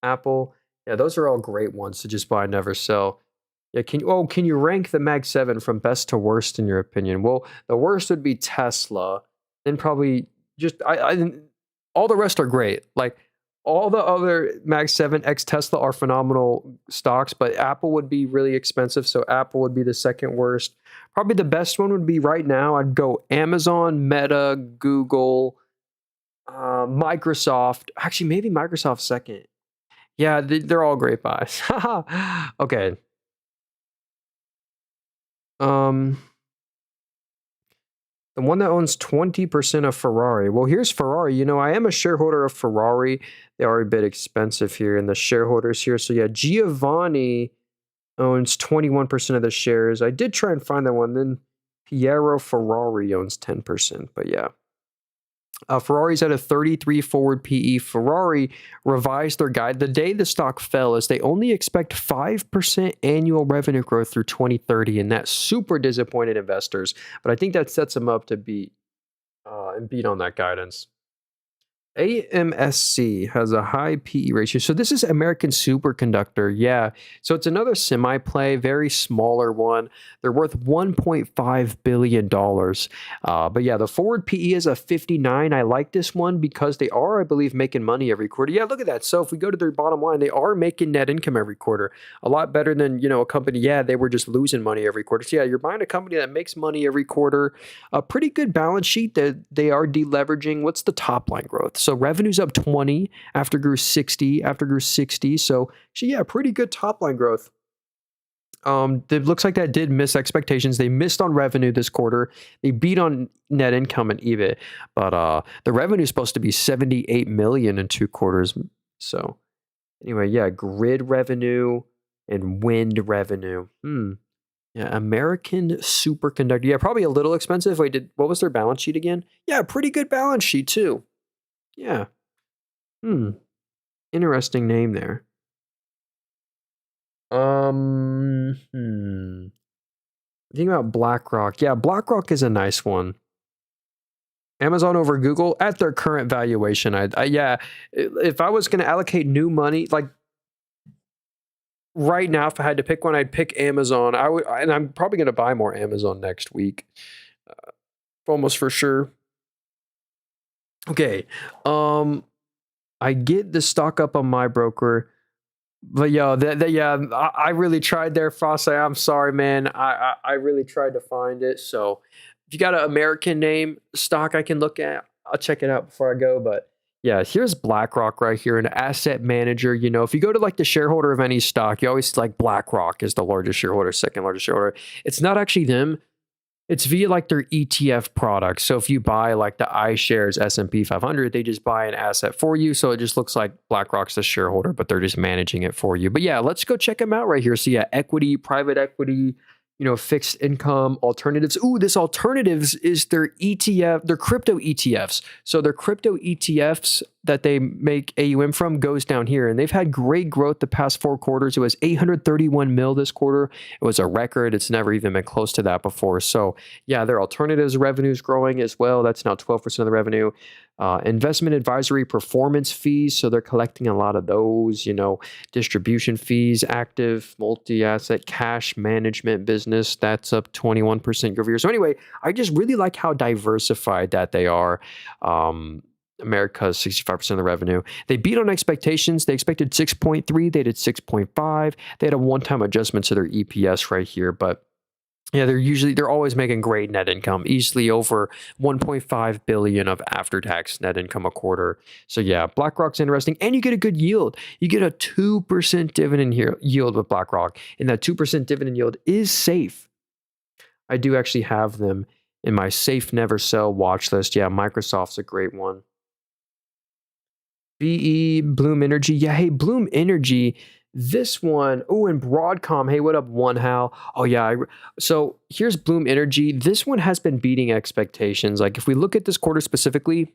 Apple. Yeah, those are all great ones to just buy and never sell. Yeah, can you rank the Mag 7 from best to worst in your opinion? Well, the worst would be Tesla, then probably just all the rest are great. Like all the other Mag 7 X Tesla are phenomenal stocks, but Apple would be really expensive, so Apple would be the second worst. Probably the best one would be right now. I'd go Amazon, Meta, Google, Microsoft. Actually, maybe Microsoft second. Yeah, they're all great buys. Okay. Um, the one that owns 20% of Ferrari. Well, here's Ferrari. I am a shareholder of Ferrari. They are a bit expensive here, and the shareholders here. So yeah, Giovanni owns 21% of the shares. I did try and find that one. Then Piero Ferrari owns 10%. But yeah. Ferrari's at a 33 forward PE. Ferrari revised their guide the day the stock fell as they only expect 5% annual revenue growth through 2030, and that super disappointed investors. But I think that sets them up to beat on that guidance. AMSC has a high PE ratio. So this is American Superconductor. Yeah. So it's another semi play, very smaller one. They're worth $1.5 billion. But yeah, the forward PE is a 59. I like this one because they are, I believe, making money every quarter. Yeah, look at that. So if we go to their bottom line, they are making net income every quarter. A lot better than, a company. Yeah, they were just losing money every quarter. So yeah, you're buying a company that makes money every quarter. A pretty good balance sheet that they are deleveraging. What's the top line growth? So revenue's up 20 after grew 60, So yeah, pretty good top line growth. It looks like that did miss expectations. They missed on revenue this quarter. They beat on net income and EBIT, but the revenue is supposed to be 78 million in 2 quarters. So anyway, yeah, grid revenue and wind revenue. Yeah, American Superconductor. Yeah, probably a little expensive. Wait, what was their balance sheet again? Yeah, pretty good balance sheet too. Yeah. Interesting name there. Think about BlackRock. Yeah, BlackRock is a nice one. Amazon over Google at their current valuation. Yeah, if I was going to allocate new money, like right now, if I had to pick one, I'd pick Amazon. And I'm probably going to buy more Amazon next week, almost for sure. Okay, I get the stock up on my broker. But yo, I really tried there, Frost. I'm sorry, man. I really tried to find it. So if you got an American name stock I can look at, I'll check it out before I go. But yeah, here's BlackRock right here, an asset manager. If you go to like the shareholder of any stock, you always like BlackRock is the largest shareholder, second largest shareholder. It's not actually them. It's via like their ETF products. So if you buy like the iShares S&P 500, they just buy an asset for you. So it just looks like BlackRock's the shareholder, but they're just managing it for you. But yeah, let's go check them out right here. So yeah, equity, private equity, fixed income, alternatives. Ooh, this alternatives is their ETF, their crypto ETFs. So their crypto ETFs that they make AUM from goes down here. And they've had great growth the past 4 quarters. It was 831 mil this quarter. It was a record. It's never even been close to that before. So yeah, their alternatives revenue is growing as well. That's now 12% of the revenue. Investment advisory performance fees. So they're collecting a lot of those, distribution fees, active multi-asset cash management business. That's up 21% year over year. So anyway, I just really like how diversified that they are. America's 65% of the revenue. They beat on expectations. They expected 6.3. They did 6.5. They had a one-time adjustment to their EPS right here, but yeah, they're always making great net income, easily over 1.5 billion of after-tax net income a quarter. So yeah, BlackRock's interesting, and you get a good yield. You get a 2% dividend yield with BlackRock, and that 2% dividend yield is safe. I do actually have them in my safe never sell watch list. Yeah, Microsoft's a great one. BE, Bloom Energy. Yeah, hey, Bloom Energy. This one, oh, and Broadcom. Hey, what up, One How? Oh, yeah. So here's Bloom Energy. This one has been beating expectations. Like if we look at this quarter specifically,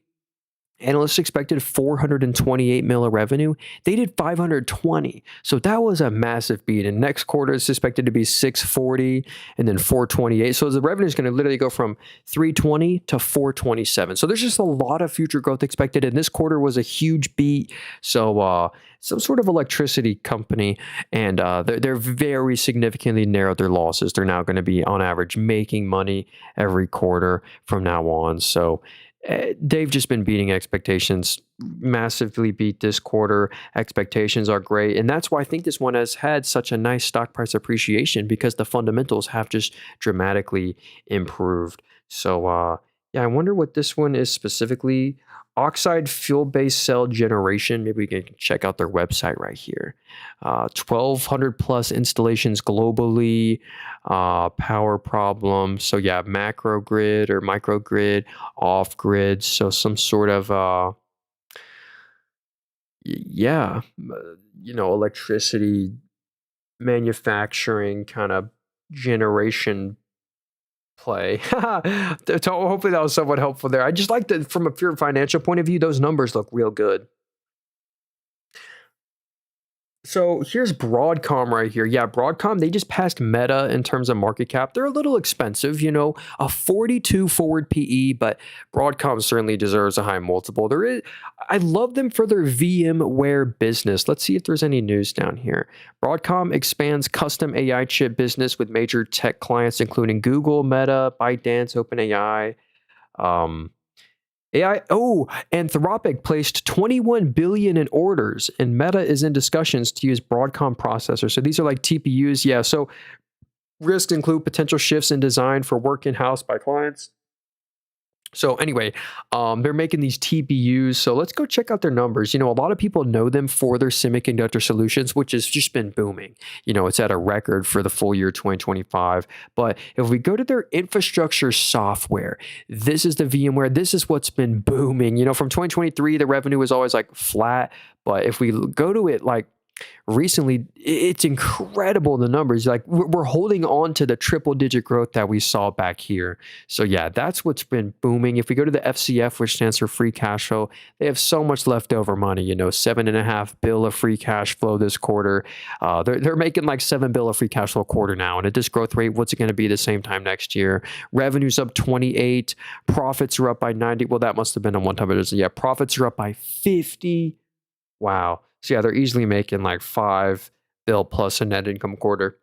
analysts expected 428 mil of revenue. They did 520. So that was a massive beat. And next quarter is expected to be 640 and then 428. So the revenue is going to literally go from 320 to 427. So there's just a lot of future growth expected. And this quarter was a huge beat. So some sort of electricity company, and they're very significantly narrowed their losses. They're now going to be on average making money every quarter from now on. So they've just been beating expectations, massively beat this quarter. Expectations are great. And that's why I think this one has had such a nice stock price appreciation, because the fundamentals have just dramatically improved. So yeah, I wonder what this one is specifically. Oxide fuel-based cell generation. Maybe we can check out their website right here. 1,200 plus installations globally. Power problem. So yeah, macro grid or microgrid, off grid. So some sort of electricity manufacturing kind of generation play. Hopefully that was somewhat helpful there. I just like that from a pure financial point of view, those numbers look real good. So here's Broadcom right here. Yeah, Broadcom, they just passed Meta in terms of market cap. They're a little expensive, a 42 forward PE, but Broadcom certainly deserves a high multiple. I love them for their VMware business. Let's see if there's any news down here. Broadcom expands custom AI chip business with major tech clients, including Google, Meta, ByteDance, OpenAI. Anthropic placed 21 billion in orders, and Meta is in discussions to use Broadcom processors. So these are like TPUs. Yeah. So risks include potential shifts in design for work in-house by clients. So anyway, they're making these TPUs. So let's go check out their numbers. A lot of people know them for their semiconductor solutions, which has just been booming. It's at a record for the full year 2025. But if we go to their infrastructure software, this is the VMware. This is what's been booming. From 2023, the revenue was always like flat. But if we go to it like recently, it's incredible, the numbers. Like we're holding on to the triple digit growth that we saw back here. So yeah, that's what's been booming. If we go to the FCF, which stands for free cash flow, they have so much leftover money, $7.5 billion of free cash flow this quarter. They're making like $7 billion of free cash flow a quarter now. And at this growth rate, what's it going to be the same time next year? Revenue's up 28, profits are up by 90. Well, that must have been a one-time adjustment. Yeah, profits are up by 50. Wow. So yeah, they're easily making like $5 billion plus a net income quarter.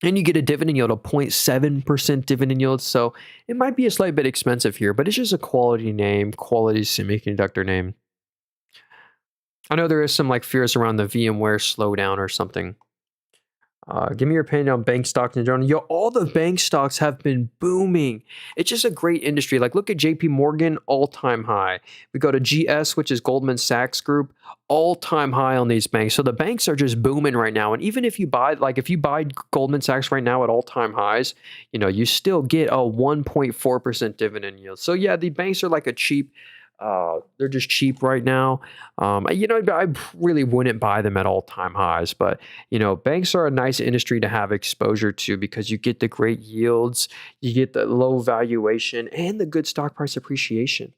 And you get a dividend yield of 0.7% dividend yield. So it might be a slight bit expensive here, but it's just a quality name, quality semiconductor name. I know there is some like fears around the VMware slowdown or something. Give me your opinion on bank stocks in general. All the bank stocks have been booming. It's just a great industry. Like look at JP Morgan, all-time high. We go to GS, which is Goldman Sachs Group, all-time high on these banks. So the banks are just booming right now. And even if you buy Goldman Sachs right now at all-time highs, you still get a 1.4% dividend yield. So yeah, the banks are like a cheap. They're just cheap right now. I really wouldn't buy them at all-time highs, but banks are a nice industry to have exposure to because you get the great yields, you get the low valuation, and the good stock price appreciation.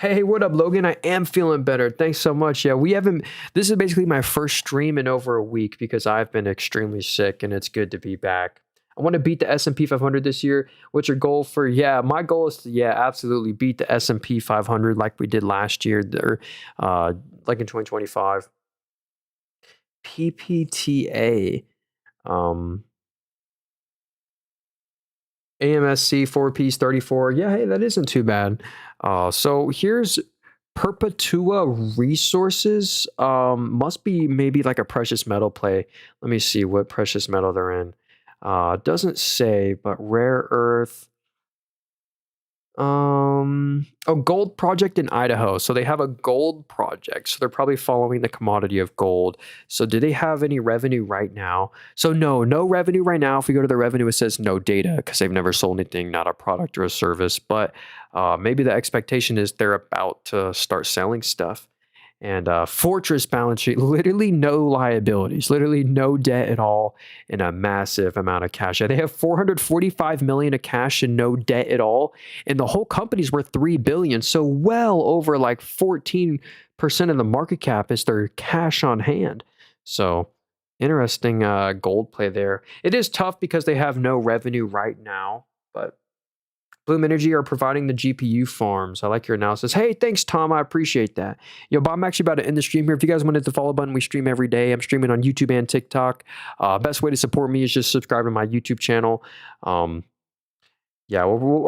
Hey, what up, Logan? I am feeling better. Thanks so much. Yeah, we haven't. This is basically my first stream in over a week because I've been extremely sick, and it's good to be back. I want to beat the S&P 500 this year. What's your goal for? Yeah, my goal is to absolutely beat the S&P 500 like we did last year, or like in 2025. PPTA. Um, AMSC 4Ps 34. Yeah, hey, that isn't too bad. So here's Perpetua Resources. Must be maybe like a precious metal play. Let me see what precious metal they're in. Doesn't say, but rare earth. A gold project in Idaho. So they have a gold project. So they're probably following the commodity of gold. So do they have any revenue right now? So no revenue right now. If we go to the revenue, it says no data because they've never sold anything, not a product or a service. But maybe the expectation is they're about to start selling stuff. And fortress balance sheet, literally no liabilities, literally no debt at all, and a massive amount of cash. They have 445 million of cash and no debt at all, and the whole company's worth 3 billion. So well over like 14% of the market cap is their cash on hand. So interesting gold play there. It is tough because they have no revenue right now, but Bloom Energy are providing the GPU farms. I like your analysis. Hey, thanks, Tom. I appreciate that. Yo, but I'm actually about to end the stream here. If you guys want to hit the follow button, we stream every day. I'm streaming on YouTube and TikTok. Best way to support me is just subscribe to my YouTube channel. Yeah, we'll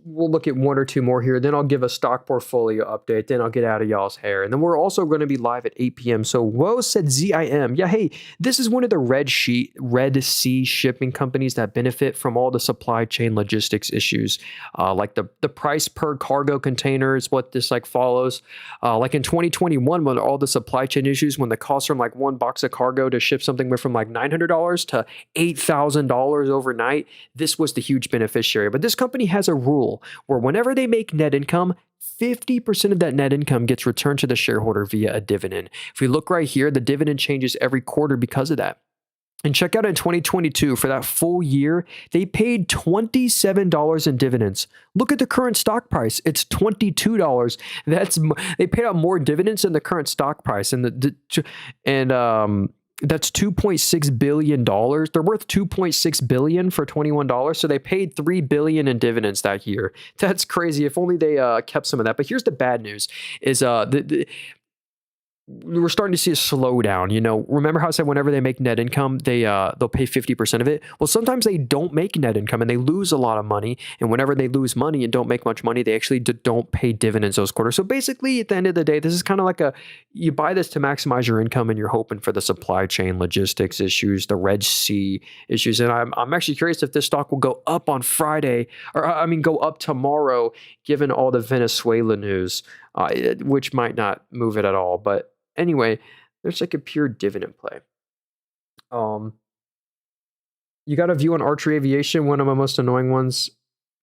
look at one or two more here. Then I'll give a stock portfolio update. Then I'll get out of y'all's hair. And then we're also going to be live at 8 p.m. So Woe said ZIM. Yeah, hey, this is one of the Red Sea shipping companies that benefit from all the supply chain logistics issues. Like the price per cargo container is what this like follows. Like in 2021, when all the supply chain issues, when the cost from like one box of cargo to ship something went from like $900 to $8,000 overnight, this was the huge beneficiary. But this company has a rule where whenever they make net income, 50% of that net income gets returned to the shareholder via a dividend. If we look right here, the dividend changes every quarter because of that. And check out in 2022, for that full year, they paid $27 in dividends. Look at the current stock price. It's $22. They paid out more dividends than the current stock price. That's $2.6 billion. They're worth $2.6 billion for $21. So they paid $3 billion in dividends that year. That's crazy. If only they kept some of that. But here's the bad news: is we're starting to see a slowdown. You know, remember how I said whenever they make net income, they'll pay 50% of it. Well, sometimes they don't make net income and they lose a lot of money. And whenever they lose money and don't make much money, they actually don't pay dividends those quarters. So basically, at the end of the day, this is kind of like you buy this to maximize your income, and you're hoping for the supply chain logistics issues, the Red Sea issues. And I'm actually curious if this stock will go up on Friday, or I mean, go up tomorrow, given all the Venezuela news, which might not move it at all. But anyway, there's like a pure dividend play. You got a view on Archery Aviation, one of my most annoying ones.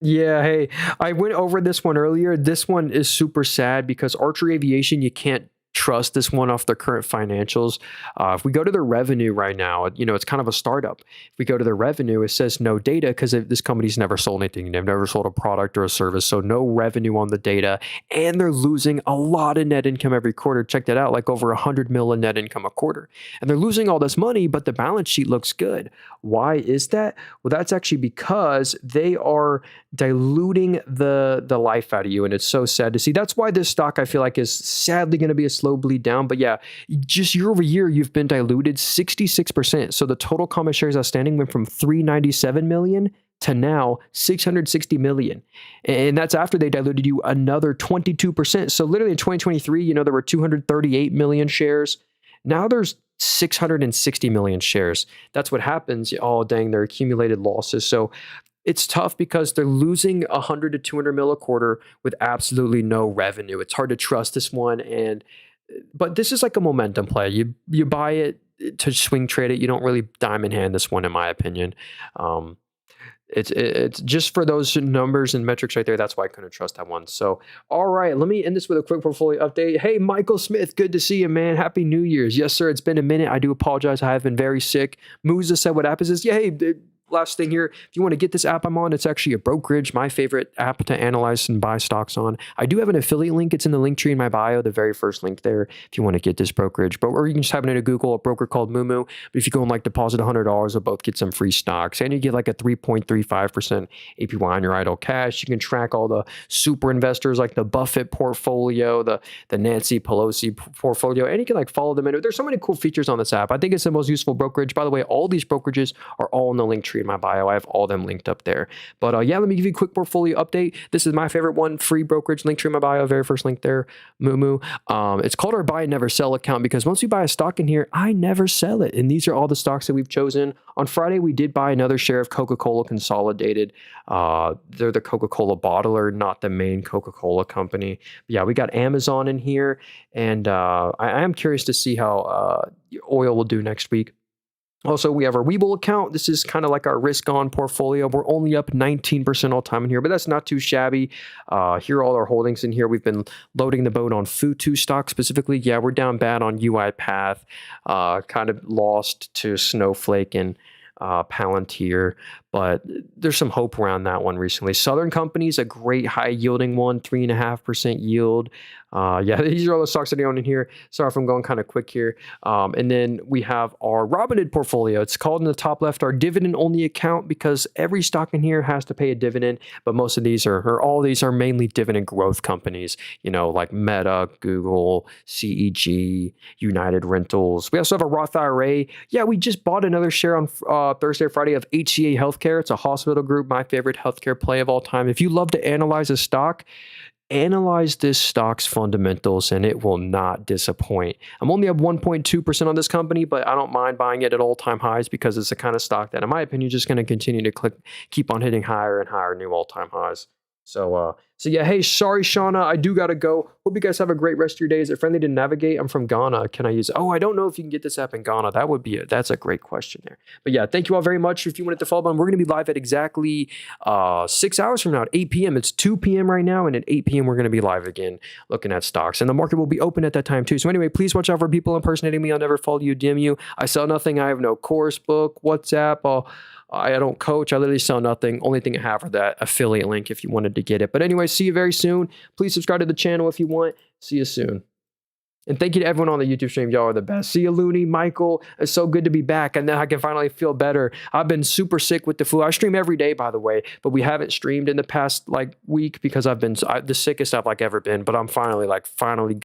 Yeah, hey, I went over this one earlier. This one is super sad because Archery Aviation, you can't trust this one off their current financials. If we go to their revenue right now, you know, it's kind of a startup. If we go to their revenue, it says no data because this company's never sold anything. They've never sold a product or a service. So no revenue on the data. And they're losing a lot of net income every quarter. Check that out, like over 100 million net income a quarter. And they're losing all this money, but the balance sheet looks good. Why is that? Well, that's actually because they are diluting the life out of you. And it's so sad to see. That's why this stock, I feel like, is sadly going to be a slow bleed down. But yeah, just year over year, you've been diluted 66%. So the total common shares outstanding went from 397 million to now 660 million. And that's after they diluted you another 22%. So literally in 2023, you know, there were 238 million shares. Now there's 660 million shares. That's what happens. Oh, dang, they're accumulated losses. So it's tough because they're losing 100 to 200 mil a quarter with absolutely no revenue. It's hard to trust this one. But this is like a momentum play. You buy it to swing trade it. You don't really diamond hand this one, in my opinion. It's just for those numbers and metrics right there. That's why I couldn't trust that one. So, all right, let me end this with a quick portfolio update. Hey, Michael Smith, good to see you, man. Happy New Year's. Yes, sir. It's been a minute. I do apologize. I have been very sick. Musa said what happens is, yeah, hey, last thing here, if you want to get this app I'm on, it's actually a brokerage, my favorite app to analyze and buy stocks on. I do have an affiliate link. It's in the link tree in my bio, the very first link there, if you want to get this brokerage. But or you can just type it into Google, a broker called Moomoo. But if you go and like deposit $100, you'll both get some free stocks, and you get like a 3.35% APY on your idle cash. You can track all the super investors like the Buffett portfolio, the Nancy Pelosi portfolio, and you can like follow them in. There's so many cool features on this app. I think it's the most useful brokerage. By the way, all these brokerages are all in the link tree in my bio. I have all them linked up there. But yeah, let me give you a quick portfolio update. This is my favorite one, free brokerage, link tree in my bio, very first link there, Moomoo. It's called our buy and never sell account because once we buy a stock in here, I never sell it. And these are all the stocks that we've chosen. On Friday, we did buy another share of Coca-Cola Consolidated. They're the Coca-Cola bottler, not the main Coca-Cola company. But yeah, we got Amazon in here. And I am curious to see how oil will do next week. Also, we have our Webull account. This is kind of like our risk-on portfolio. We're only up 19% all time in here, but that's not too shabby. Here are all our holdings in here. We've been loading the boat on Futu stock specifically. Yeah, we're down bad on UiPath. Kind of lost to Snowflake and Palantir, but there's some hope around that one recently. Southern Company's a great high-yielding one, 3.5% yield. Yeah, these are all the stocks that I own in here. Sorry if I'm going kind of quick here. And then we have our Robinhood portfolio. It's called in the top left our dividend-only account because every stock in here has to pay a dividend, but most of these or all these are mainly dividend growth companies, you know, like Meta, Google, CEG, United Rentals. We also have a Roth IRA. Yeah, we just bought another share on Thursday or Friday of HCA Healthcare. It's a hospital group, my favorite healthcare play of all time. If you love to analyze a stock, analyze this stock's fundamentals and it will not disappoint. I'm only up 1.2% on this company, but I don't mind buying it at all-time highs because it's the kind of stock that, in my opinion, is just going to continue to keep on hitting higher and higher new all-time highs. So yeah, hey, sorry, Shauna, I do got to go. Hope you guys have a great rest of your day. Is it friendly to navigate? I'm from Ghana. Can I use it? Oh, I don't know if you can get this app in Ghana. That would be it. That's a great question there. But yeah, thank you all very much. If you wanted to follow on, we're going to be live at exactly 6 hours from now at 8 p.m. It's 2 p.m. right now, and at 8 p.m. we're going to be live again looking at stocks. And the market will be open at that time too. So anyway, please watch out for people impersonating me. I'll never follow you, DM you. I sell nothing. I have no course book, WhatsApp. I don't coach. I literally sell nothing. Only thing I have are that affiliate link if you wanted to get it. But anyway, see you very soon. Please subscribe to the channel if you want. See you soon. And thank you to everyone on the YouTube stream. Y'all are the best. See you, Looney, Michael. It's so good to be back. And now I can finally feel better. I've been super sick with the flu. I stream every day, by the way, but we haven't streamed in the past week because I've been the sickest I've ever been. But I'm finally